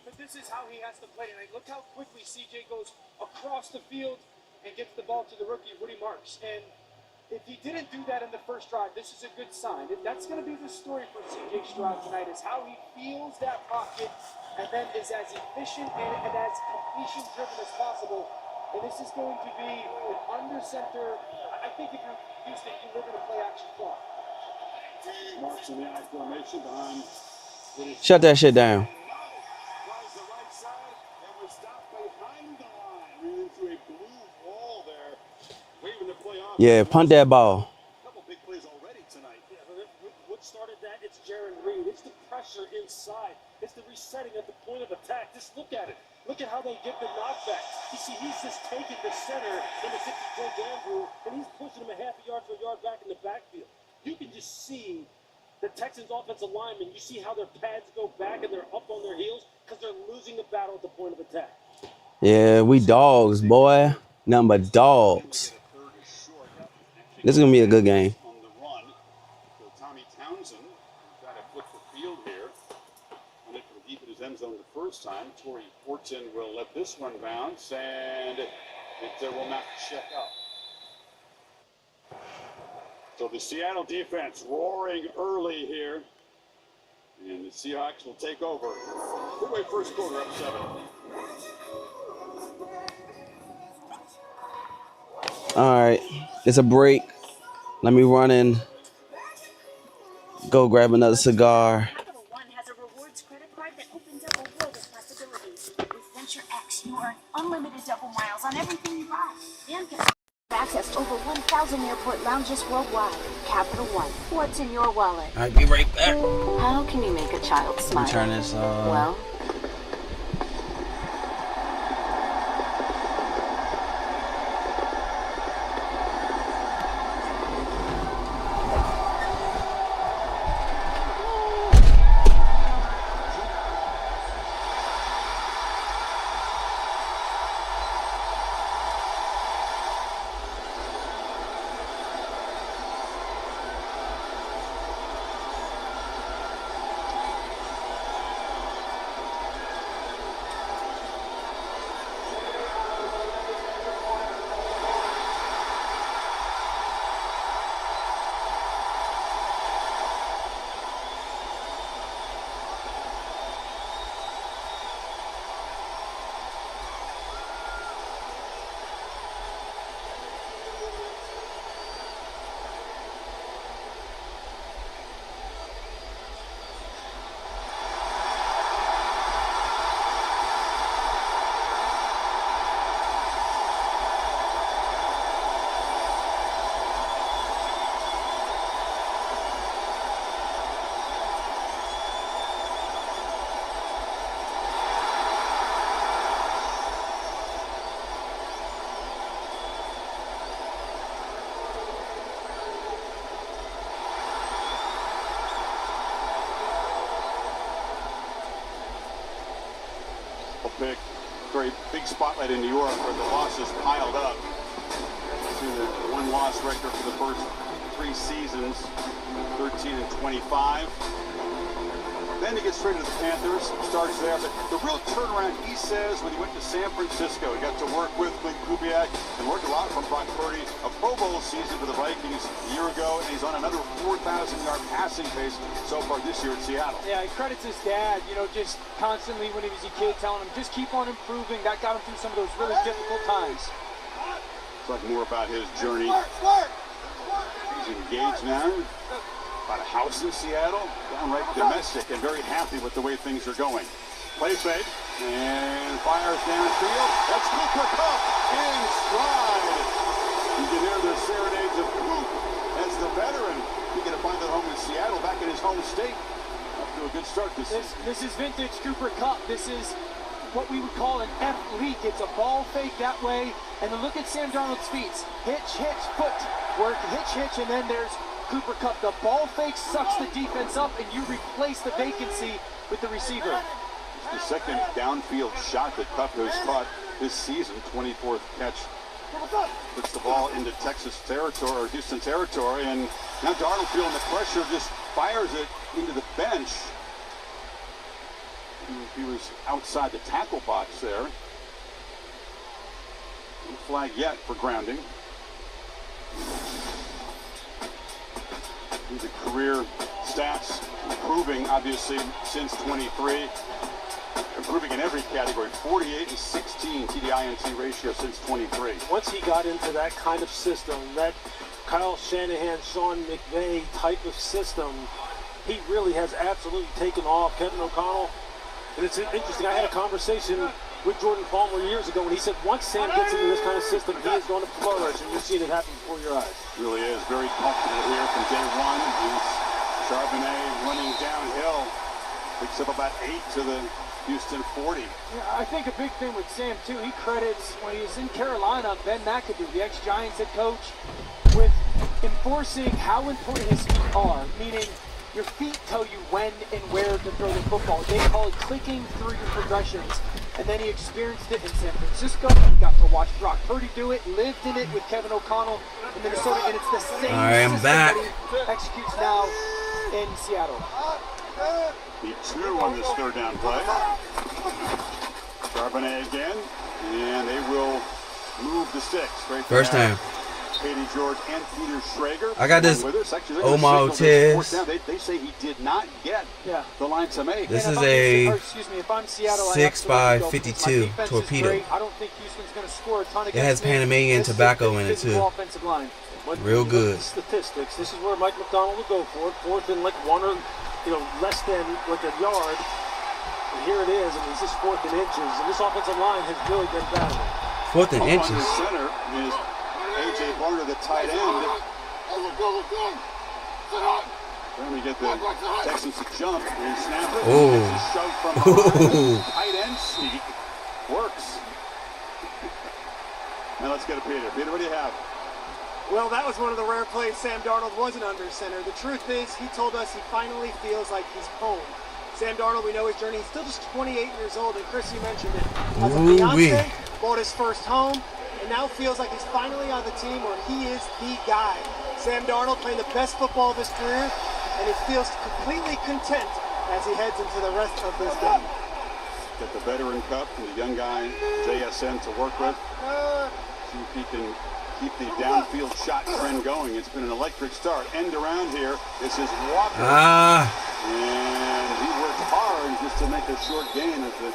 But this is how he has to play tonight. Look how quickly CJ goes across the field and gets the ball to the rookie, Woody Marks. And if he didn't do that in the first drive, this is a good sign. That's going to be the story for CJ Stroud tonight, is how he feels that pocket and then is as efficient and as completion-driven as possible. And this is going to be an under-center. I think if you're Houston, you live in a play-action clock. Marks in the I formation behind. Shut that shit down. Tries the right side and was stopped behind the line. Ran into a blue wall there. Waving the play off. Yeah, punt that ball. A couple big plays already tonight. Yeah, but what started that? It's Jaron Reed. It's the pressure inside. It's the resetting at the point of attack. Just look at it. Look at how they get the knockback. You see, he's just taking the center in the 60-point Andrew, and he's pushing him a half a yard to a yard back in the backfield. You can just see the Texans' offensive linemen. You see how their pads go back and they're up on their heels because they're losing the battle at the point of attack. Yeah, we dogs, boy. Nothing but dogs. This is going to be a good game. On the run. So Tommy Townsend trying to flip the field here. On it from deep in his end zone the first time. Torrey Horton will let this one bounce, and it will not check up. So the Seattle defense roaring early here. And the Seahawks will take over. Midway first quarter, up 7. All right, it's a break. Let me run in. Go grab another cigar. Capital One has a rewards credit card that opens up a world of possibilities. With Venture X, you earn unlimited double miles on everything you buy. And get access to over 1,000 airport lounges worldwide. Capital One, what's in your wallet? All right, be right back. How can you make a child smile? Turn this off. Well, pick. Very big spotlight in New York where the losses piled up to the one-loss record for the first 3 seasons, 13-25. Then he gets straight to the Panthers, starts there. But the real turnaround, he says, when he went to San Francisco, he got to work with Clint Kubiak and worked a lot for Brock Purdy. A Pro Bowl season for the Vikings a year ago, and he's on another 4,000-yard passing pace so far this year in Seattle. Yeah, he credits his dad, just constantly when he was a kid telling him, just keep on improving. That got him through some of those really difficult times. Talk more about his journey. He's engaged now. Bought a house in Seattle, downright domestic, and very happy with the way things are going. Play fake, and fires downfield. That's Cooper Kupp in stride. You can hear the serenades of Coop as the veteran. He's going to find it home in Seattle, back in his home state. Up to a good start this season. This is vintage Cooper Kupp. This is what we would call an F leak. It's a ball fake that way, and then look at Sam Darnold's feet. Hitch, foot, work, hitch, and then there's Cooper Kupp. The ball fake sucks the defense up, and you replace the vacancy with the receiver. It's the second downfield shot that Kupp has caught this season, 24th catch. Puts the ball into Texas territory, or Houston territory, and now Darnold feeling the pressure, just fires it into the bench. He was outside the tackle box there. No flag yet for grounding. The career stats improving, obviously, since 23. Improving in every category, 48-16 TDI-NT ratio since 23. Once he got into that kind of system, that Kyle Shanahan, Sean McVay type of system, he really has absolutely taken off. Kevin O'Connell, and it's interesting, I had a conversation with Jordan Palmer years ago when he said once Sam gets into this kind of system, he is going to flourish, and you're seeing it happen before your eyes. Really is very comfortable here from day one. He's Charbonnet running downhill, picks up about 8 to the Houston 40. Yeah, I think a big thing with Sam too, he credits when he was in Carolina, Ben McAdoo, the ex-Giants head coach, with enforcing how important his feet are, meaning your feet tell you when and where to throw the football. They call it clicking through your progressions. And then he experienced it in San Francisco. He got to watch Brock Purdy do it, lived in it with Kevin O'Connell in Minnesota, and it's the same system that he executes now in Seattle. Need 2 on this third down play. Charbonnet again, and they will move the 6 straight first time. Katie George and Peter Schrager. I got this Omar Ortiz. They say he did not get the line to make. This is a if I'm Seattle, 6x52 torpedo. I don't think Houston's going to score a ton. It has Panamanian tobacco in it too. Real good. Statistics. This is where Mike McDonald will go for it. 4th and like 1 or less than like a yard. And here it is. I mean, this is 4th and inches, and this offensive line has really been bad. 4th and inches. On the center is A.J. Barner, the tight end. Then we get the Texans to jump and snap it. Oh. Shove from behind. Tight end sneak works. Now let's go to Peter. Peter, what do you have? Well, that was one of the rare plays Sam Darnold wasn't under center. The truth is, he told us he finally feels like he's home. Sam Darnold, we know his journey. He's still just 28 years old, and Chris, you mentioned it. Has a fiance, bought his first home, and now feels like he's finally on the team where he is the guy. Sam Darnold playing the best football of his career, and he feels completely content as he heads into the rest of this game. Got the veteran cup and the young guy, JSN, to work with. See if he can keep the downfield shot trend going. It's been an electric start. End around here. This is Walker. And he worked hard just to make a short gain as the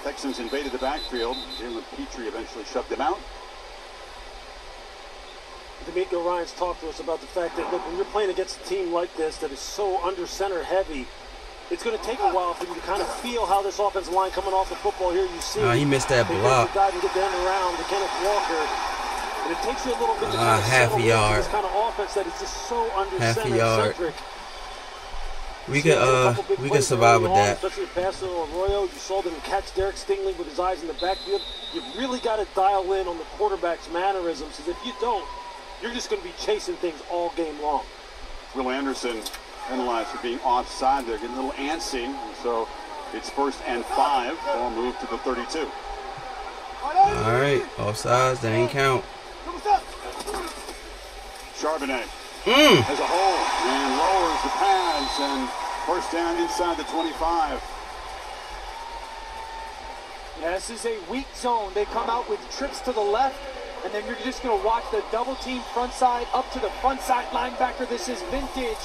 Texans invaded the backfield. Jalen Petrie eventually shoved him out. D'Amico Ryans talked to us about the fact that, look, when you're playing against a team like this that is so under center heavy, it's going to take a while for you to kind of feel how this offensive line coming off the football here. You see, he missed that block. The guy can get down around to Kenneth Walker, and it takes you a little bit to kind of half a yard. This kind of offense that is just so under center centric. We could survive with that. Especially with Paso Arroyo, you saw them catch Derek Stingley with his eyes in the backfield. You've really got to dial in on the quarterback's mannerisms, because if you don't, you're just going to be chasing things all game long. Will Anderson penalized for being offside there, getting a little antsy. And so It's 1st and 5. Ball moved to the 32. All right, offsides, that ain't count. Charbonnet has a hole and lowers the pads, and 1st down inside the 25. Yeah, this is a weak zone. They come out with trips to the left, and then you're just going to watch the double team front side up to the front side linebacker. This is vintage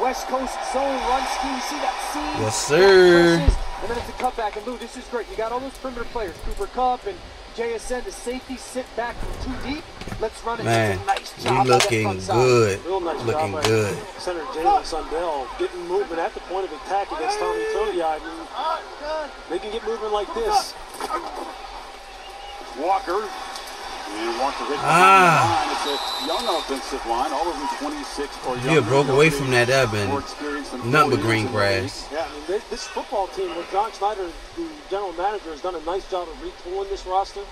West Coast zone run scheme. You see that seam? Yes, sir. And then it's a cutback. And Lou, this is great. You got all those perimeter players, Cooper Kupp and JSN. The safety sit back from too deep. Let's run it. Man, nice he job looking good. Real nice Looking job by good. Center Jalen Sundell getting movement at the point of attack against Tommy Todia. I mean, they can get movement like this. Walker. And Walker hit the line. It's a young offensive line, all of them 26 or younger. Yeah, broke away from that. That been nothing but green grass. Yeah, I mean, this football team with John Schneider, the general manager, has done a nice job of retooling this roster.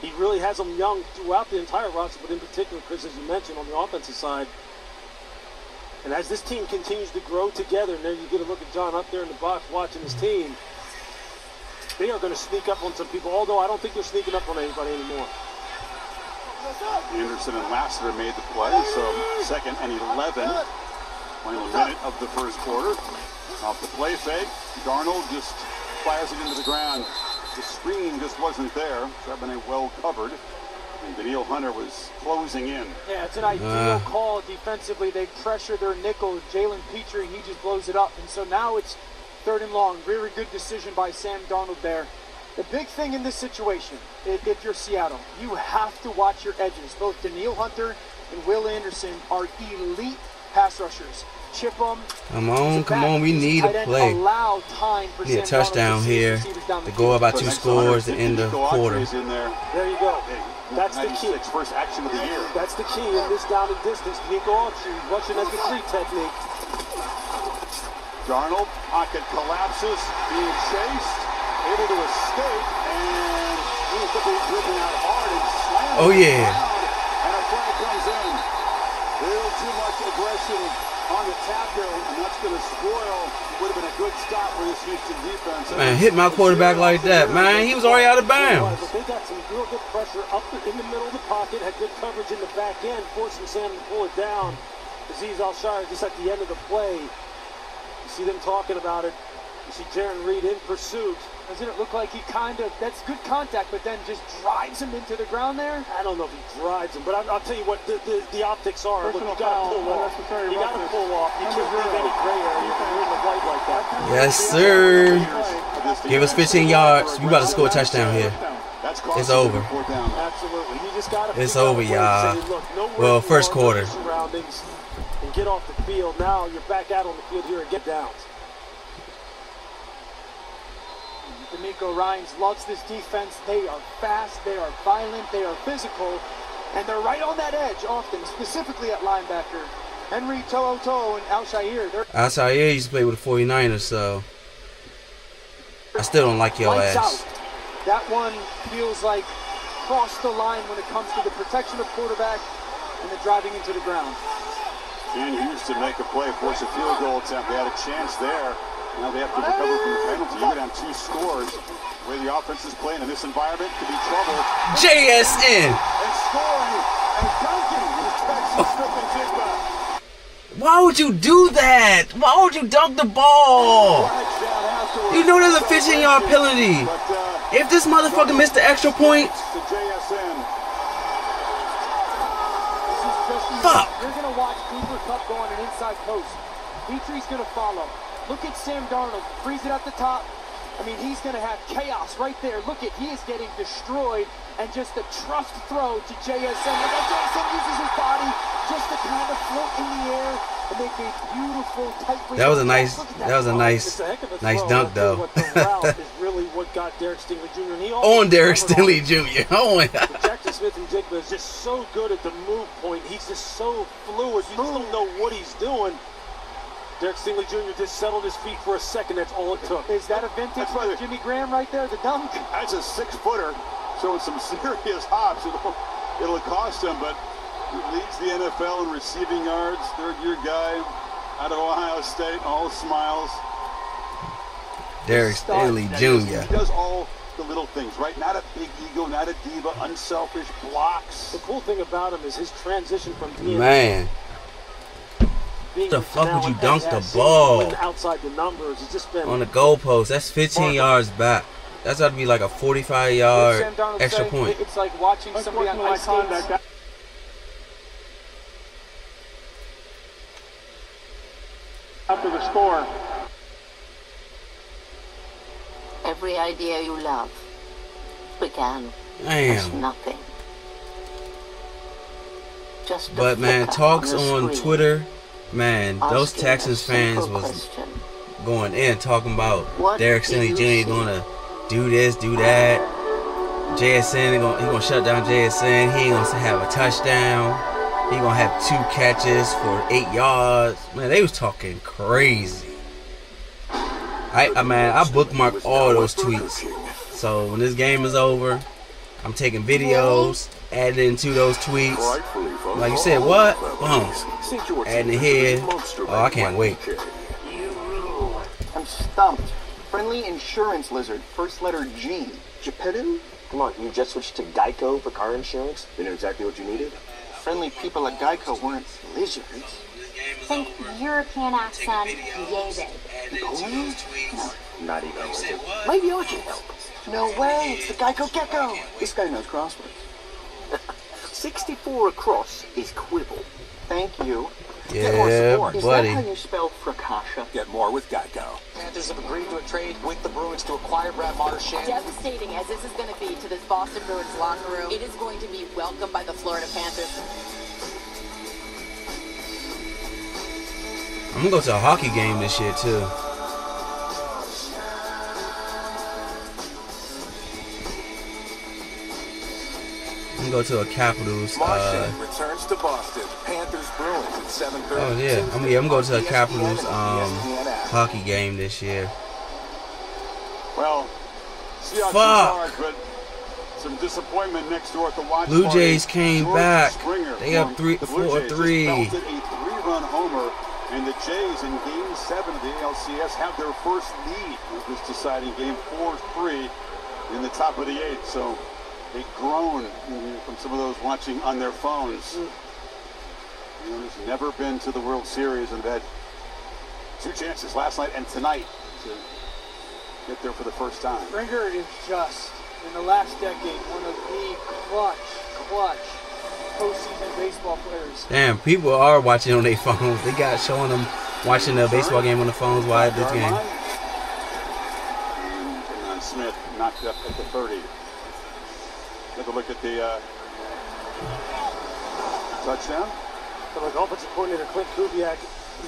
He really has them young throughout the entire roster, but in particular, Chris, as you mentioned, on the offensive side. And as this team continues to grow together, and there you get a look at John up there in the box watching his team, they are going to sneak up on some people, although I don't think they're sneaking up on anybody anymore. Anderson and Lassiter made the play, so 2nd and 11. Final minute of the first quarter. Off the play fake, Darnold just fires it into the ground. The screen just wasn't there. Charbonnet well covered. And Daniil Hunter was closing in. Yeah, it's an ideal call defensively. They pressure their nickel. Jalen Petrie, he just blows it up. And so now it's 3rd and long. Very good decision by Sam Darnold there. The big thing in this situation, if you're Seattle, you have to watch your edges. Both Daniil Hunter and Will Anderson are elite pass rushers. Chip them. Come on, we need a play. Need a touchdown here to go up by 2 scores to end the quarter. There you go. That's the key. First action of the year. That's the key in this down and distance. Nico Archie rushing as the 3 technique. Darnold, pocket collapses, being chased, able to escape, and he's driven out hard and slammed. Oh yeah. And a flag comes in. A little too much aggression on the tackle, and that's going to spoil. Would have been a good stop for this Houston defense. Man, hit my quarterback like that, man. He was already out of bounds. But they got some real good pressure up in the middle of the pocket, had good coverage in the back end, forcing Sam to pull it down. Aziz Al-Shire just at the end of the play. You see them talking about it. You see Jaron Reed in pursuit. Doesn't it look like he that's good contact, but then just drives him into the ground there? I don't know if he drives him, but I'll tell you what the optics are. Look, you got to pull off. You got to pull off. You can't leave any gray area in the white like that. Yes, sir. Give us 15 yards. We about to score a touchdown here. It's over. Absolutely. You just got to It's over, y'all. Well, first quarter. Surroundings and get off the field. Now you're back out on the field here and get downs. D'Amico Ryans loves this defense. They are fast, they are violent, they are physical, and they're right on that edge often, specifically at linebacker. Henry To'o and Al-Shire. Al-Shire used to play with the 49ers, so I still don't like your ass. Out. That one feels like cross the line when it comes to the protection of quarterback and the driving into the ground. Can Houston make a play, force a field goal attempt? They had a chance there. Now they have to recover from the penalty. You go down 2 scores. The way the offense is playing in this environment could be trouble. JSN. And scoring and dunking with Texas Smith and Jigba. Why would you do that? Why would you dunk the ball? You know there's a 15-yard penalty. If this motherfucker missed the extra point. Fuck. You're going to watch Cooper Kupp go on an inside post. Petrie's going to follow. Look at Sam Darnold, freeze it at the top. I mean, he's going to have chaos right there. Look at, he is getting destroyed, and just a trust throw to JSN. And then JSN uses his body just to kind of float in the air and make a beautiful tight. That was a nice dunk though. What the route is really what got Derek Stingley Jr. And he on Derek Stingley Jr. Oh my God. Jackson Smith and Jigba is just so good at the move point. He's just so fluid. You just don't know what he's doing. Derek Stingley Jr. just settled his feet for a second. That's all it took. Is that a vintage Jimmy Graham right there, the dunk? That's a 6-footer, showing some serious hops. It'll cost him, but he leads the NFL in receiving yards. 3rd-year guy out of Ohio State, all smiles. Derek Stanley Jr. He does all the little things, right? Not a big ego, not a diva, unselfish, blocks. The cool thing about him is his transition from being Man. being The fuck now would you an dunk the SSC ball outside the numbers. It's just been on the goalpost? That's 15 yards back. That's got to be like a 45-yard extra point. It's like watching somebody on ice skates. after the score. Every idea you love began Damn. as nothing. Just a But man, flicker talks the on screen, Twitter, man, those asking a Texans fans simple was question. going in talking about What Derek do Stanley you Jr. see? gonna do this, do that. JSN, he gonna shut down JSN. He ain't gonna have a touchdown. He gonna have 2 catches for 8 yards. Man, they was talking crazy. I bookmarked all those tweets. So when this game is over, I'm taking videos, adding into those tweets. Like you said, what? Boom. Adding it here. Oh, I can't wait. I'm stumped. Friendly insurance lizard, first letter G. Geppetto? Come on, you just switched to Geico for car insurance? They knew exactly what you needed? Friendly people at Geico weren't lizards. Think European accent, yay big. Napoleon? No, not even a lizard. Maybe I can help. No way, it's the Geico Gecko. This guy knows crosswords. 64 across is quibble. Thank you. Get more Yeah, support. Is buddy. that how you spell fracascia? Get more with Geico. Panthers have agreed to a trade with the Bruins to acquire Brad Marchand. Devastating as this is going to be to this Boston Bruins locker room, it is going to be welcomed by the Florida Panthers. I'm gonna go to a hockey game this year too. I'm gonna go to a Capitals. Marchand returns to Boston. Panthers Bruins at 7:30. Oh yeah, I'm going to a Capitals hockey game this year. Well, Seahawks Fuck. hard, but some disappointment next door at the watch Blue party. Jays came George back. Springer They up from the Blue Jays just 4-3. belted a 3-run homer, and the Jays in Game 7 of the ALCS have their first lead of this deciding game, 4-3 in the top of the 8th. So a groan from some of those watching on their phones. Who's never been to the World Series and had 2 chances last night and tonight to get there for the first time. Springer is just, in the last decade, one of the clutch postseason baseball players. Damn, people are watching on their phones. They got showing them watching the baseball game on the phones while at this game. And Smith knocked up at the 30. Take a look at the touchdown. So like offensive coordinator Clint Kubiak,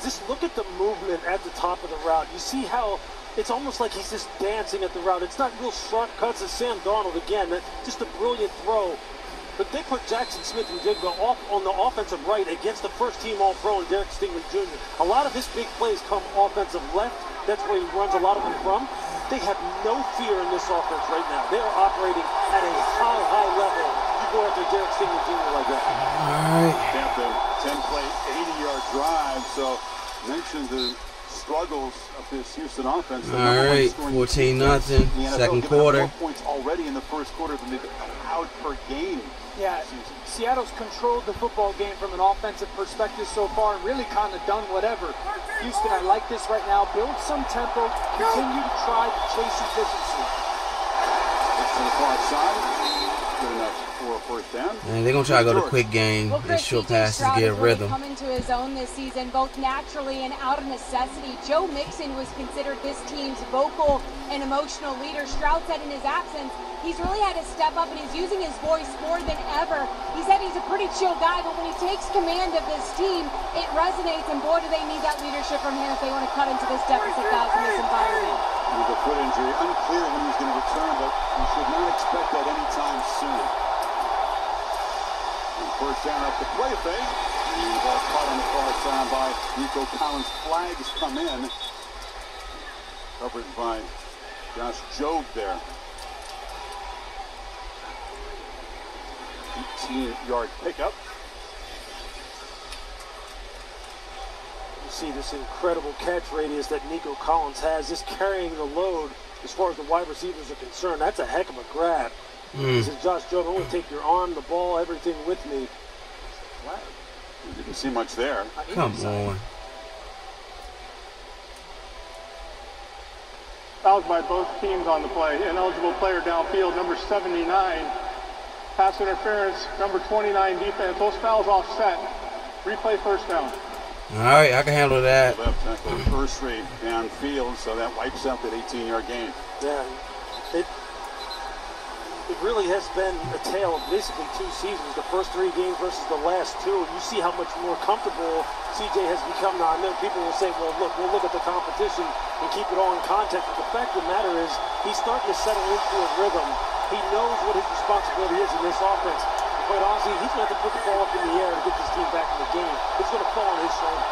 just look at the movement at the top of the route. You see how it's almost like he's just dancing at the route. It's not real shortcuts as Sam Darnold again. Just a brilliant throw. But they put Jackson Smith and Jigba off on the offensive right against the first-team All-Pro and Derek Stingman Jr. A lot of his big plays come offensive left. That's where he runs a lot of them from. They have no fear in this offense right now. They are operating at a high level. You go after Derek Stingman Jr. like that. All right. Tampa, 10-play, 80-yard drive. So mentioned the struggles of this Houston offense. All right, 14-0, second quarter. 4 points already in the first quarter than they've allowed per game. Yeah, Seattle's controlled the football game from an offensive perspective so far and really kind of done whatever. Houston, I like this right now. Build some tempo. Continue to try to chase efficiency. It's to the far side. Good enough for a first down. Man, they're going to try to go to quick game and short passes, get a rhythm. Come into his own this season, both naturally and out of necessity. Joe Mixon was considered this team's vocal and emotional leader. Stroud said in his absence, he's really had to step up and he's using his voice more than ever. He said he's a pretty chill guy, but when he takes command of this team, it resonates, and boy, do they need that leadership from him if they want to cut into this deficit that's in this environment. With a foot injury, unclear when he's going to return, but you should not expect that anytime soon. And first down up the play fake. And the ball caught on the far side by Nico Collins. Flags come in. Covered by Josh Jobe there. 18-yard pickup. see this incredible catch radius that Nico Collins has, just carrying the load as far as the wide receivers are concerned. That's a heck of a grab. This is Josh Jobe. I want to take your arm, the ball, everything with me. Wow. You didn't see much there. Come on. Fouls by both teams on the play. Ineligible player downfield, number 79. Pass interference, number 29 defense. Those fouls offset. Replay first down. All right, I can handle that. Left tackle first rate downfield, so that wipes out that 18-yard gain. Yeah, it really has been a tale of basically 2 seasons, the first 3 games versus the last 2. You see how much more comfortable CJ has become now. I know people will say, well, look, we'll look at the competition and keep it all in context. But the fact of the matter is he's starting to settle into a rhythm. He knows what his responsibility is in this offense. Quite honestly, he's going to have to put the ball up in the air to get this team back in the game. It's going to fall on his shoulder.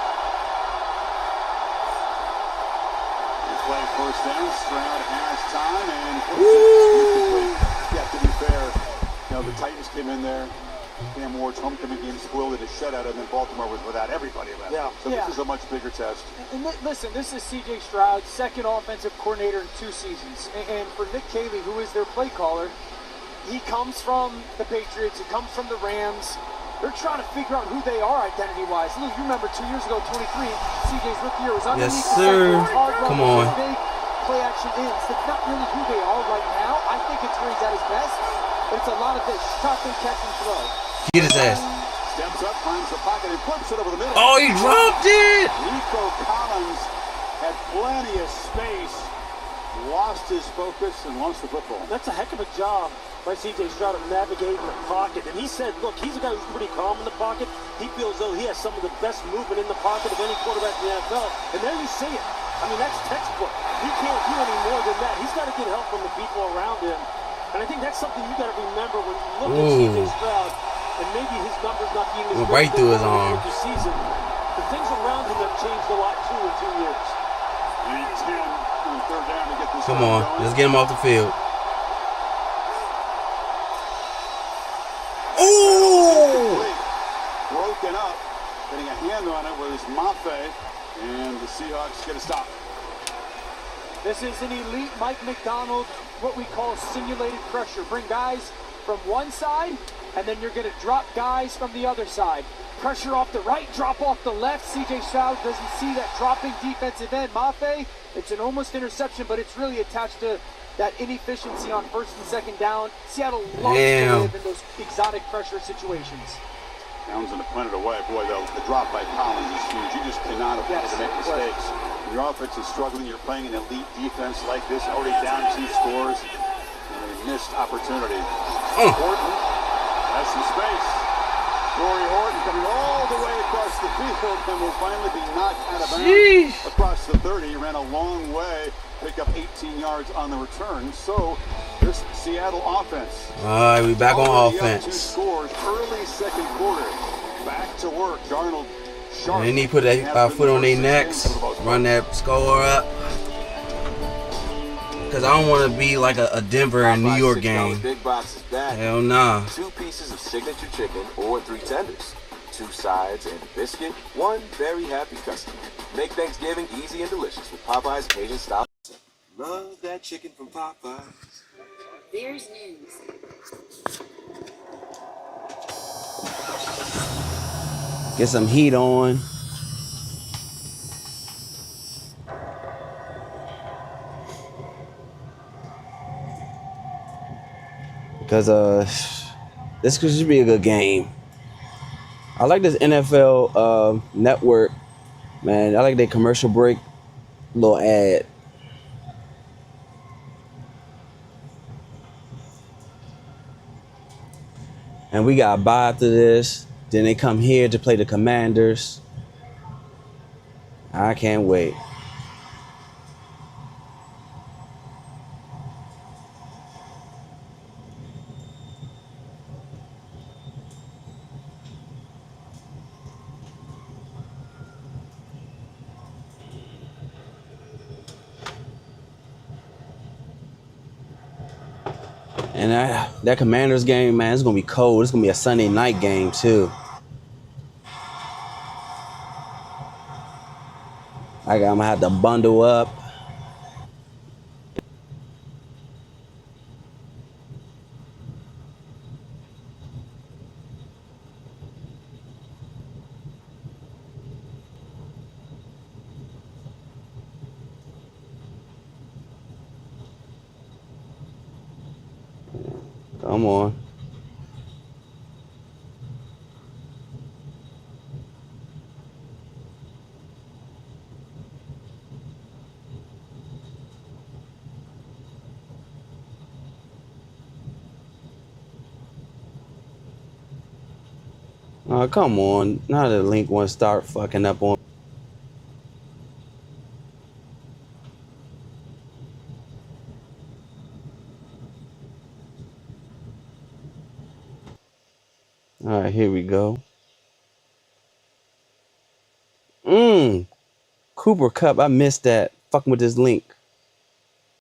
Play first down. Stroud has time, and yeah, to be fair, you know, the Titans came in there. Cam Ward's homecoming game spoiled it a shutout, and then Baltimore was without everybody left. Yeah. So this is a much bigger test. And listen, this is C.J. Stroud's second offensive coordinator in 2 seasons. And for Nick Caley, who is their play caller, he comes from the Patriots. He comes from the Rams. They're trying to figure out who they are identity-wise. Look, you remember 2 years ago, 23, C.J.'s rookie year was underneath. Yes, sir. Come on. Big play action ends. That's not really who they are right now. I think it's where he's at his best. But it's a lot of this chop and catch and throw. Get his ass. Steps up, finds the pocket, and flips it over the middle. Oh, he dropped it! Nico Collins had plenty of space, lost his focus, and lost the football. That's a heck of a job by C.J. Stroud of navigating the pocket. And he said, look, he's a guy who's pretty calm in the pocket. He feels though he has some of the best movement in the pocket of any quarterback in the NFL. And there you see it. I mean, that's textbook. He can't do any more than that. He's got to get help from the people around him. And I think that's something you got to remember when you look at C.J. Stroud, and maybe his numbers not being as good right through his arm. this season. The things around him have changed a lot too in 2 years. And he's in on third down to get this. Come on, let's get him off the field. Ooh! Broken up, getting a hand on it was Mafe, and the Seahawks get a stop. This is an elite Mike McDonald, what we call simulated pressure. Bring guys from one side, and then you're going to drop guys from the other side. Pressure off the right, drop off the left. C.J. Stroud doesn't see that dropping defensive end. Mafe, it's an almost interception, but it's really attached to that inefficiency on first and second down. Seattle loves to live in those exotic pressure situations. Townsend punted away. Boy, the drop by Collins is huge. You just cannot afford to make mistakes. When your offense is struggling, you're playing an elite defense like this, already down 2 scores, and a missed opportunity. Horton has some space. Corey Horton coming all the way across the field and will finally be knocked out of bounds across the 30. He ran a long way, picked up 18 yards on the return. So this Seattle offense. All right, we back on offense. 2 scores early second quarter. Back to work. Darnold sharp. They need to put that foot on their necks, run that score up. Because I don't want to be like a Denver and New York game. Big box is back. Hell nah. 2 pieces of signature chicken or 3 tenders. 2 sides and a biscuit. 1 very happy customer. Make Thanksgiving easy and delicious with Popeye's Cajun style. Love that chicken from Popeyes. There's news. Get some heat on. Because this should be a good game. I like this NFL network, man. I like their commercial break, little ad. And we got bye after this. Then they come here to play the Commanders. I can't wait. And that Commanders game, man, it's going to be cold. It's going to be a Sunday night game, too. I'm gonna have to bundle up. Come on. Oh, come on. Now the link won't start fucking up on. All right, here we go. Cooper Cup. I missed that. Fucking with this link.